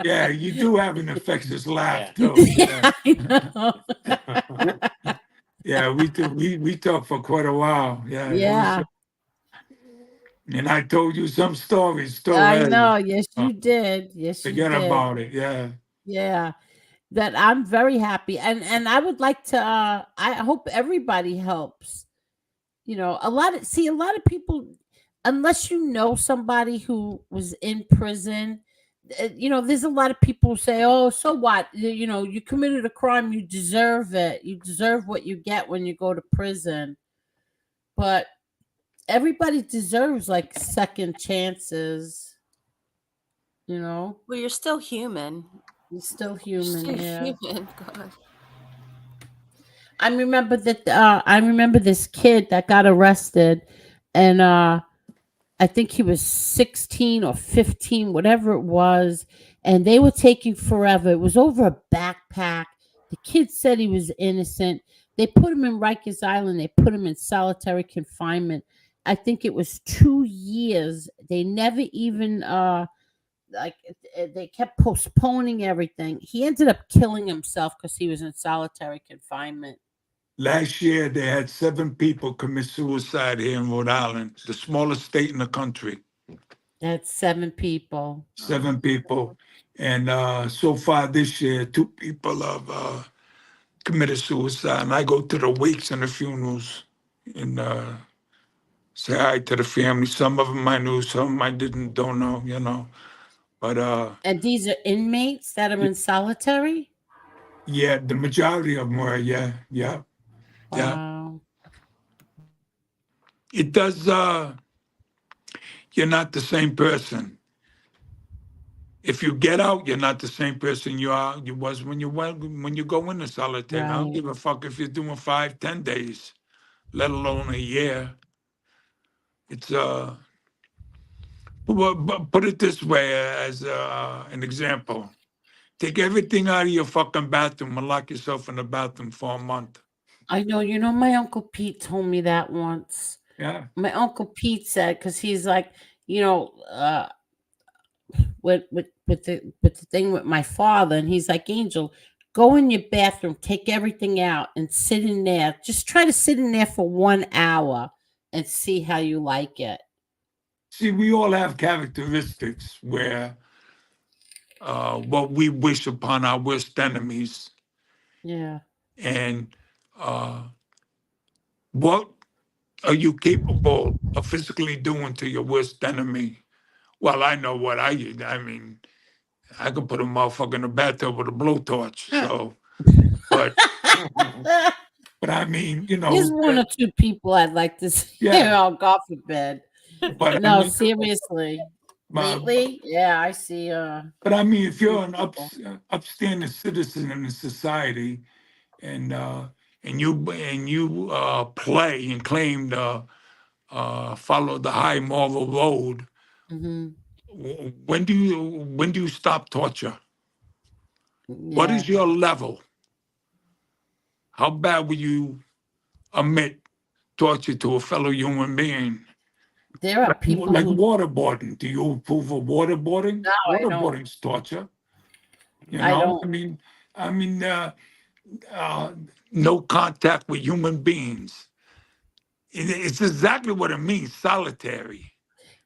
Yeah, you do have an infectious laugh too. Yeah, I know. yeah, we do. We talked for quite a while. Yeah, Yeah, and I told you some stories too. I Hey, know. Yes, you did. Yes, you forget did. about it. Yeah. Yeah, that I'm very happy, and I would like to. I hope everybody helps. A lot of people, unless you know somebody who was in prison, there's a lot of people who say, "Oh, so what? You committed a crime, you deserve it. You deserve what you get when you go to prison." But everybody deserves like second chances. You know, Well, you're still human. you're still You're human. still Yeah. human. God. I remember that. I remember this kid that got arrested, and I think he was 16 or 15, whatever it was, and they were taking forever. It was over a backpack. The kid said he was innocent. They put him in Rikers Island. They put him in solitary confinement. I think it was 2 years. They never even like they kept postponing everything. He ended up killing himself because he was in solitary confinement. Last year, they had 7 people commit suicide here in Rhode Island, the smallest state in the country. That's 7 people. 7 people. And so far this year, 2 people have committed suicide. And I go to the wakes and the funerals and say hi to the family. Some of them I knew, some of them I don't know, you know. But And these are inmates that are in solitary? yeah, the majority of them were, yeah. Wow. It does, you're not the same person. If you get out, you're not the same person you was when you go into solitary. I don't Right. give a fuck if you're doing 5, 10 days, let alone a year. It's but put it this way as an example. Take everything out of your fucking bathroom and lock yourself in the bathroom for a month. I know. You know, my Uncle Pete told me that once. Yeah. My Uncle Pete said, because he's like, you know, with the thing with my father, and he's like, Angel, go in your bathroom, take everything out, and sit in there. Just try to sit in there for 1 hour and see how you like it. See, we all have characteristics where what we wish upon our worst enemies, Yeah. and what are you capable of physically doing to your worst enemy? Well, I know what I mean, I could put a motherfucker in the bathtub with a blowtorch. So, but I mean, you There's know, one or two people I'd like to see. yeah. God forbid. But I No, mean, seriously. uh, Lately, yeah, I see but I mean, if few you're an people. upstanding citizen in a society, and you play and claim to follow the high moral road, Hmm. when do you stop torture? What Yeah. is your level? How bad will you admit torture to a fellow human being? There are people Like who waterboarding. Do you approve of waterboarding? no, I don't. Waterboarding's torture. You I know, don't. I mean, uh, no contact with human beings. It's exactly what it means. Solitary.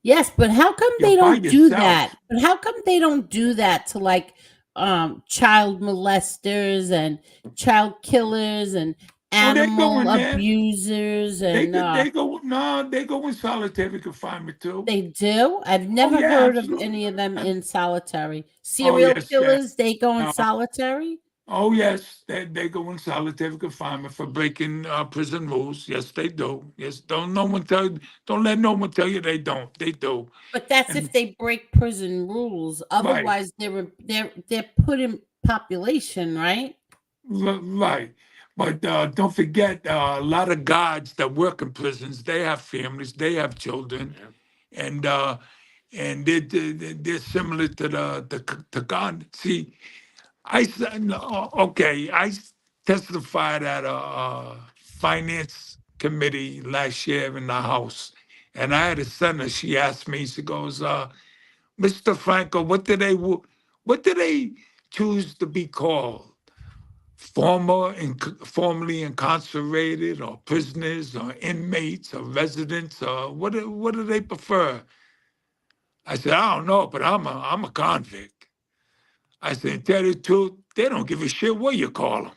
Yes, but how come You're they by don't do yourself. that? But how come they don't do that to like child molesters and child killers and Oh, they go animal in there. abusers They and could. They go. No, they go in solitary confinement too. they do? I've Oh never yeah, heard of absolutely. any of them in solitary. Oh Serial yes, yeah. killers, they go in No. solitary? Oh yes, they go in solitary confinement for breaking prison rules. Yes, they do. Yes, don't let no one tell you they don't. They do. But that's if And they break prison rules. right, Otherwise, they're put in population, right? right. But don't forget, a lot of guards that work in prisons, they have families, they have children, and they're similar to the God. See, I said, no, okay. Testified at a finance committee last year in the House, and I had a senator. She asked me. She goes, "Mr. Franco, what do they choose to be called? Formerly incarcerated, or prisoners, or inmates, or residents, or what do they prefer?" I said, "I don't know, but I'm a convict." I said, "Tell you the truth, they don't give a shit what you call them."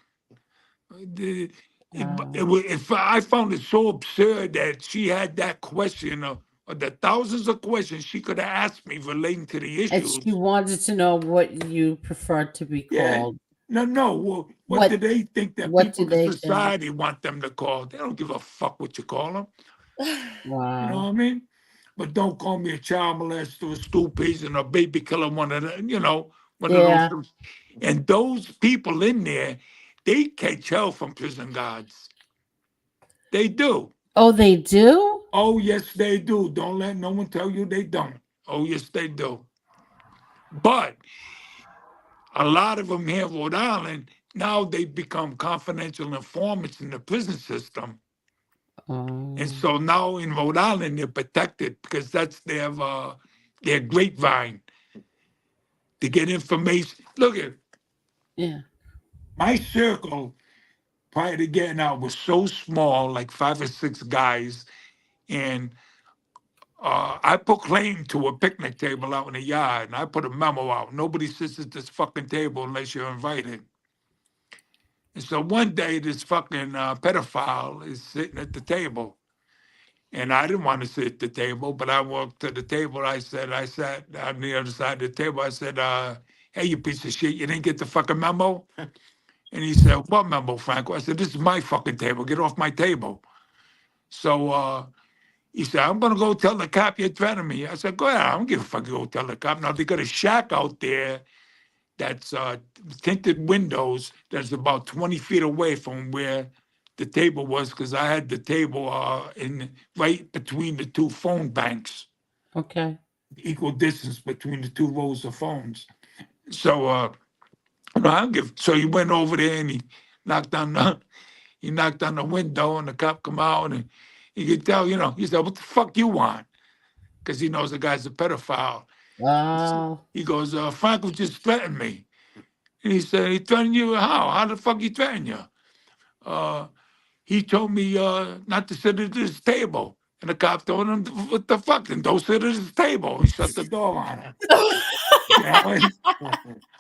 If I found it so absurd that she had that question of the thousands of questions she could have asked me relating to the And she issues. wanted to know what you prefer to be Yeah, called. no. Well, what do What they think that what do people in they think? society want them to call? They don't give a fuck what you call them. You know Wow. what I mean? But don't call me a child molester, a stool pigeon, a baby killer, one of the, one Yeah. of those. And those people in there, they catch hell from prison guards. They do. Oh, they do? Oh, yes, they do. Don't let no one tell you they don't. Oh, yes, they do. But a lot of them here in Rhode Island, now they become confidential informants in the prison system. Oh. And so now in Rhode Island, they're protected because that's their grapevine to get information. Look at Yeah. my circle prior to getting out was so small, like 5 or 6 guys. And I proclaimed to a picnic table out in the yard, and I put a memo out. Nobody sits at this fucking table unless you're invited. And so one day, this fucking pedophile is sitting at the table. And I didn't want to sit at the table, but I walked to the table. I sat on the other side of the table. I said, hey, you piece of shit, you didn't get the fucking memo? And he said, what memo, Franco? I said, this is my fucking table. Get off my table. So he said, I'm going to go tell the cop you threatened me. I said, go ahead. I don't give a fuck. You go tell the cop. Now, they got a shack out there that's tinted windows that's about 20 feet away from where the table was, because I had the table in right between the 2 phone banks, Okay. equal distance between the 2 rows of phones. So I don't give. So he went over there and he knocked on the window, and the cop come out, and he could tell, he said, what the fuck you want? Because he knows the guy's a pedophile. Wow. He goes, Franco just threatened me. And he said, he threatened you how? How the fuck he threatened you? He told me not to sit at his table. And the cop told him, what the fuck? Then don't sit at his table. He shut the door on him. You know?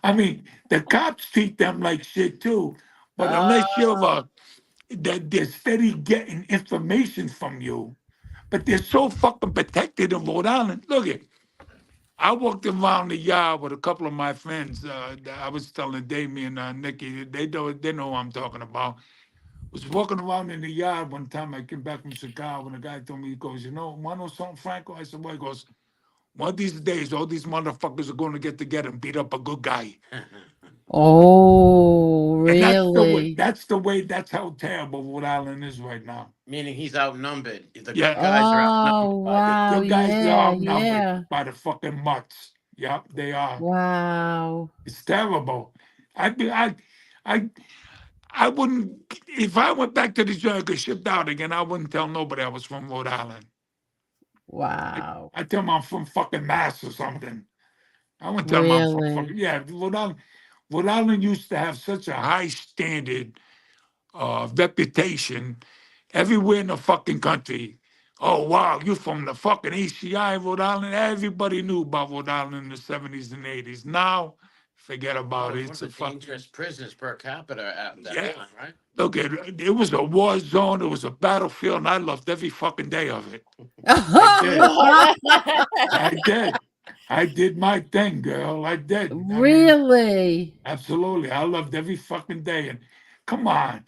I mean, the cops treat them like shit too. But unless you're they're steady getting information from you, but they're so fucking protected in Rhode Island. Look at, I walked around the yard with a couple of my friends. I was telling Damien and Nikki, they know who I'm talking about. Was walking around in the yard one time. I came back from Chicago, and the guy told me, he goes, want to know something, Franco? I said, well, he goes, one of these days, all these motherfuckers are going to get together and beat up a good guy. Oh, And really? that's how terrible Rhode Island is right now. Meaning he's outnumbered. The Yeah. guys are Oh, outnumbered. wow. Good guys are Yeah. outnumbered Yeah. by the fucking mutts. Yep, they are. Wow. It's terrible. I wouldn't, if I went back to the joint and got shipped out again, I wouldn't tell nobody I was from Rhode Island. Wow. I tell them I'm from fucking Mass or something. I wouldn't tell them I'm from Really? fucking, yeah, Rhode Island used to have such a high standard reputation everywhere in the fucking country. Oh, wow, you from the fucking ACI, Rhode Island? Everybody knew about Rhode Island in the 70s and 80s. Now, forget about it. One of the dangerous prisons per capita at that Yeah. time, right? Look, it was a war zone. It was a battlefield, and I loved every fucking day of it. I did. I did my thing, girl. I did. I mean, Really? absolutely. I loved every fucking day. And come on.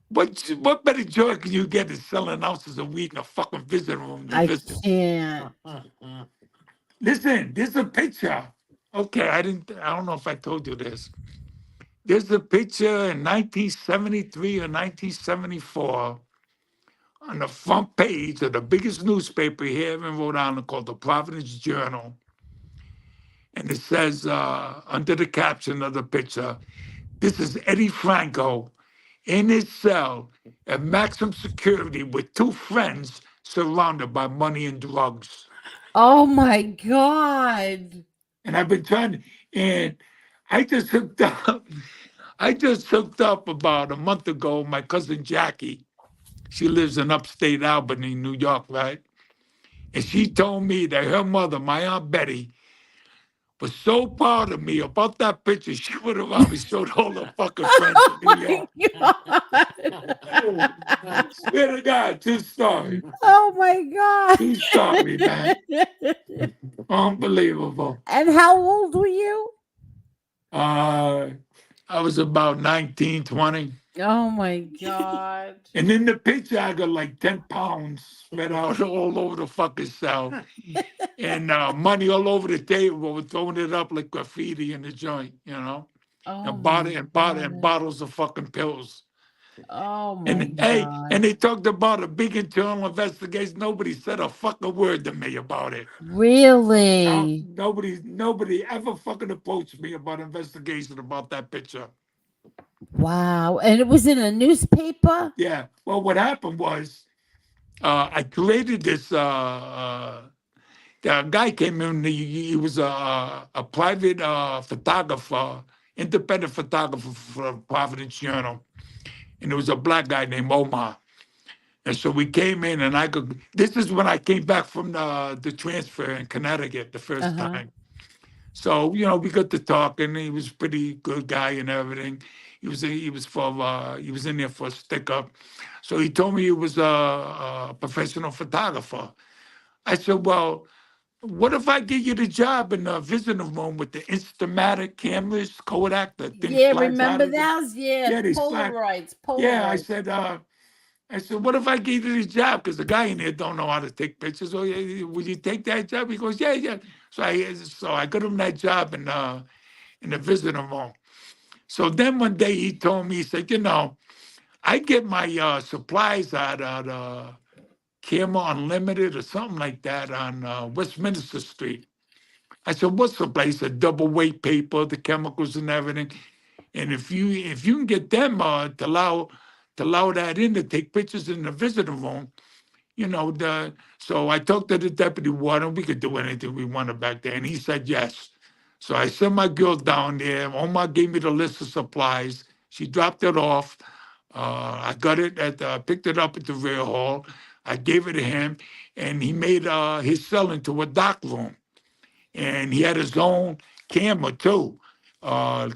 What better joy can you get than selling ounces of weed in a fucking visitor room to I visit? can't. Listen, there's a picture. Okay, I don't know if I told you this. There's a picture in 1973 or 1974 on the front page of the biggest newspaper here in Rhode Island called the Providence Journal. And it says under the caption of the picture, this is Eddie Franco in his cell at maximum security with 2 friends surrounded by money and drugs. Oh my God. And I've been trying, and I just hooked up. I just hooked up about a month ago. My cousin Jackie, she lives in upstate Albany, New York, right? And she told me that her mother, my Aunt Betty, was so proud of me about that picture. She went around and showed all her fucking friends Oh in New my York. God. Swear to God, true story. Oh my God. True story, man. Unbelievable. And how old were you? I was about 19, 20. Oh my God. And in the picture, I got like 10 pounds spread out all over the fucking cell. And money all over the table. We're throwing it up like graffiti in the joint, you know? Oh And my God. bottles of fucking pills. Oh my And hey, and God. they talked about a big internal investigation. Nobody said a fucking word to me about it. Really? Nobody ever fucking approached me about investigation about that picture. Wow. And it was in a newspaper? Yeah. Well, what happened was I created this. The guy came in. He was a private photographer, independent photographer for Providence Journal, and there was a black guy named Omar. And so we came in, and I could. This is when I came back from the transfer in Connecticut the first Uh-huh. time. So you know, we got to talk, and he was a pretty good guy and everything. He was in there for a stick up. So he told me he was a professional photographer. I said, well, what if I get you the job in the visiting room with the Instamatic cameras, Kodak, the thing Yeah, flags out remember of it? those? Yeah, Yeah, these flags. Polaroids. Yeah, I Polaroids. said, what if I gave you this job? Because the guy in there don't know how to take pictures. Oh, yeah, would you take that job? He goes, yeah, yeah. So I got him that job in the visiting room. So then one day he told me, he said, you know, I get my supplies out of Camera Unlimited or something like that on Westminster Street. I said, what's the place? A double weight paper, the chemicals and everything. And if you can get them to allow that in to take pictures in the visitor room, you know, so I talked to the deputy warden. We could do anything we wanted back there. And he said yes. So I sent my girl down there. Omar gave me the list of supplies. She dropped it off. I got it picked it up at the rear hall. I gave it to him, and he made his cell into a dock room. And he had his own camera too. I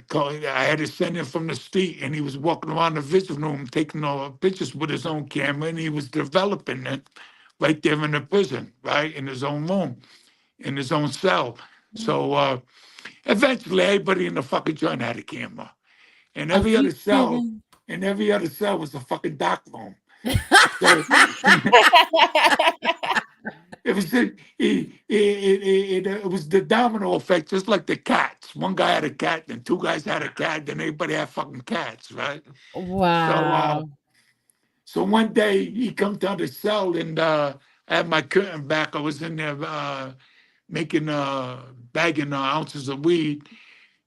had to send him from the street, and he was walking around the visiting room taking pictures with his own camera, and he was developing it right there in the prison, right in his own room, in his own cell. So eventually, everybody in the fucking joint had a camera, and Are every you other cell, kidding? was a fucking dock room. So it was it was the domino effect, just like the cats. One guy had a cat, then two guys had a cat, then everybody had fucking cats, right? So Wow. so one day he comes down the cell, and I had my curtain back. I was in there making bagging ounces of weed.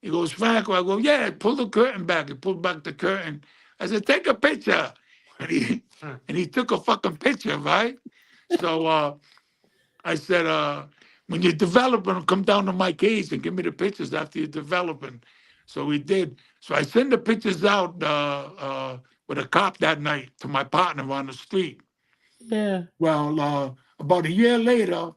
He goes, Franco. I go, yeah, pull the curtain back. He pulled back the curtain. I said, take a picture. And he took a fucking picture, right? So I said, when you're developing, come down to my cage and give me the pictures after you're developing. So he did. So I sent the pictures out with a cop that night to my partner on the street. Yeah. Well, about a year later,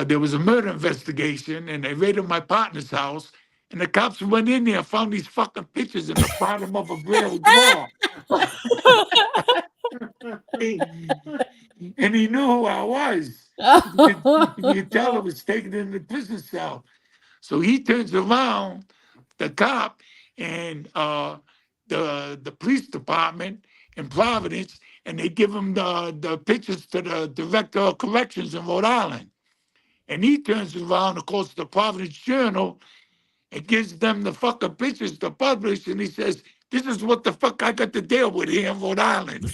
there was a murder investigation, and they raided my partner's house. And the cops went in there and found these fucking pictures in the bottom of a real drawer. And he knew who I was. You could tell it was taken in the prison cell. So he turns around, the cop, and the police department in Providence, and they give him the pictures to the director of corrections in Rhode Island. And he turns around, of course, the Providence Journal, and gives them the fucking pictures to publish, and he says, this is what the fuck I got to deal with here in Rhode Island.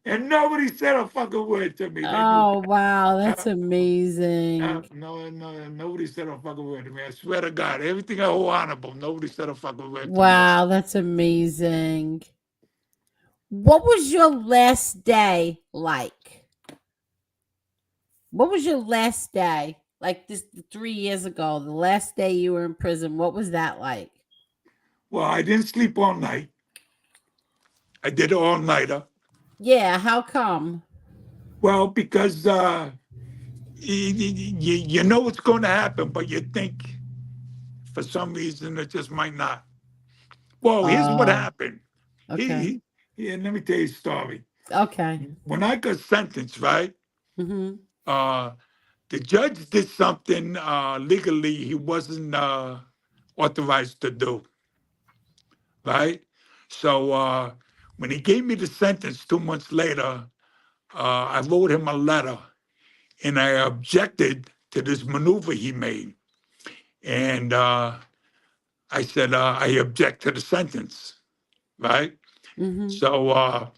And nobody said a fucking word to me. Oh wow, that's amazing. Nobody said a fucking word to me. I swear to God, everything I hold honorable, nobody said a fucking word to me. Wow, that's amazing. What was your last day like? What was your last day? Like this 3 years ago, the last day you were in prison, what was that like? Well, I didn't sleep all night. I did an all-nighter. Yeah, how come? Well, because you know what's going to happen, but you think for some reason it just might not. Well, here's what happened. Okay. Let me tell you a story. Okay. When I got sentenced, right, Mm-hmm. the judge did something legally he wasn't authorized to do, right? So when he gave me the sentence 2 months later, I wrote him a letter, and I objected to this maneuver he made. And I said, I object to the sentence, right? Mm-hmm. So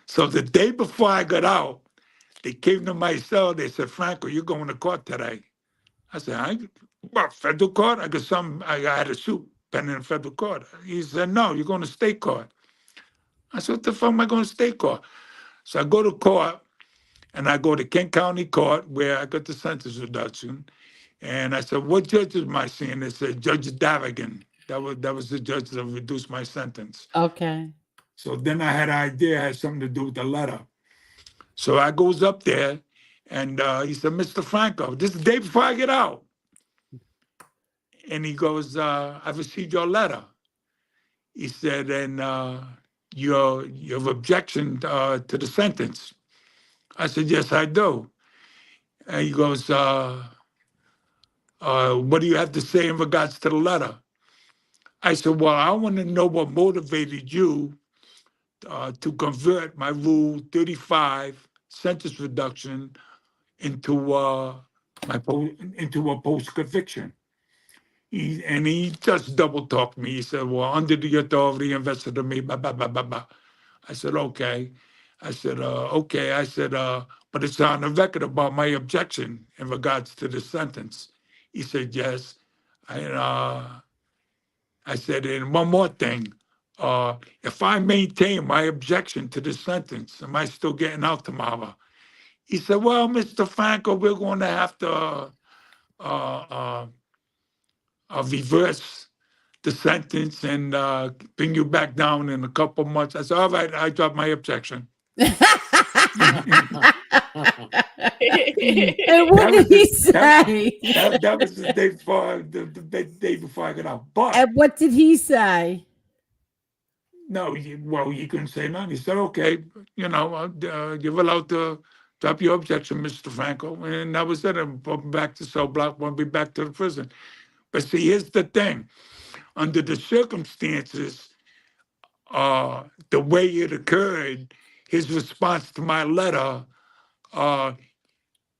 so the day before I got out, they came to my cell. They said, Franco, you're going to court today. I said, what, federal court? I got I had a suit pending in federal court. He said, no, you're going to state court. I said, what the fuck am I going to state court? So I go to court, and I go to Kent County Court where I got the sentence reduction. And I said, what judge am I seeing? They said, Judge Davigan. That was the judge that reduced my sentence. Okay. So then I had an idea it had something to do with the letter. So I goes up there, and he said, Mr. Franco, this is the day before I get out. And he goes, I've received your letter. He said, and your objection to the sentence. I said, yes, I do. And he goes, what do you have to say in regards to the letter? I said, well, I want to know what motivated you to convert my Rule 35 sentence reduction into a post-conviction. He just double-talked me. He said, well, under the authority invested in me, blah, blah, blah, blah, blah. I said, okay. I said, okay. I said, but it's on the record about my objection in regards to the sentence. He said, yes. I said, and one more thing. If I maintain my objection to this sentence, am I still getting out tomorrow? He said, well, Mr. Franco, we're going to have to reverse the sentence and bring you back down in a couple months. I said, all right, I drop my objection. And what did he say? That was the day before day before I got out. But And what did he say? no, he couldn't say nothing. He said, okay, you're allowed to drop your objection, Mr. Franco. And that was it. I'm back to cell block, won't be back to the prison. But see, here's the thing. Under the circumstances, the way it occurred, his response to my letter,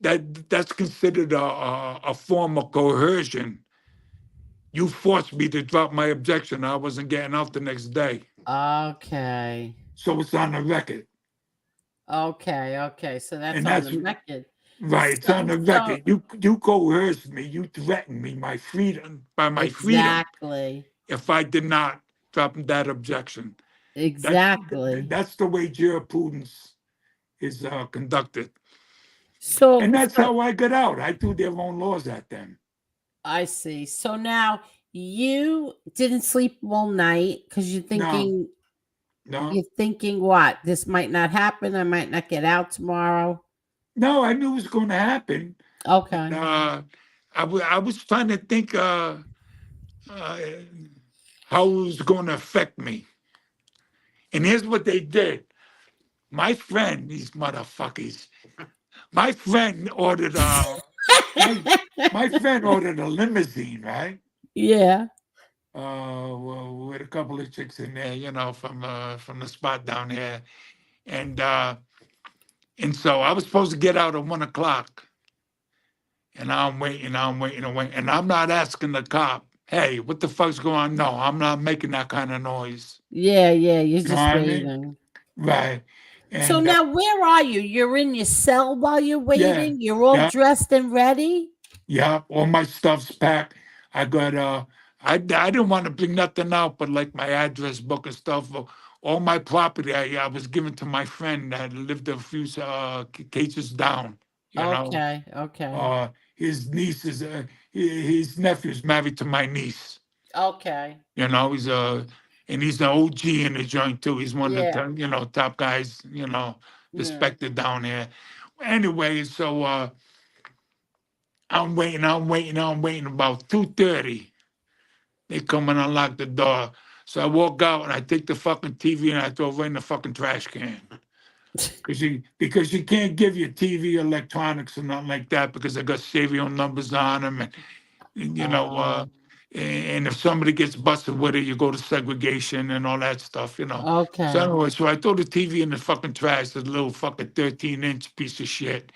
that's considered a form of coercion. You forced me to drop my objection. I wasn't getting out the next day. Okay. So it's on the record. Okay. So that's And on that's the record. right. It's on the record. You coerced me. You threatened me my freedom Exactly. if I did not drop that objection. Exactly. That's the way jurisprudence is conducted. So And that's how I got out. I threw their own laws at them. I see. So now you didn't sleep all night because you're thinking, No. you're thinking what? This might not happen. I might not get out tomorrow. No, I knew it was going to happen. Okay. And, I was trying to think how it was going to affect me. And here's what they did. My friend, these motherfuckers, my friend ordered my friend ordered a limousine, right? Yeah. With a couple of chicks in there, from the spot down there, and so I was supposed to get out at 1 o'clock, and I'm waiting, and I'm not asking the cop, "Hey, what the fuck's going on?" No, I'm not making that kind of noise. Yeah. You're just know what I mean? waiting. Right. And, So now where are you? You're in your cell while you're waiting? You're all dressed and ready? Yeah, all my stuff's packed. I got I didn't want to bring nothing out but like my address book and stuff. All my property I was given to my friend that lived a few cases down. Okay. His niece is his nephew's married to my niece. Okay. He's he's an OG in the joint too. He's one Yeah. of the top guys, respected down there. Anyway, so I'm waiting about 2:30. They come and unlock the door. So I walk out and I take the fucking TV and I throw it right in the fucking trash can. Because you can't give your TV electronics or nothing like that because they got serial numbers on them and And if somebody gets busted with it, you go to segregation and all that stuff, you know. Okay. So anyway, so I throw the TV in the fucking trash, the little fucking 13-inch piece of shit.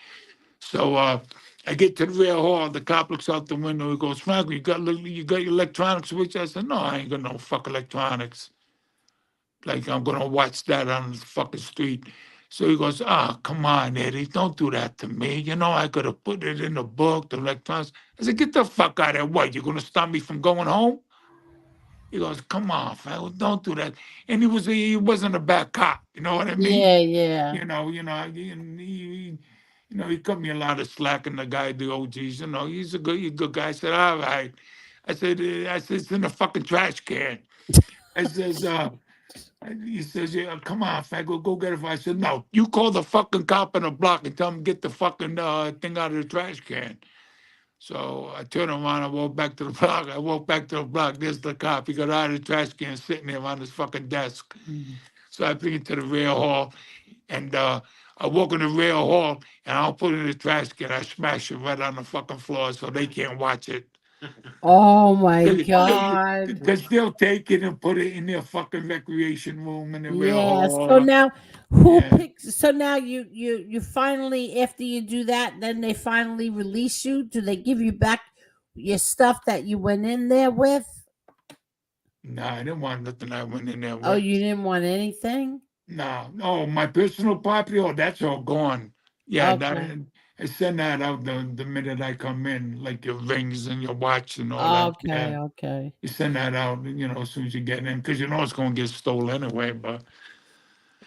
So I get to the rear hall. The cop looks out the window. He goes, Franco, you got your electronics switch? I said, no, I ain't got no fucking electronics. Like I'm gonna watch that on the fucking street. So he goes, come on, Eddie, don't do that to me. You know, I could have put it in the book, the electronics. I said, get the fuck out of here. What, you're gonna stop me from going home? He goes, come on, Franco, don't do that. And he wasn't a bad cop, you know what I mean? Yeah, yeah. He cut me a lot of slack, and the guy, the OGs, he's a good guy. I said, all right. I said, it's in the fucking trash can. I says, he says, yeah, come on, Franco, go get it. I said, no, you call the fucking cop in the block and tell him get the fucking thing out of the trash can. So I turned around, I walked back to the block. There's the cop. He got out of the trash can sitting there on his fucking desk. So I bring it to the rear hall, and I walk in the rear hall, and I'll put it in the trash can. I smash it right on the fucking floor so they can't watch it. Oh my God. Because they'll take it and put it in their fucking recreation room in the rear Yeah. hall. So now who Yeah. picks so now you finally, after you do that, then they finally release you? Do they give you back your stuff that you went in there with? No, I didn't want nothing I went in there with. Oh, you didn't want anything? No, my personal property, that's all gone. Yeah, Okay. I send that out the minute I come in, like your rings and your watch and all that. Okay, Yeah. okay. You send that out, as soon as you get in, because it's going to get stolen anyway. But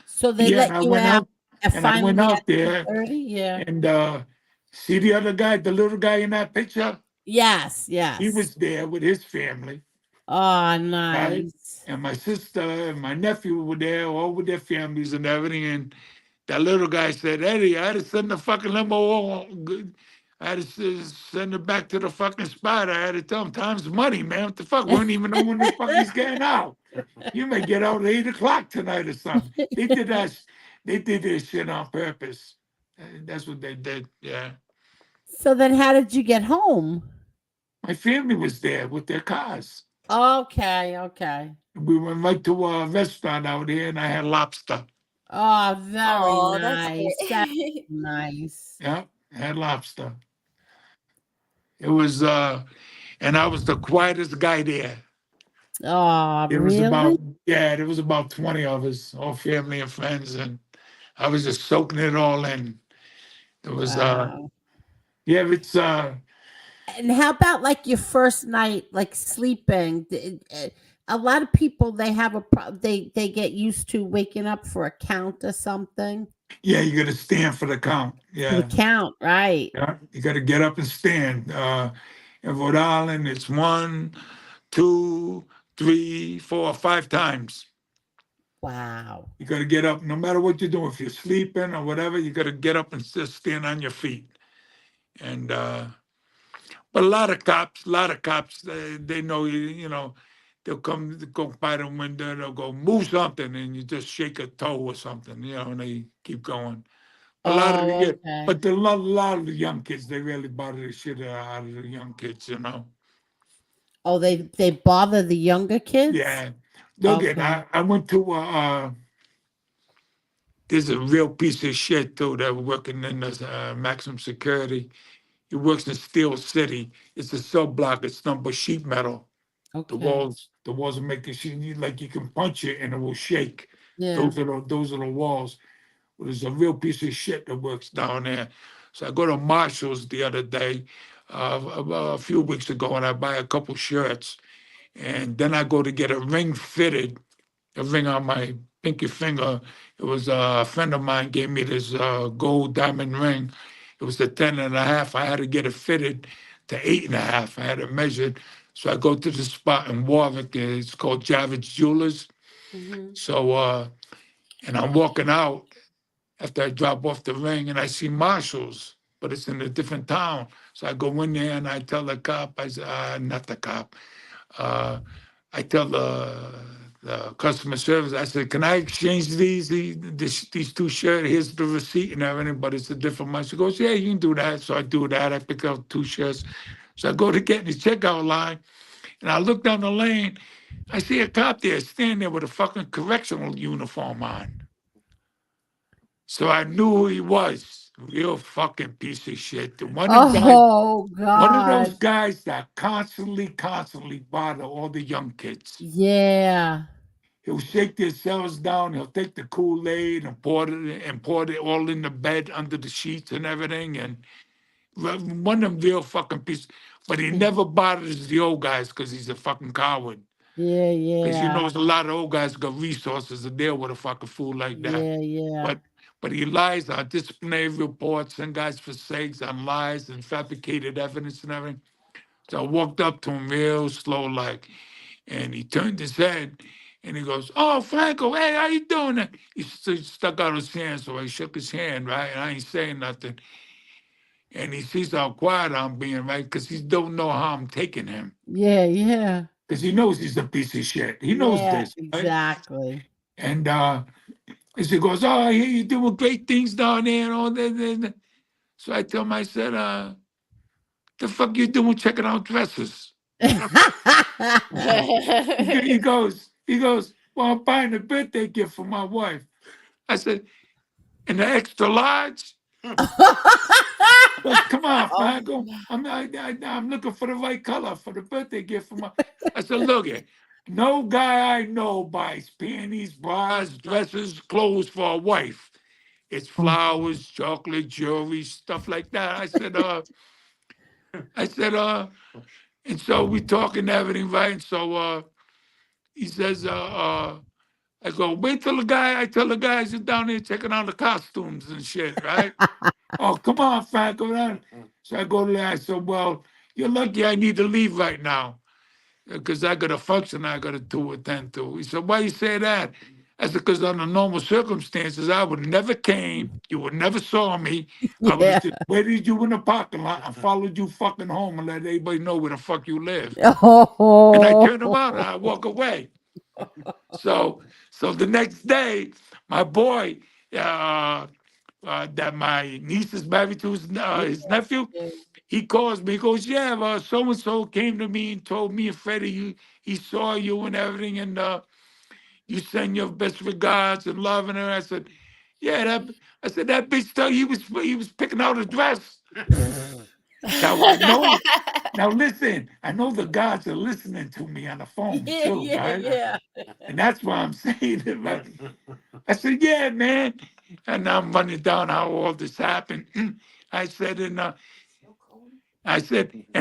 So they yeah, let I you went out out, and I went finally out at there, 30? Yeah. and see the other guy, the little guy in that picture? Yes, He yes. was there with his family, Oh, right? nice. And my sister and my nephew were there, all with their families and everything. And that little guy said, Eddie, I had to send the fucking limo. I had to send it back to the fucking spot. I had to tell him time's money, man. What the fuck? We don't even know when the fuck he's getting out. You may get out at 8 o'clock tonight or something. They did that. They did this shit on purpose. That's what they did. Yeah. So then how did you get home? My family was there with their cars. Okay, okay. We went right to a restaurant out here, and I had lobster. Oh, very Oh, that's nice. That's great. nice. Yeah, I had lobster. It was, and I was the quietest guy there. Oh, It was really? there was about 20 of us, all family and friends, and I was just soaking it all in. It was, Wow. it's, And how about like your first night, like sleeping? A lot of people they have they get used to waking up for a count or something. yeah, you got to stand for the count. For the Yeah, count, right? yeah, you got to get up and stand. In Rhode Island, it's 1, 2, 3, 4, 5 times. Wow. You got to get up, no matter what you're doing. If you're sleeping or whatever, you got to get up and just stand on your feet. And but a lot of cops, they know they'll come, go by the window, they'll go move something, and you just shake a toe or something, and they keep going. A lot of Oh, okay. but a lot of the young kids, they really bother the shit out of the young kids, Oh, they bother the younger kids? Yeah. Look, Okay. I went to there's a real piece of shit too that working in this maximum security. He works in Steel City. It's a sub block. It's nothing but sheet metal. The Okay. walls are making sheet like you can punch it and it will shake. Yeah. Those are the walls. Well, there's a real piece of shit that works down there. So I go to Marshall's the other day, a few weeks ago, and I buy a couple shirts, and then I go to get a ring fitted. A ring on my pinky finger. It was a friend of mine gave me this gold diamond ring. It was a 10.5. I had to get it fitted to 8.5. I had it measured. So I go to the spot in Warwick. It's called Javits Jewelers. Mhm. So, and I'm walking out after I drop off the ring, and I see Marshall's, but it's in a different town. So I go in there and I tell the cop, I say, not the cop. I tell the customer service, I said, can I exchange these two shirts? Here's the receipt and everything, but it's a different month. She goes, yeah, you can do that. So I do that. I pick up 2 shirts. So I go to get in the checkout line, And I look down the lane, I see a cop there standing there with a fucking correctional uniform on. So I knew who he was. Real fucking piece of shit. The one of guys, Oh one of those God. guys that constantly bother all the young kids. Yeah. He'll shake their cells down. He'll take the Kool-Aid and pour it all in the bed under the sheets and everything. And one of them real fucking pieces. But he never bothers the old guys because he's a fucking coward. Yeah, Because he yeah. knows a lot of old guys got resources to deal with a fucking fool like that. Yeah, yeah. But he lies on disciplinary reports, send guys for sakes on lies and fabricated evidence and everything. So I walked up to him real slow like, and he turned his head and he goes, "Oh, Franco, hey, how you doing?" He stuck out his hand, so I shook his hand, right? And I ain't saying nothing. And he sees how quiet I'm being, right? Because he don't know how I'm taking him. Yeah, yeah. Because he knows he's a piece of shit. He knows Yeah, this, right? exactly. And he goes, "Oh, I hear you doing great things down there and all that." So I tell him, I said, "The fuck you doing checking out dresses?" He goes, "Well, I'm buying a birthday gift for my wife." I said, "And the extra large?" Goes, "Come on, Franco. I'm looking for the right color for the birthday gift for my." I said, "Look it, no guy I know buys panties, bras, dresses, clothes for a wife. It's flowers, chocolate, jewelry, stuff like that." I said, and so we talking everything, right? And so he says, I go, "Wait till I tell the guys you're down there checking out the costumes and shit, right?" "Oh, come on, Franco." So I go to that. I said, "Well, you're lucky I need to leave right now because I got a function I got to attend to." He said, "Why you say that?" I said, "Because under normal circumstances, I would never came. You would never saw me. I would Yeah. have just waited you in the parking lot and followed you fucking home and let everybody know where the fuck you live." Oh. And I turn around and I walk away. So the next day, my boy, that my niece is married to, his nephew, he calls me. He goes, "Yeah, so and so came to me and told me and Freddie he saw you and everything, and you send your best regards and love." And her. I said, "Yeah, that bitch tell you he was picking out a dress." Now I know. Now listen, I know the gods are listening to me on the phone Yeah, too, yeah, right? yeah. And that's why I'm saying it. Like, I said, "Yeah, man." And I'm running down how all this happened. I said, and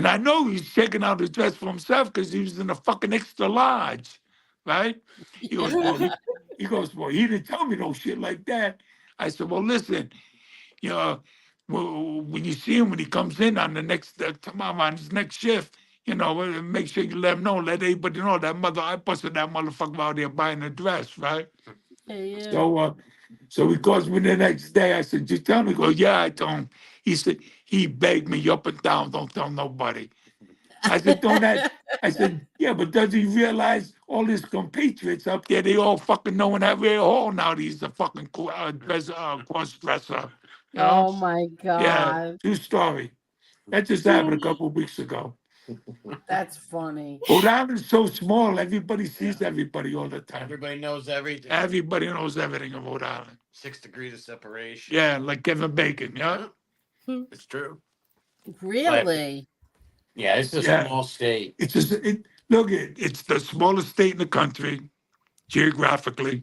I know he's checking out his dress for himself because he was in a fucking extra large, right? He goes, "Well, he didn't tell me no shit like that." I said, "Well, listen, you know, when you see him when he comes in on the next tomorrow on his next shift, make sure you let him know, let everybody know that I busted that motherfucker out there buying a dress, right?" Yeah, yeah. So he calls me the next day. I said, "You tell me?" He goes, "Yeah, I told him." He said, he begged me up and down, "Don't tell nobody." I said, "Don't that?" I said, "Yeah, but does he realize all his compatriots up there, they all fucking know in that real hall now that he's a fucking cross dresser, you know?" Oh my Yeah, God. true story. That just happened a couple of weeks ago. That's funny. Rhode Island's so small, everybody sees everybody all the time. Everybody knows everything. Everybody knows everything in Rhode Island. 6 degrees of separation. Yeah, like Kevin Bacon, yeah? It's true. Really? Yeah, it's a Yeah. small state. It's just, it's the smallest state in the country, geographically.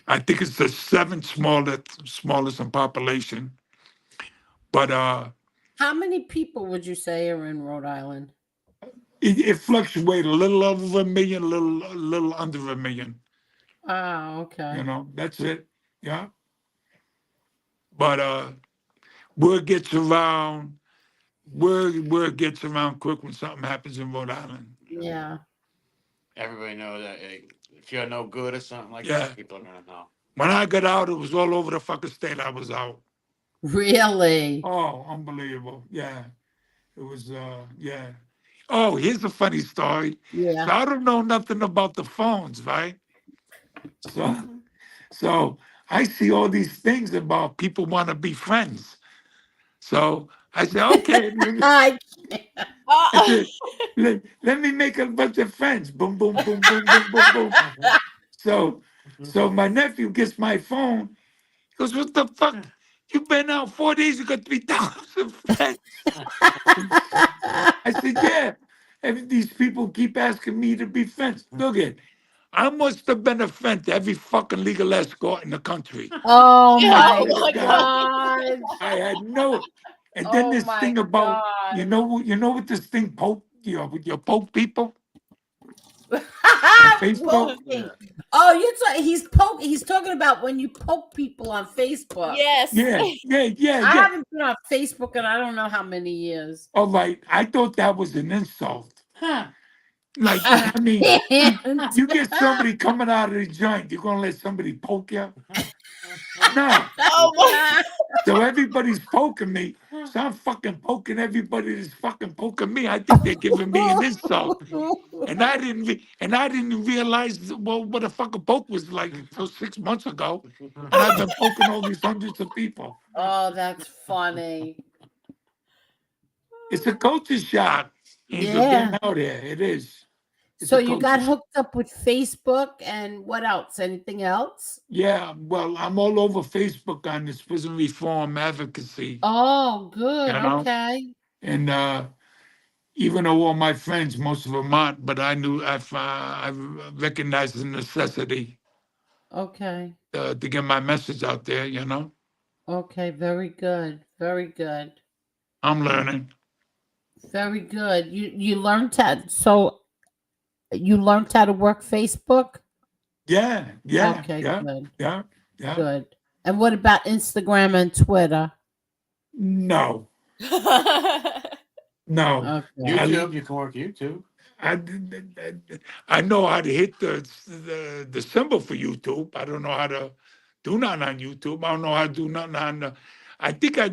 I think it's the seventh smallest in population. But How many people would you say are in Rhode Island? it fluctuates a little over a million, a little under a million. Ah, okay. That's it. Yeah. But word gets around. Word gets around quick when something happens in Rhode Island. Yeah. Everybody knows that if you're no good or something like Yeah. that, people are gonna know. When I got out, it was all over the fucking state I was out. Really? Oh, unbelievable. Yeah. It was, yeah. Oh, here's a funny story. Yeah. So I don't know nothing about the phones, right? So I see all these things about people want to be friends. So I said, okay. I can't. I said, let me make a bunch of friends. Boom, boom, boom, boom, boom, boom, boom. So my nephew gets my phone. He goes, what the fuck? You've been out 4 days, you got 3,000 friends. I said, yeah. And these people keep asking me to be friends. Look at, I must have been a friend to every fucking legal escort in the country. Oh Oh my my God. I had no. And then Oh this my thing about, God. you know what this thing poke, with your poke people on Facebook? Poking. Oh, he's talking about when you poke people on Facebook. Yes. Yeah. I haven't been on Facebook in I don't know how many years. All right. I thought that was an insult. Like, I mean, you get somebody coming out of the joint, you're gonna let somebody poke you? No. Oh my. So everybody's poking me. So I'm fucking poking everybody that's fucking poking me. I think they're giving me an insult. And I didn't realize what a fucking poke was like until 6 months ago. And I've been poking all these hundreds of people. Oh, that's funny. It's a culture shock. Angel, Yeah. getting out there. It is. It's So a you culture got shock. hooked up with Facebook and what else? Anything else? Yeah, well, I'm all over Facebook on this prison reform advocacy. Oh, good. You know? Okay. And even though all my friends, most of them aren't, but I recognized the necessity Okay. to get my message out there. Okay. Very good. Very good. I'm learning. Very good. You learned you learned how to work Facebook? Yeah. Okay, good. Yeah. Good. And what about Instagram and Twitter? No. Okay. YouTube, you can work YouTube. I know how to hit the symbol for YouTube. I don't know how to do nothing on YouTube. I don't know how to do nothing on. I think I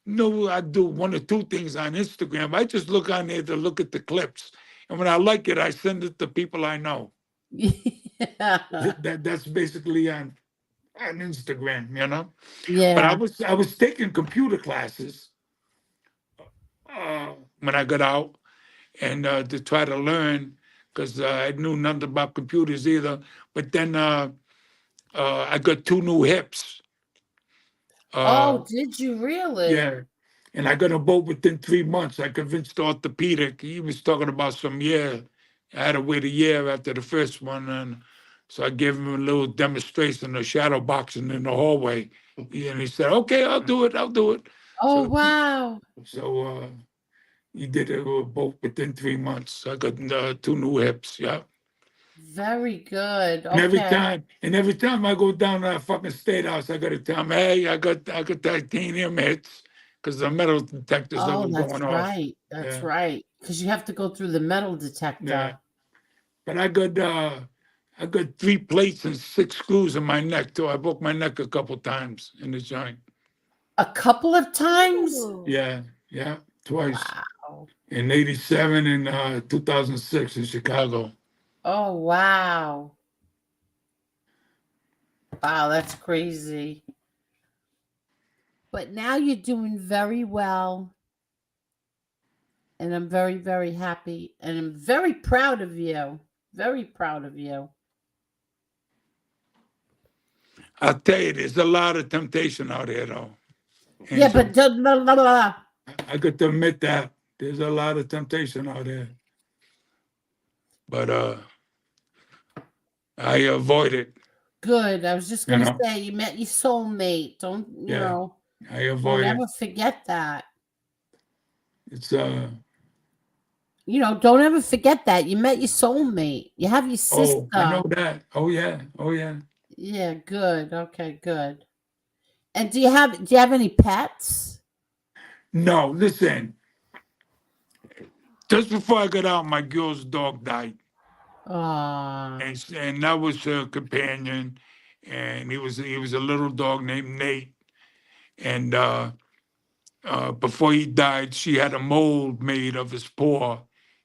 know I do one or two things on Instagram. I just look on there to look at the clips, and when I like it, I send it to people I know. Yeah. That's basically on Instagram. But Yeah. I was taking computer classes when I got out. And to try to learn, because I knew nothing about computers either. But then I got 2 new hips. Oh, did you really? Yeah. And I got a boat within 3 months. I convinced the orthopedic. He was talking about some year. I had to wait a year after the first one. And so I gave him a little demonstration of shadow boxing in the hallway. And he said, okay, I'll do it. Oh, So, wow. so he did it both within 3 months. I got 2 new hips. Yeah. Very good. And Okay. every time I go down to that fucking state house, I gotta tell them, hey, I got titanium hits because the metal detectors that Oh, were that's going off. right. That's Yeah. right. Because you have to go through the metal detector. Yeah. But I got 3 plates and 6 screws in my neck too. I broke my neck a couple times in the joint. A couple of times? Yeah, twice. Wow. In '87 and 2006 in Chicago. Oh, wow. Wow, that's crazy. But now you're doing very well. And I'm very, very happy. And I'm very proud of you. Very proud of you. I'll tell you, there's a lot of temptation out here though. Yeah, Angel. but blah, blah, blah. I got to admit that there's a lot of temptation out there. But I avoid it. Good. I was just You going to know? say, you met your soulmate. Don't, you Yeah. know, I don't avoid it. ever forget that. It's You know, don't ever forget that. You met your soulmate. You have your sister. oh, I know that. Oh yeah. Yeah, good. Okay, good. And do you have any pets? No, listen. Just before I got out, my girl's dog died. And that was her companion. And he was a little dog named Nate. And before he died, she had a mold made of his paw.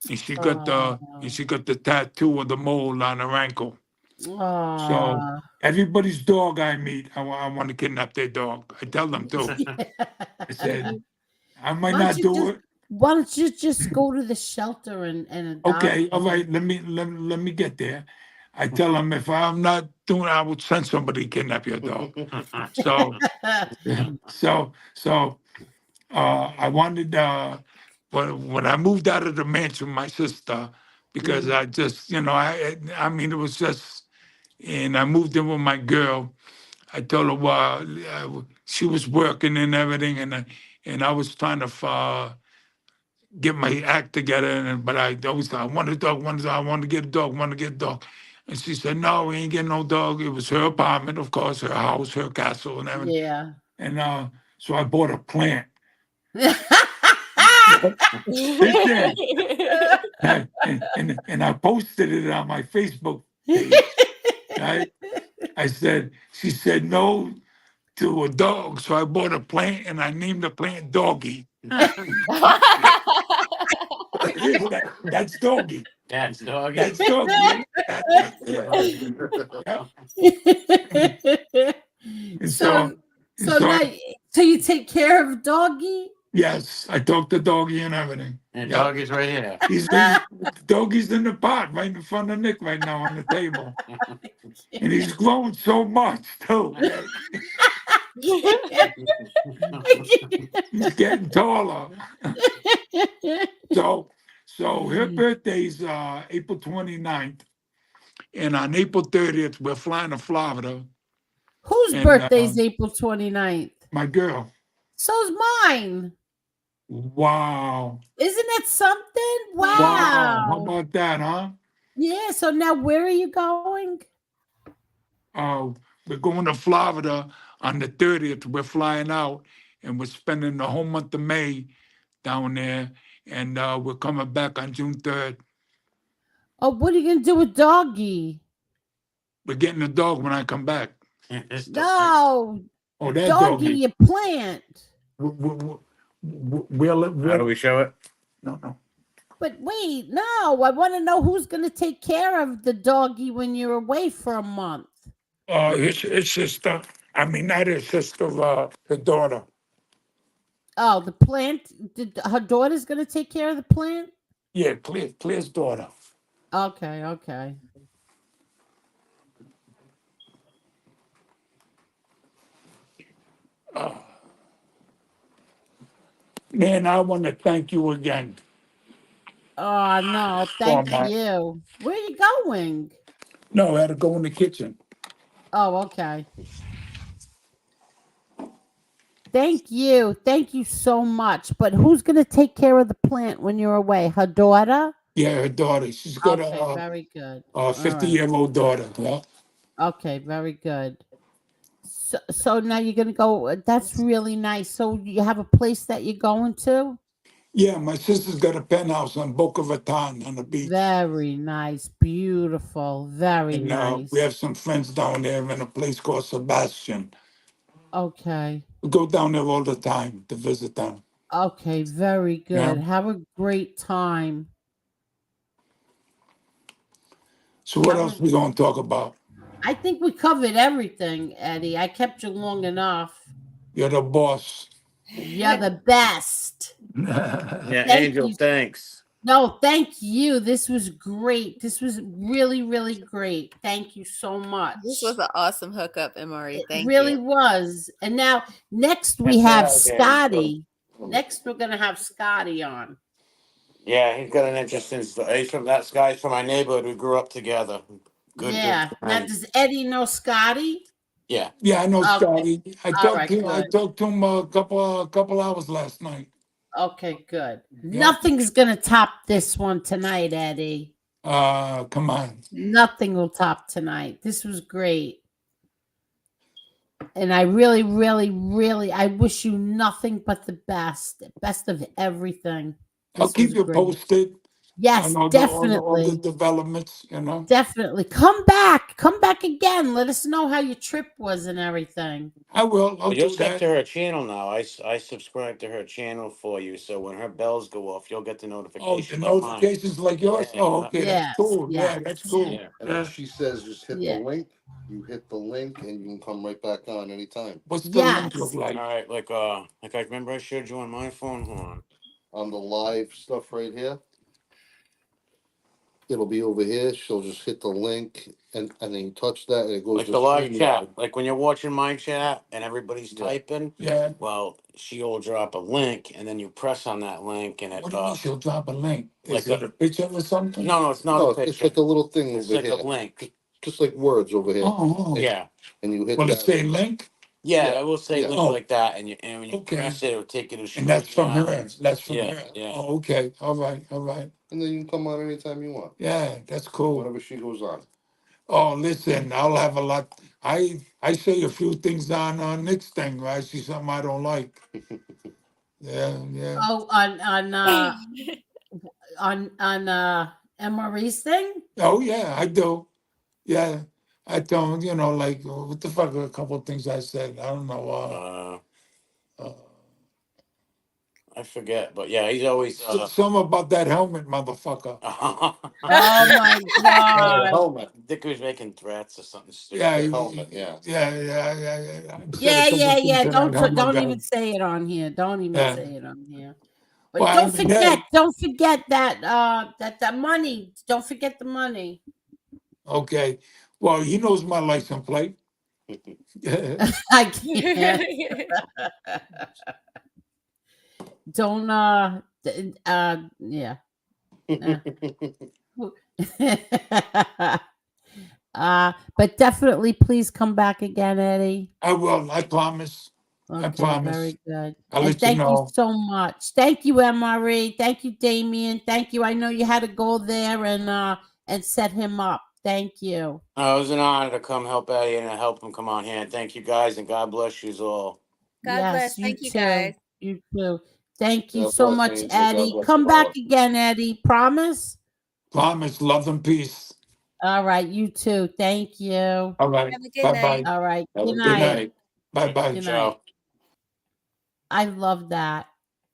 And she got the tattoo of the mold on her ankle. So everybody's dog I meet, I want to kidnap their dog. I tell them too. I said, I might Why not don't you do just- it, Why don't you just go to the shelter and adopt? Okay, all right. Let me get there. I tell them if I'm not doing, I will send somebody to kidnap your dog. So, so I wanted when I moved out of the mansion, my sister, because I just I mean it was just, and I moved in with my girl. I told her she was working and everything, and I was trying to get my act together. But I always thought, I want a dog, I want to get a dog, want to get a dog. And she said, no, we ain't getting no dog. It was her apartment, of course, her house, her castle, and everything. Yeah. And so I bought a plant. And I posted it on my Facebook page. Right? She said no to a dog, so I bought a plant and I named the plant Doggy. That's Doggy. That's doggy. That's Doggy. And so so now, so you take care of Doggy? yes, I talked to Doggy and everything. And Yeah. doggy's right here. Doggy's in the pot right in front of Nick right now on the table. And he's growing so much too. He's getting taller. So her birthday's April 29th. And on April 30th, we're flying to Florida. Whose And, birthday's April 29th? My girl. So's mine. Wow. Isn't that something? Wow. How about that, huh? Yeah, so now where are you going? We're going to Florida on the 30th. We're flying out and we're spending the whole month of May down there. And we're coming back on June 3rd. Oh, what are you going to do with Doggy? We're getting a dog when I come back. No. Oh, that Doggy, doggy. your plant. We'll How do we show it? No. But wait, no. I want to know who's going to take care of the Doggy when you're away for a month. His sister. I mean, not his sister, her daughter. Oh, the plant. Her daughter's going to take care of the plant? Yeah, Claire's daughter. Okay. Man, I want to thank you again. Oh, no. Thank you. Where are you going? No, I had to go in the kitchen. Oh, okay. Thank you. Thank you so much. But who's going to take care of the plant when you're away? Her daughter? Yeah, her daughter. She's got very good. a 50-year-old daughter. Yeah. Okay, very good. So now you're going to go. That's really nice. So you have a place that you're going to? Yeah, my sister's got a penthouse on Boca Raton on the beach. Very nice. Beautiful. Very And nice. we have some friends down there in a place called Sebastian. Okay. We go down there all the time to visit them. Okay, very good. Yeah. Have a great time. So what else we going to talk about? I think we covered everything, Eddie. I kept you long enough. You're the boss. You're the best. Yeah, Thank Angel, you. thanks. No, thank you. This was great. This was really, really great. Thank you so much. This was an awesome hookup, Emory. It Thank really you. was. And now next we have Scotty. Next we're gonna have Scotty on. Yeah, he's got an interesting story. He's from that guy's from my neighborhood. We grew up together. Good. Now does Eddie know Scotty? Yeah. Yeah, I know Okay. Scotty. I right, talked to him a couple hours last night. Okay, good. Yeah. Nothing's gonna top this one tonight, Eddie. Come on. Nothing will top tonight. This was great. And I really, really, really, I wish you nothing but the best. Best of everything. I'll This keep was you great. posted. Yes, all definitely. the developments, you know. Definitely. Come back again. Let us know how your trip was and everything. I will. I'll But you'll do stick that. to her channel now. I subscribe to her channel for you, so when her bells go off, you'll get the Oh, notification. the notifications like yours? Yeah. Oh, okay. Yes, That's cool. yes. Yeah, that's cool. Yeah. And then she says just hit Yeah. the link. You hit the link and you can come right back on anytime. What's the link Yes. look like? All right, like I remember I showed you on my phone. Hold on. on the live stuff right here. It'll be over here. She'll just hit the link and then you touch that and it goes Like to the live StreamYard. chat, like when you're watching my chat and everybody's Yeah. typing. Yeah. Well, she'll drop a link, and then you press on that link, and it. What do you mean she'll drop a link? Like Is it a picture or something? No, it's not No, a it's picture. like a little thing It's over like here. a link. Just like words over here. Oh, Yeah, And you hit will it that. say link? yeah. Yeah, I will say yeah. link Oh. like that, and when you Okay. press it, it'll take you to. And that's from her. StreamYard. That's from Yeah, her. yeah. Oh, okay. All right. All right. And then you can come on anytime you want. Yeah, that's cool. Whenever she goes on. Oh, listen, I'll have a lot. I say a few things on Nick's thing. I see something I don't like. Yeah, yeah. Oh, on MRE's thing. Oh, yeah, I do. Yeah, I don't. You know, like what the fuck? A couple of things I said. I don't know. I forget, but yeah, he's always. Some about that helmet, motherfucker. Oh my God. Helmet. I think he was making threats or something stupid. Yeah, Helmet, yeah. yeah. I said Yeah, a couple yeah, things yeah. to that Don't helmet guy. even say it on here. Don't even Yeah. say it on here. But Well, don't I mean, forget, hey. don't forget that money. Don't forget the money. Okay. Well, he knows my license plate. I can't. Don't yeah. But definitely please come back again, Eddie. I will. I promise. Okay, promise. very good. I'll And let you thank you know. so much. Thank you, MRE. Thank you, Damien. Thank you. I know you had to go there and set him up. Thank you. It was an honor to come help Eddie and help him come on here. And thank you guys, and God bless you all. God bless. Thank you, guys. You too. Thank you God so bless, much, Angel. God Eddie. bless Come you back all. again, Eddie. Promise? Promise. Love and peace. All right. You too. Thank you. All right. Have a good Bye-bye. night. All right. Have a Good good Good night. night. Bye-bye. Good Ciao. night. I love that.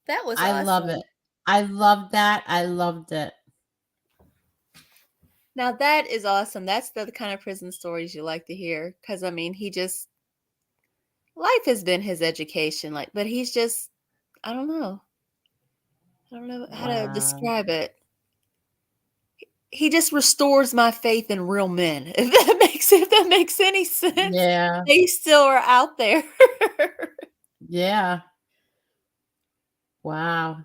That was I awesome. love it. I love that. I loved it. Now that is awesome. That's the kind of prison stories you like to hear. Because I mean, life has been his education. But he's just, I don't know how to Wow. describe it. He just restores my faith in real men. If that makes any sense. Yeah. They still are out there. Yeah. Wow.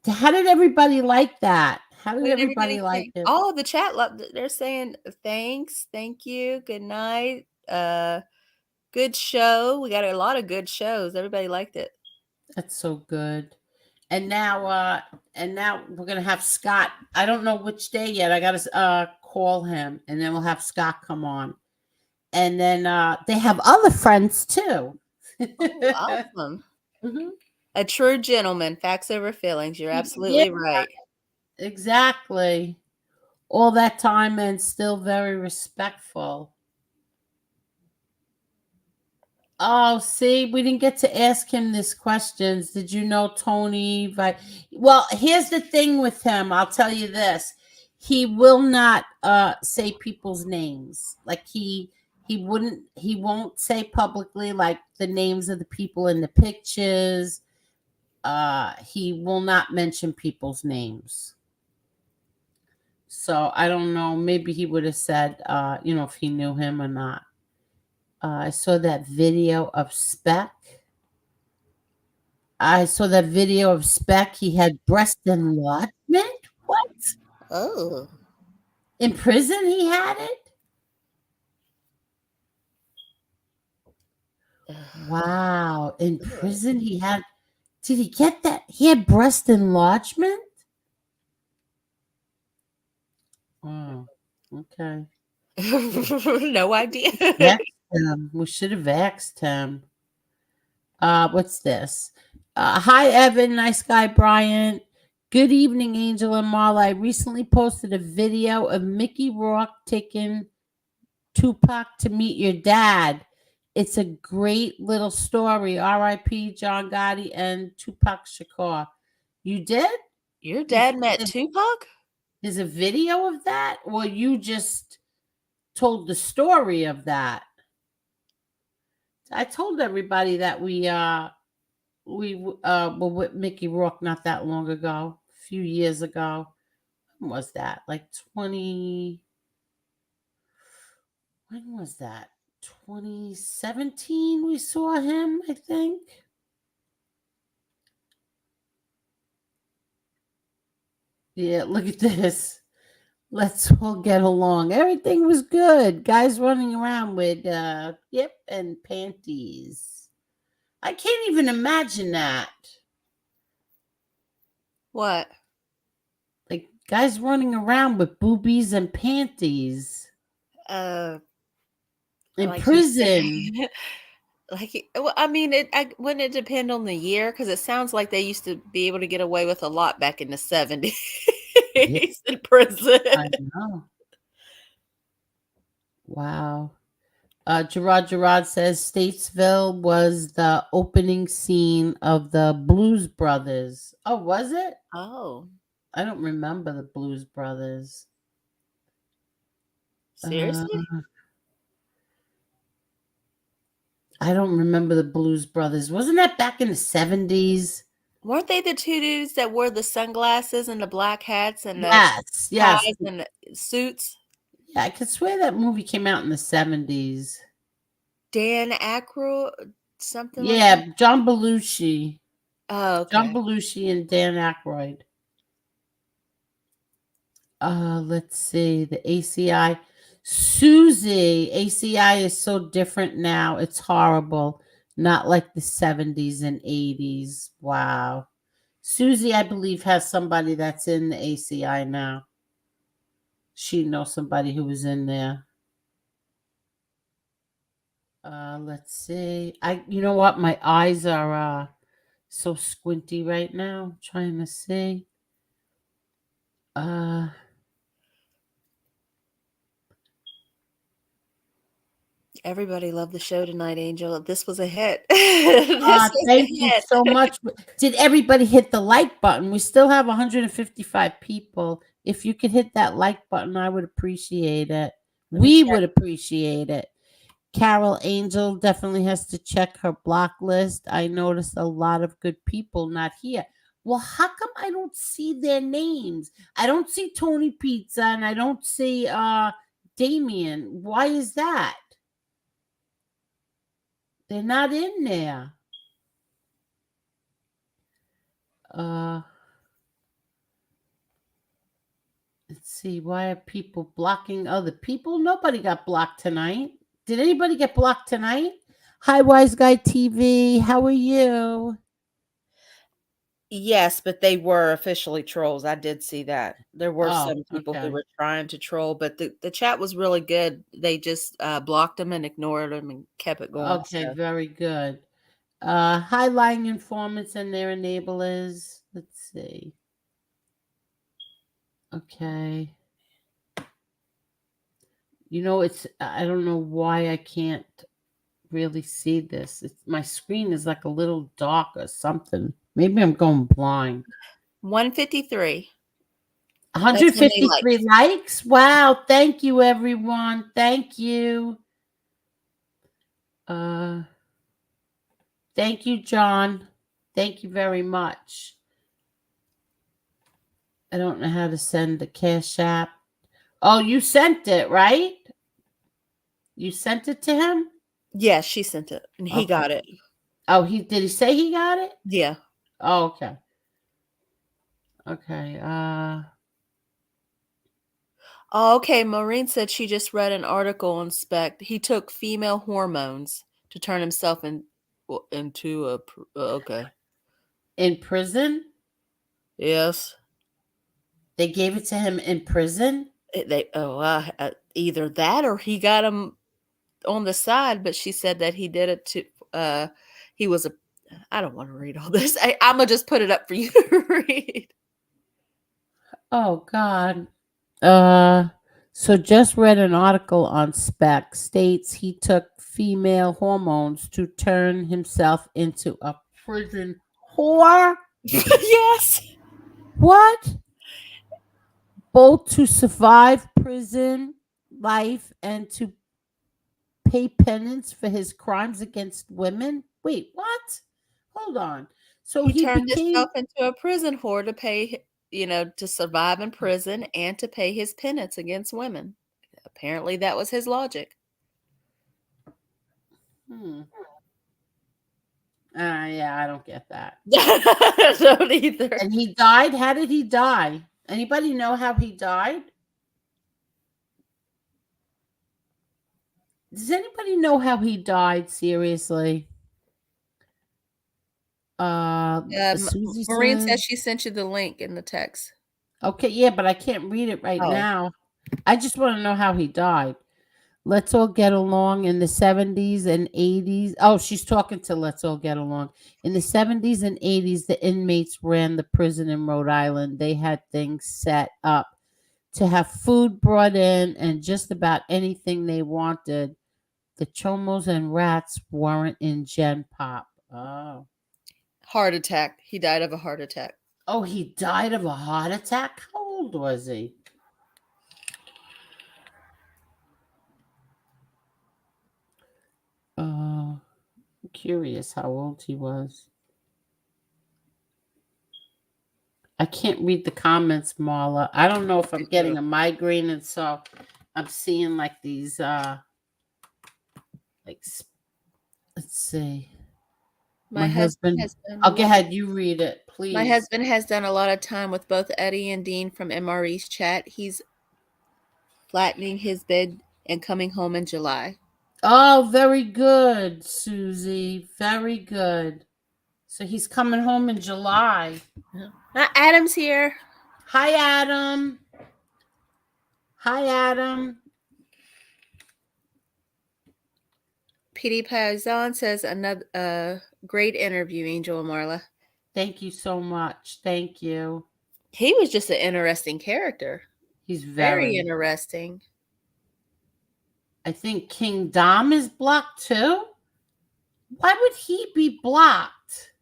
How did everybody like that? How did What did everybody like think? it? Oh, the chat, they're saying thanks, thank you, good night, good show. We got a lot of good shows. Everybody liked it. That's so good. And now we're gonna have Scott. I don't know which day yet. I gotta call him, and then we'll have Scott come on. And then they have other friends too. Oh, awesome. Mhm. A true gentleman, facts over feelings. You're absolutely right. Exactly. All that time and still very respectful. Oh, see, we didn't get to ask him these questions. Did you know Tony? Well, here's the thing with him. I'll tell you this. He will not say people's names. Like he won't say publicly like the names of the people in the pictures. He will not mention people's names. So I don't know. Maybe he would have said, if he knew him or not. I saw that video of Speck. He had breast enlargement. What? Oh. In prison, he had it. Wow. In prison, he had. Did he get that? He had breast enlargement. Oh, okay. No idea. We should have asked him. What's this? Hi, Evan. Nice guy, Brian. Good evening, Angel and Marla. I recently posted a video of Mickey Rourke taking Tupac to meet your dad. It's a great little story. R.I.P. John Gotti and Tupac Shakur. You did? Your dad met Tupac? There's a video of that? Or you just told the story of that? I told everybody that we were with Mickey Rourke not that long ago, a few years ago. When was that? Like 20. When was that? 2017 we saw him, I think. Yeah, look at this. Let's all get along. Everything was good. Guys running around with yep and panties. I can't even imagine that. What? Like guys running around with boobies and panties Uh, in like you said, prison. well, I mean, wouldn't it depend on the year? Because it sounds like they used to be able to get away with a lot back in the 70s Yeah, in prison. I know. Wow. Gerard says Statesville was the opening scene of the Blues Brothers. Oh, was it? Oh, I don't remember the Blues Brothers. Uh, seriously? I don't remember the Blues Brothers. Wasn't that back in the 70s? Weren't they the two dudes that wore the sunglasses and the black hats and the Yes, yes. ties and the suits? Yeah, I could swear that movie came out in the 70s. Dan Aykroyd, something like that? Yeah, John Belushi. Oh, John okay. Belushi and Dan Aykroyd. Let's see. The ACI. Susie. ACI is so different now. It's horrible. Not like the 70s and 80s. Wow. Susie, I believe, has somebody that's in the ACI now. She knows somebody who was in there. Let's see. You know what? My eyes are so squinty right now. I'm trying to see. Everybody loved the show tonight, Angel. This was a hit. This was a Thank you hit. so much. Did everybody hit the like button? We still have 155 people. If you could hit that like button, I would appreciate it. Let me We check. would appreciate it. Carol Angel definitely has to check her block list. I noticed a lot of good people not here. Well, how come I don't see their names? I don't see Tony Pizza and I don't see Damien. Why is that? They're not in there. Let's see. Why are people blocking other people? Nobody got blocked tonight. Did anybody get blocked tonight? Hi, Wise Guy TV. How are you? Yes, but they were officially trolls. I did see that. There were Oh, some people who okay. were trying to troll, but the chat was really good. They just blocked them and ignored them and kept it going. Okay, So very good. High lying informants and their enablers. Let's see. Okay. You know, I don't know why I can't really see this. My screen is like a little dark or something. Maybe I'm going blind. 153. 153 likes. Wow. Thank you, everyone. Thank you. Thank you, John. Thank you very much. I don't know how to send the Cash App. Oh, you sent it, right? You sent it to him? Yeah, she sent it and he got it. Oh, did he say he got it? Yeah. Oh, okay. Okay. Oh, okay. Maureen said she just read an article on Spec. He took female hormones to turn himself into a. Okay. In prison? Yes. They gave it to him in prison? Either that or he got him on the side, but she said that he did it to. He was a. I don't want to read all this. I'm gonna just put it up for you to read. Oh God. So just read an article on Spec states he took female hormones to turn himself into a prison whore. Yes. What? Both to survive prison life and to pay penance for his crimes against women? Wait, what? Hold on. So He he turned became. himself into a prison whore to pay, to survive in prison and to pay his penance against women. Apparently, that was his logic. Yeah, I don't get that. I don't either. And he died. How did he die? Anybody know how he died? Does anybody know how he died? Seriously. Susie Maureen said. says she sent you the link in the text. Okay, yeah, but I can't read it right Oh. now. I just want to know how he died. Let's All Get Along in the 70s and 80s. Oh, she's talking to Let's All Get Along. In the 70s and 80s, the inmates ran the prison in Rhode Island. They had things set up to have food brought in and just about anything they wanted. The chomos and rats weren't in Gen Pop. Oh. Heart attack. He died of a heart attack. Oh, he died of a heart attack? How old was he? I'm curious how old he was. I can't read the comments, Marla. I don't know if I'm getting a migraine, and so I'm seeing like these let's see. My husband has done I'll go ahead, you read it, please. My husband has done a lot of time with both Eddie and Dean from MRE's chat. He's flattening his bed and coming home in July. Oh, very good, Susie. Very good. So he's coming home in July. Adam's here. Hi, Adam. Hi, Adam. PD Pazan says another great interview, Angel and Marla. Thank you so much. Thank you. He was just an interesting character. He's Very interesting. I think King Dom is blocked too. Why would he be blocked?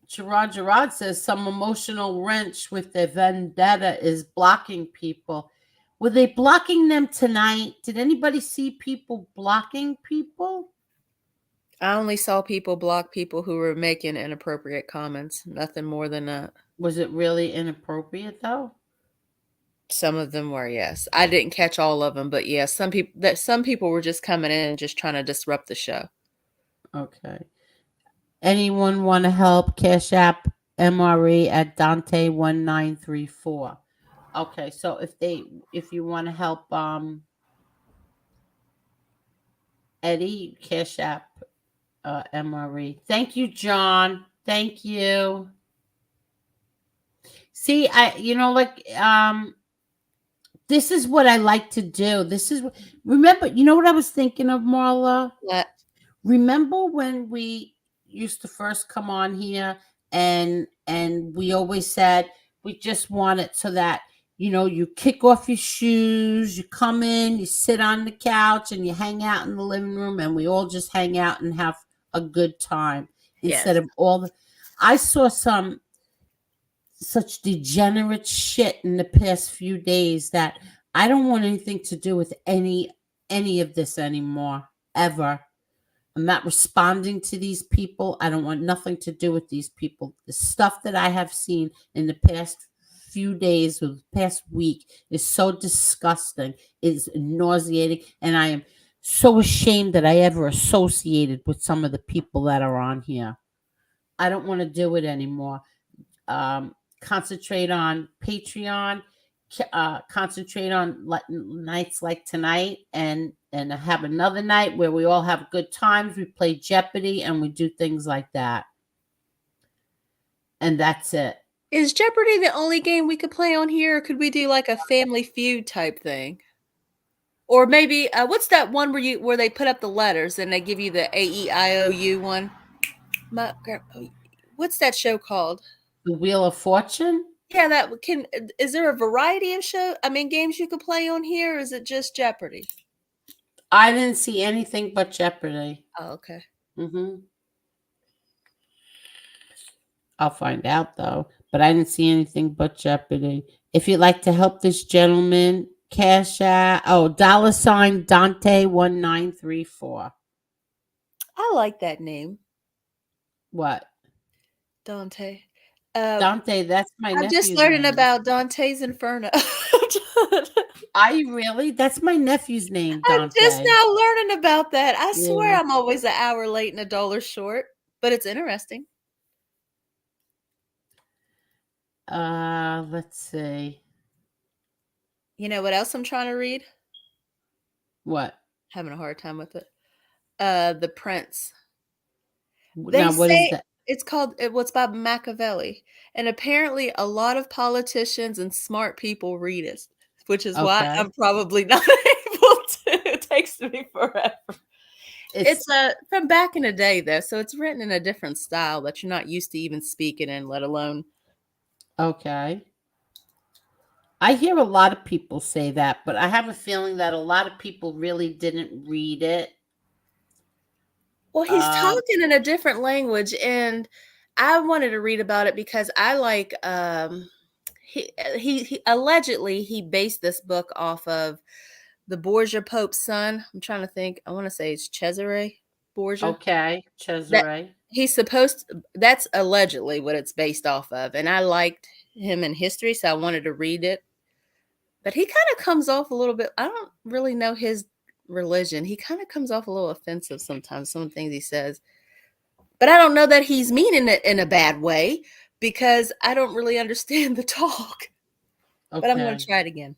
Gerard says some emotional wrench with their vendetta is blocking people. Were they blocking them tonight? Did anybody see people blocking people? I only saw people block people who were making inappropriate comments. Nothing more than that. Was it really inappropriate though? Some of them were, yes. I didn't catch all of them, but yes, some people were just coming in and just trying to disrupt the show. Okay. Anyone want to help? Cash App MRE at Dante1934. Okay, so if you want to help Eddie, Cash App MRE. Thank you, John. Thank you. See, this is what I like to do. Remember, you know what I was thinking of, Marla? What? Remember when we used to first come on here and we always said we just want it so that, you kick off your shoes, you come in, you sit on the couch and you hang out in the living room and we all just hang out and have a good time instead of I saw such degenerate shit in the past few days that I don't want anything to do with any of this anymore, ever. I'm not responding to these people. I don't want nothing to do with these people. The stuff that I have seen in the past few days or the past week is so disgusting, is nauseating, and I am so ashamed that I ever associated with some of the people that are on here. I don't want to do it anymore. Concentrate on Patreon, concentrate on nights like tonight, and have another night where we all have good times. We play Jeopardy and we do things like that. And that's it. Is Jeopardy the only game we could play on here, or could we do like a Family Feud type thing? Or maybe what's that one where they put up the letters and they give you the AEIOU one? What's that show called? The Wheel of Fortune? Yeah, is there a variety of games you could play on here, or is it just Jeopardy? I didn't see anything but Jeopardy. Oh, okay. I'll find out though, but I didn't see anything but Jeopardy. If you'd like to help this gentleman, cash out $sign Dante1934. I like that name, What? Dante. Dante, that's my I'm just nephew's learning name. about Dante's Inferno. Are you really? That's my nephew's name, I'm just Dante. now learning about that. I swear Yeah. I'm always an hour late and $1 short, but it's interesting. Let's see. You know what else I'm trying to read? What? Having a hard time with it. The Prince. They Now, what is say that? it's called what's by Machiavelli, and apparently a lot of politicians and smart people read it, which is why Okay. I'm probably not able to. It takes me forever. It's It's from back in the day though, so it's written in a different style that you're not used to even speaking in, let alone. okay. I hear a lot of people say that, but I have a feeling that a lot of people really didn't read it. Well, he's talking in a different language, and I wanted to read about it because I like he allegedly he based this book off of the Borgia Pope's son. I'm trying to think. I want to say it's Cesare Borgia. Okay, That Cesare. he's supposed to, that's allegedly what it's based off of, and I liked him in history, so I wanted to read it. But he kind of comes off a little bit. I don't really know his religion. He kind of comes off a little offensive sometimes. Some things he says. But I don't know that he's meaning it in a bad way because I don't really understand the talk. But I'm going Okay. to try it again.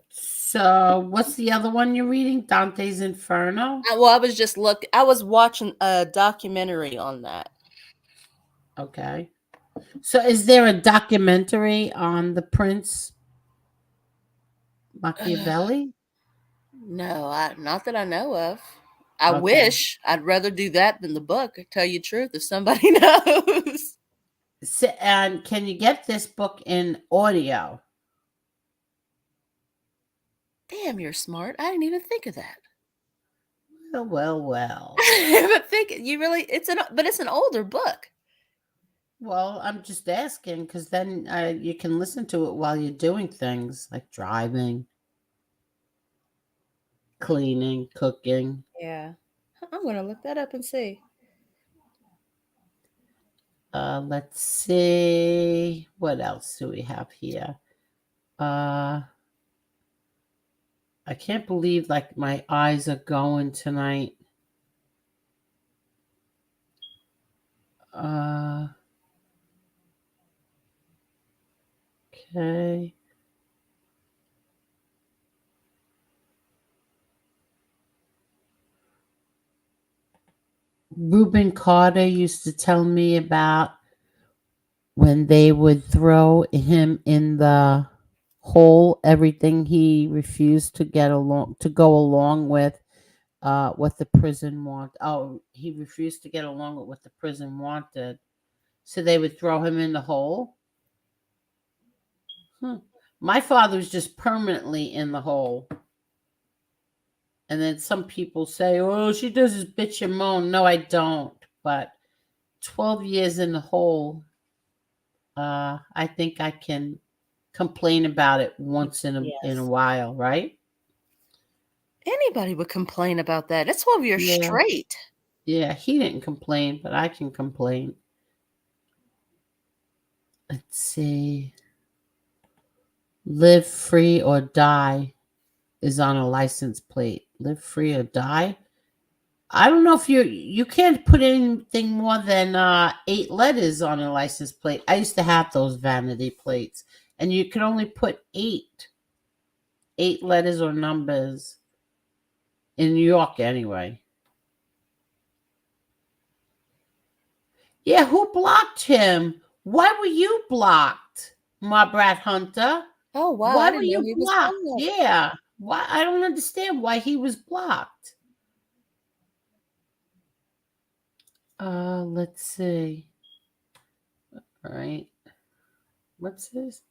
So, what's the other one you're reading? Dante's Inferno? Well, I was watching a documentary on that. Okay. So, is there a documentary on the Prince Machiavelli? No, not that I know of. I Okay. wish I'd rather do that than the book. I tell you the truth, if somebody knows. So, and can you get this book in audio? Damn, you're smart. I didn't even think of that. Well, well, well. I didn't even think you really. But it's an older book. Well, I'm just asking because then you can listen to it while you're doing things like driving, cleaning, cooking. Yeah, I'm gonna look that up and see. Let's see. What else do we have here? I can't believe like my eyes are going tonight. Okay. Reuben Carter used to tell me about when they would throw him in the hole, everything he refused to go along with what the prison wanted. Oh, he refused to get along with what the prison wanted. So they would throw him in the hole. My father was just permanently in the hole. And then some people say, oh, she does is bitch and moan. No, I don't. But 12 years in the hole, I think I can complain about it once in a Yes. while, right? Anybody would complain about that. That's 12 years Yeah. straight. Yeah, he didn't complain, but I can complain. Let's see. Live free or die is on a license plate. Live free or die. I don't know if you can't put anything more than 8 letters on a license plate. I used to have those vanity plates, and you could only put 8 letters or numbers in New York anyway. Yeah, who blocked him? Why were you blocked, my Brad Hunter? Oh wow! Why I were didn't know you he was blocked? blocked. Yeah. Why? I don't understand why he was blocked. Let's see. All right. What's this?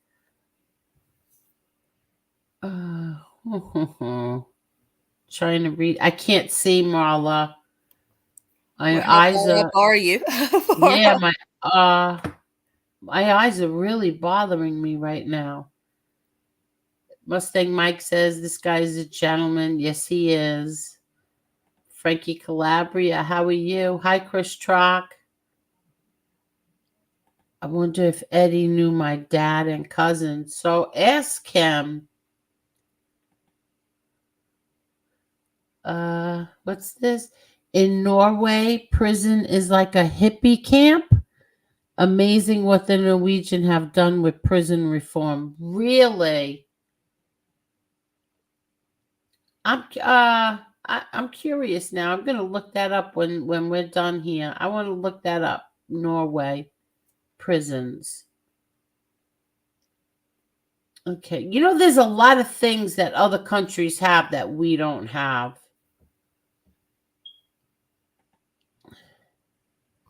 Trying to read. I can't see, Marla. My How eyes far up are are you? yeah, my eyes are really bothering me right now. Mustang Mike says this guy is a gentleman. Yes, he is. Frankie Calabria, how are you? Hi, Chris Trock. I wonder if Eddie knew my dad and cousin. So ask him. What's this? In Norway, prison is like a hippie camp. Amazing what the Norwegian have done with prison reform. Really? I'm curious now. I'm gonna look that up when we're done here. I want to look that up. Norway prisons. Okay. You know, there's a lot of things that other countries have that we don't have.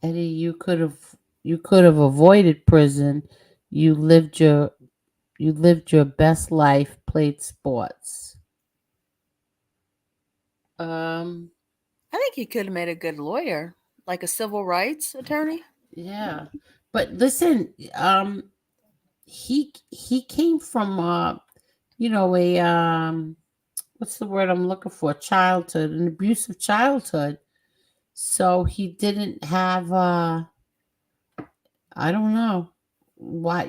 Eddie, you could have avoided prison. You lived your best life, played sports. Um I think he could have made a good lawyer, like a civil rights attorney. yeah. But listen, he came from a what's the word I'm looking for? Childhood, an abusive childhood. So he didn't have I don't know why,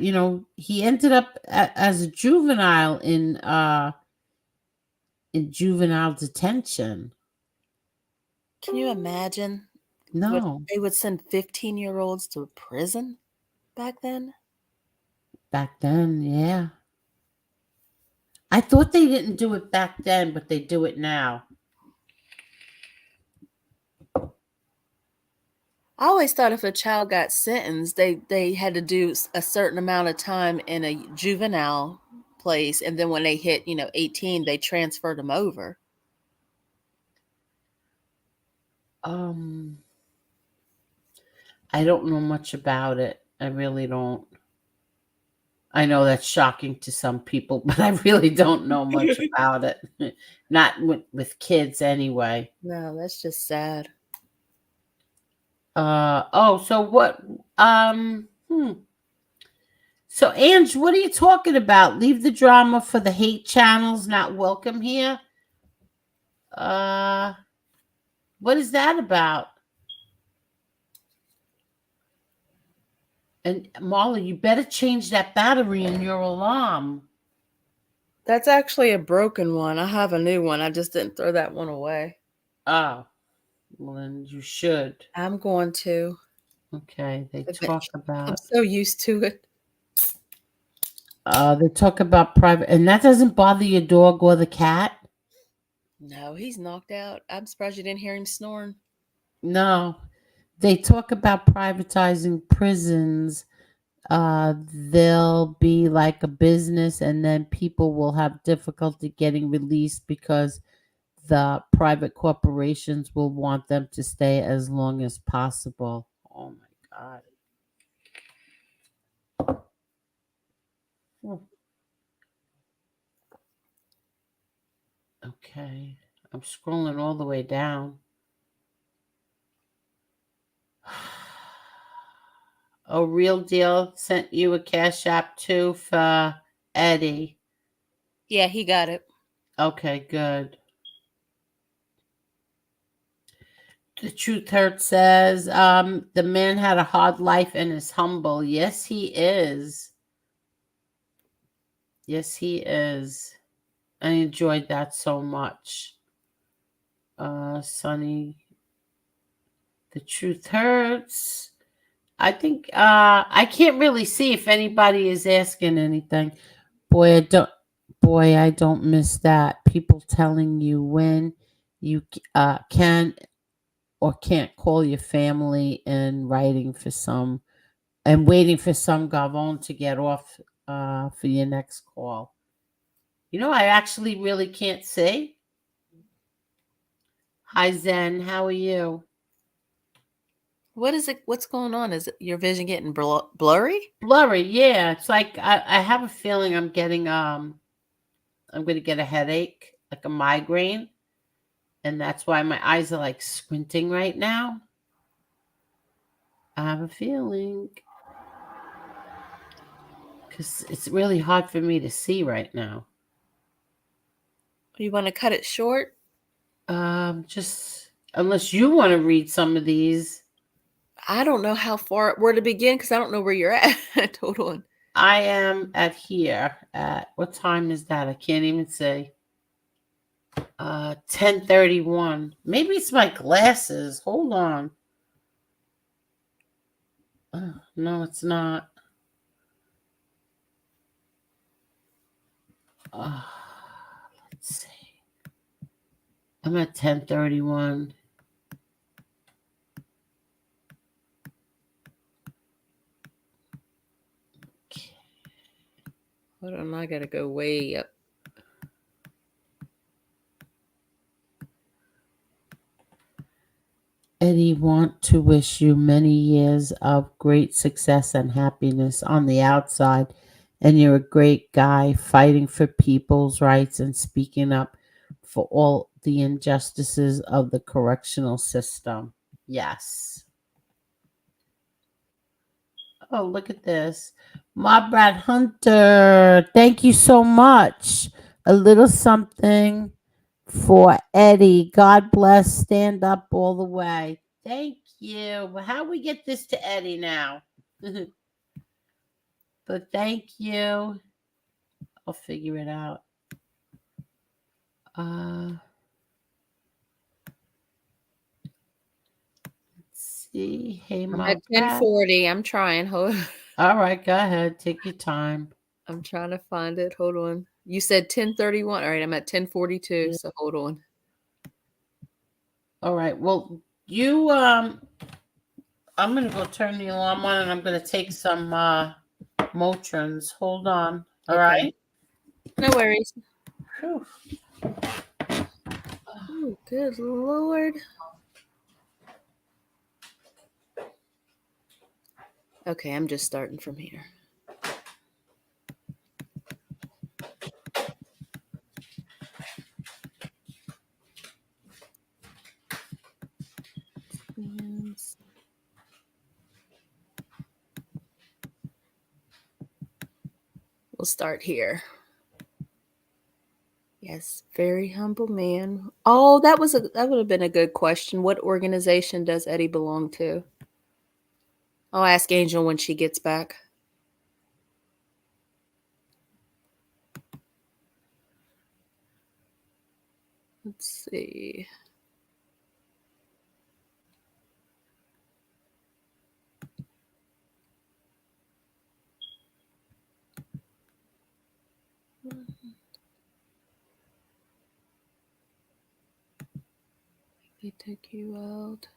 he ended up as a juvenile in juvenile detention. Can you imagine? No, They would send 15-year-olds to prison back then. back then, yeah. I thought they didn't do it back then, but they do it now. I always thought if a child got sentenced, they had to do a certain amount of time in a juvenile place, and then when they hit 18, they transferred them over. Um, I don't know much about it. I really don't. I know that's shocking to some people, but I really don't know much about it. Not with kids anyway. No, that's just sad. So what so Ange, what are you talking about? Leave the drama for the hate channels, not welcome here. What is that about? And Marla, you better change that battery in your alarm. That's actually a broken one. I have a new one. I just didn't throw that one away. Oh, well then you should. I'm going to. Okay, they Eventually. talk I'm about so used to it. private, and that doesn't bother your dog or the cat? No, he's knocked out. I'm surprised you didn't hear him snoring. No. They talk about privatizing prisons. They'll be like a business, and then people will have difficulty getting released because the private corporations will want them to stay as long as possible. Oh my God. Hmm. Okay. I'm scrolling all the way down. Oh, Real Deal sent you a cash app too for Eddie. Yeah, he got it. Okay, good. The Truth Hurt says, the man had a hard life and is humble. Yes, he is. Yes, he is. I enjoyed that so much. Sonny, The Truth Hurts. I think I can't really see if anybody is asking anything. Boy, I don't miss that. People telling you when you can or can't call your family and writing for some and waiting for some gavon to get off for your next call. I actually really can't see. Hi Zen, how are you? What is it? What's going on? Is it your vision getting blurry? Blurry, yeah. It's like I have a feeling I'm going to get a headache, like a migraine, and that's why my eyes are like squinting right now. I have a feeling because it's really hard for me to see right now. You want to cut it short? Just Unless you want to read some of these. I don't know how far where to begin because I don't know where you're at. Hold on. I am at here at what time is that? I can't even say. 10:31. Maybe it's my glasses. Hold on. No, it's not. Let's see. I'm at 10:31. Hold on, I gotta go way up. Eddie, want to wish you many years of great success and happiness on the outside. And you're a great guy fighting for people's rights and speaking up for all the injustices of the correctional system. Yes. Oh, look at this. My Brad Hunter. Thank you so much. A little something for Eddie. God bless. Stand up all the way. Thank you. Well, how we get this to Eddie now? But thank you. I'll figure it out. Let's see. Hey, I'm my at Brad. 10:40. I'm trying. Hold on. All right, go ahead. Take your time. I'm trying to find it. Hold on. You said 10:31. All right, I'm at 10:42. So hold on. All right. Well, you I'm gonna go turn the alarm on and I'm gonna take some Motrins. Hold on. All Okay. right. No worries. Whew. Oh, good Lord. Okay, I'm just starting from here. Yes. We'll start here. Yes, very humble man. Oh, that would have been a good question. What organization does Eddie belong to? I'll ask Angel when she gets back. Let's see. They took you out.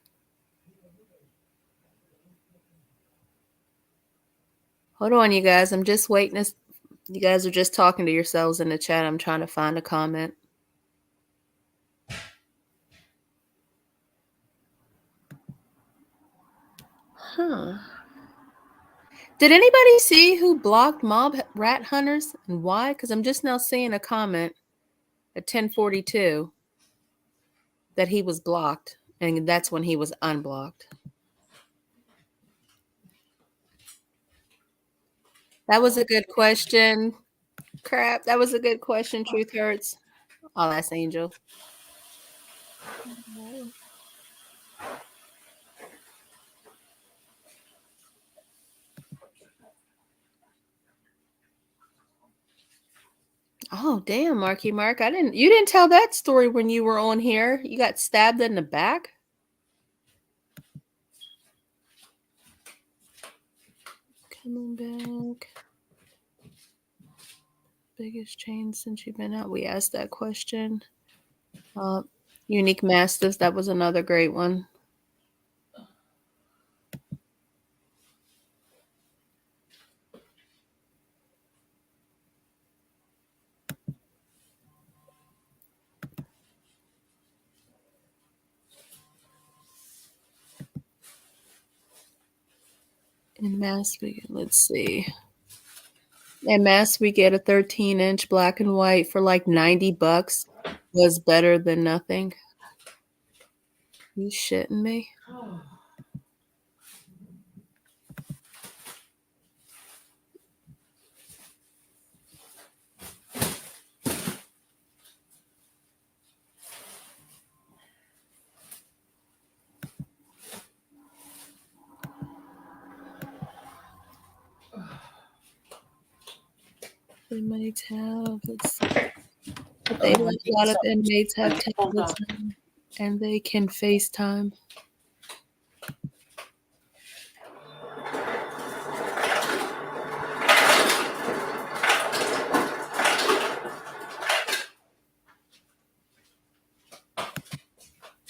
Hold on, you guys. I'm just waiting. You guys are just talking to yourselves in the chat. I'm trying to find a comment. Huh. Did anybody see who blocked mob rat hunters and why? Because I'm just now seeing a comment at 10:42 that he was blocked, and that's when he was unblocked. That was a good question. Crap, that was a good question. Truth hurts. I'll ask Angel. Oh, damn, Marky Mark. You didn't tell that story when you were on here. You got stabbed in the back? Coming back. Biggest change since you've been out? We asked that question. Unique Masters, that was another great one. In mass, let's see. In mass, we get a 13-inch black and white for like $90. Was better than nothing. You shitting me? Inmates have, let's see. But they like a lot of inmates have tablets now, and they can FaceTime.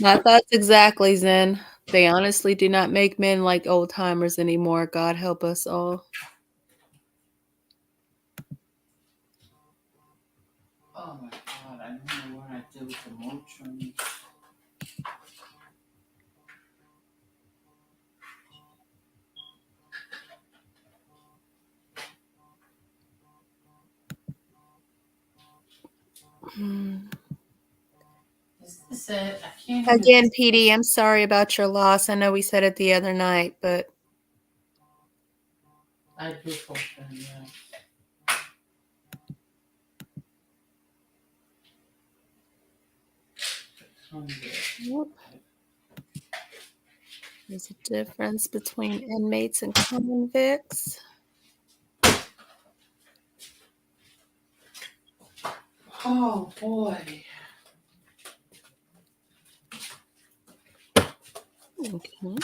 My thoughts exactly, Zen. They honestly do not make men like old timers anymore. God help us all. Oh my God, I don't know what I did with the Motrin. Is this it? I can't even Again, PD, I'm sorry about your loss. I know we said it the other night, but I do hope that, yeah. there's a difference between inmates and convicts. Oh boy. Okay.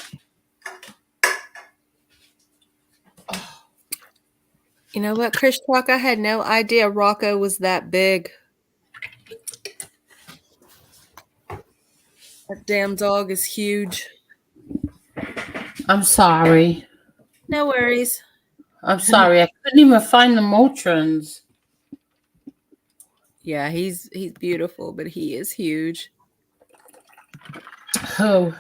You know what, Chris Talk? I had no idea Rocco was that big. That damn dog is huge. I'm sorry. No worries. I'm sorry. I couldn't even find the Motrins. Yeah, he's beautiful, but he is huge. Who?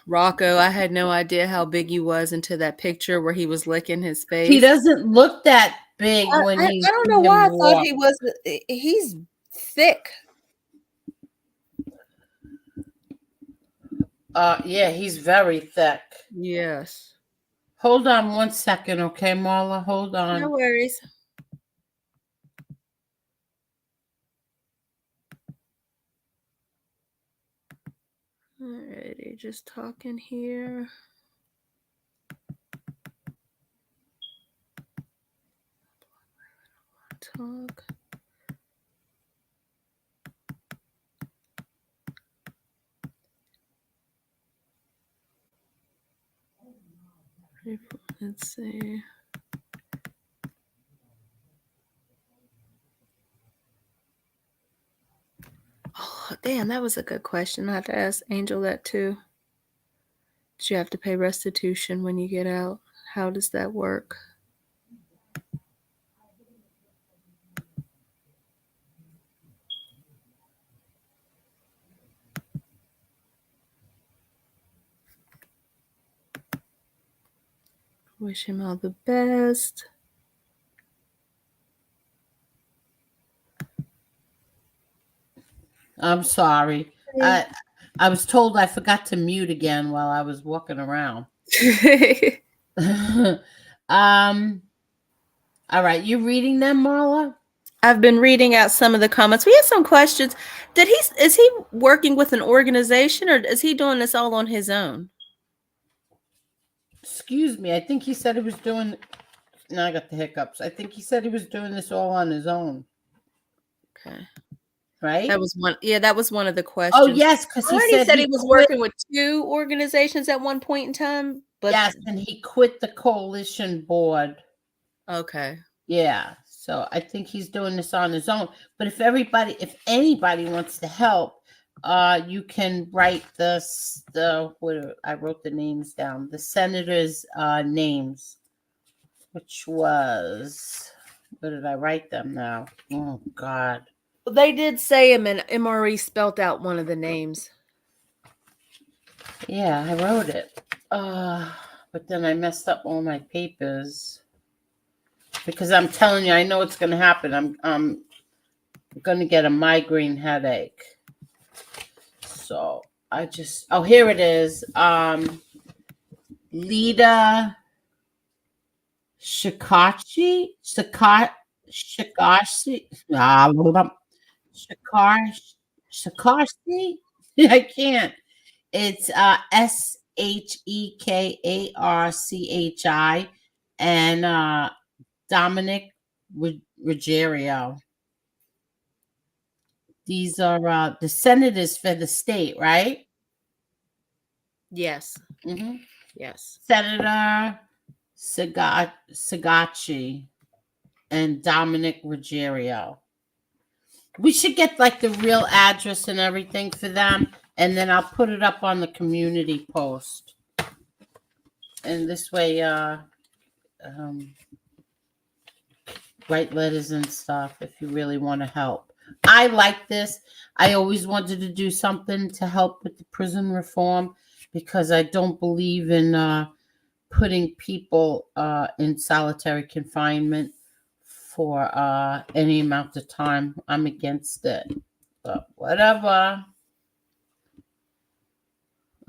Rocco, I had no idea how big he was until that picture where he was licking his face. He doesn't look that big when I he's don't know why I thought he was. He's thick. Yeah, he's very thick. Yes. Hold on 1 second, okay, Marla? Hold on. No worries. Alrighty, just talking here. Talk. Let's see. Oh, damn, that was a good question. I had to ask Angel that too. Do you have to pay restitution when you get out? How does that work? Wish him all the best. I'm sorry. I was told I forgot to mute again while I was walking around. All right, you reading them, Marla? I've been reading out some of the comments. We had some questions. Is he working with an organization or is he doing this all on his own? Excuse me. I think he said he was doing. Now I got the hiccups. I think he said he was doing this all on his own. Okay. Right? That was one. Yeah, that was one of the questions. Oh, yes, because I heard he said he was working with 2 organizations at one point in time. But yes, and he quit the coalition board. Okay. Yeah. So I think he's doing this on his own. But if anybody wants to help, you can write I wrote the names down. The senators' names, which was, where did I write them now? Oh God. Well, they did say him, and MRE spelt out one of the names. Yeah, I wrote it. But then I messed up all my papers. Because I'm telling you, I know it's going to happen. I'm going to get a migraine headache. So here it is. Lita Shikashi. Shikashi. I can't. It's Shekarchi and Dominic Ruggiero. These are the senators for the state, right? Yes. Mm-hmm. Yes. Senator Sagacci and Dominic Ruggiero. We should get like the real address and everything for them, and then I'll put it up on the community post. And this way, write letters and stuff if you really want to help. I like this. I always wanted to do something to help with the prison reform because I don't believe in putting people in solitary confinement for any amount of time. I'm against it. But whatever.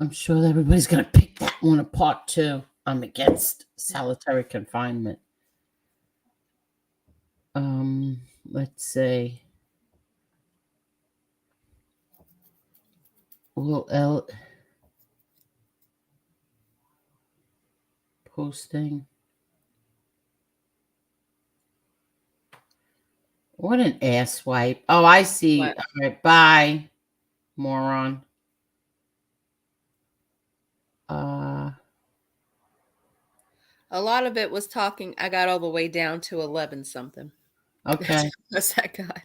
I'm sure everybody's going to pick that one apart too. I'm against solitary confinement. Let's see. Well, posting. What an ass wipe. Oh, I see. What? All right, bye, moron. A lot of it was talking. I got all the way down to 11 something. Okay. That's I got.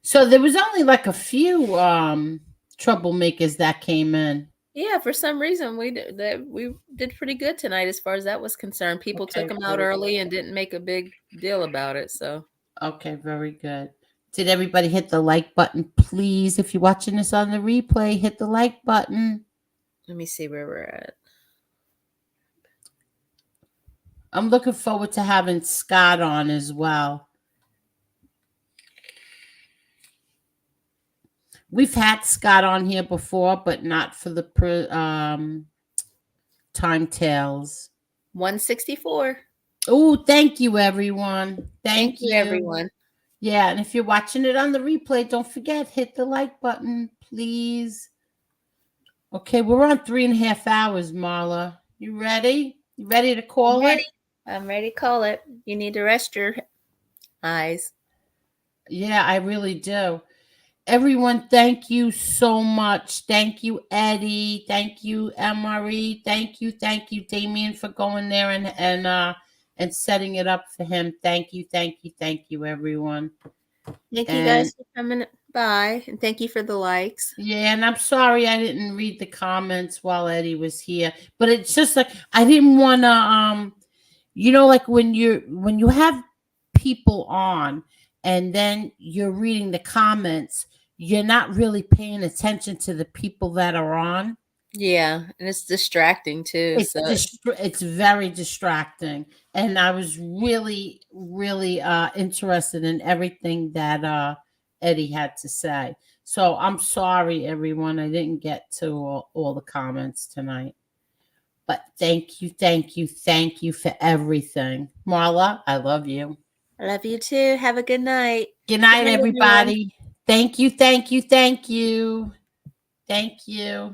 So there was only like a few troublemakers that came in. Yeah, for some reason we did pretty good tonight as far as that was concerned. People Okay, took them out very early and didn't make a big deal about it. So Okay, very good. Did everybody hit the like button, please? If you're watching this on the replay, hit the like button. let me see where we're at. I'm looking forward to having Scott on as well. We've had Scott on here before, but not for the time tales. 164. Oh, thank you, everyone. Thank you, everyone. Yeah, and if you're watching it on the replay, don't forget, hit the like button, please. Okay, we're on 3.5 hours, Marla. You ready? You ready to call I'm ready. it? I'm ready to call it. You need to rest your eyes. Yeah, I really do. Everyone, thank you so much. Thank you, Eddie. Thank you, Emery. Thank you, Damien, for going there and setting it up for him. Thank you, everyone. Thank you guys for coming by, and thank you for the likes. Yeah, and I'm sorry I didn't read the comments while Eddie was here, but it's just like I didn't want to like when you have people on and then you're reading the comments, you're not really paying attention to the people that are on. Yeah, and it's distracting too. It's very distracting, and I was really interested in everything that Eddie had to say. So I'm sorry, everyone, I didn't get to all the comments tonight. But thank you for everything. Marla, I love you. I love you too. Have a good night. Good night, Good night, everybody. everyone. Thank you.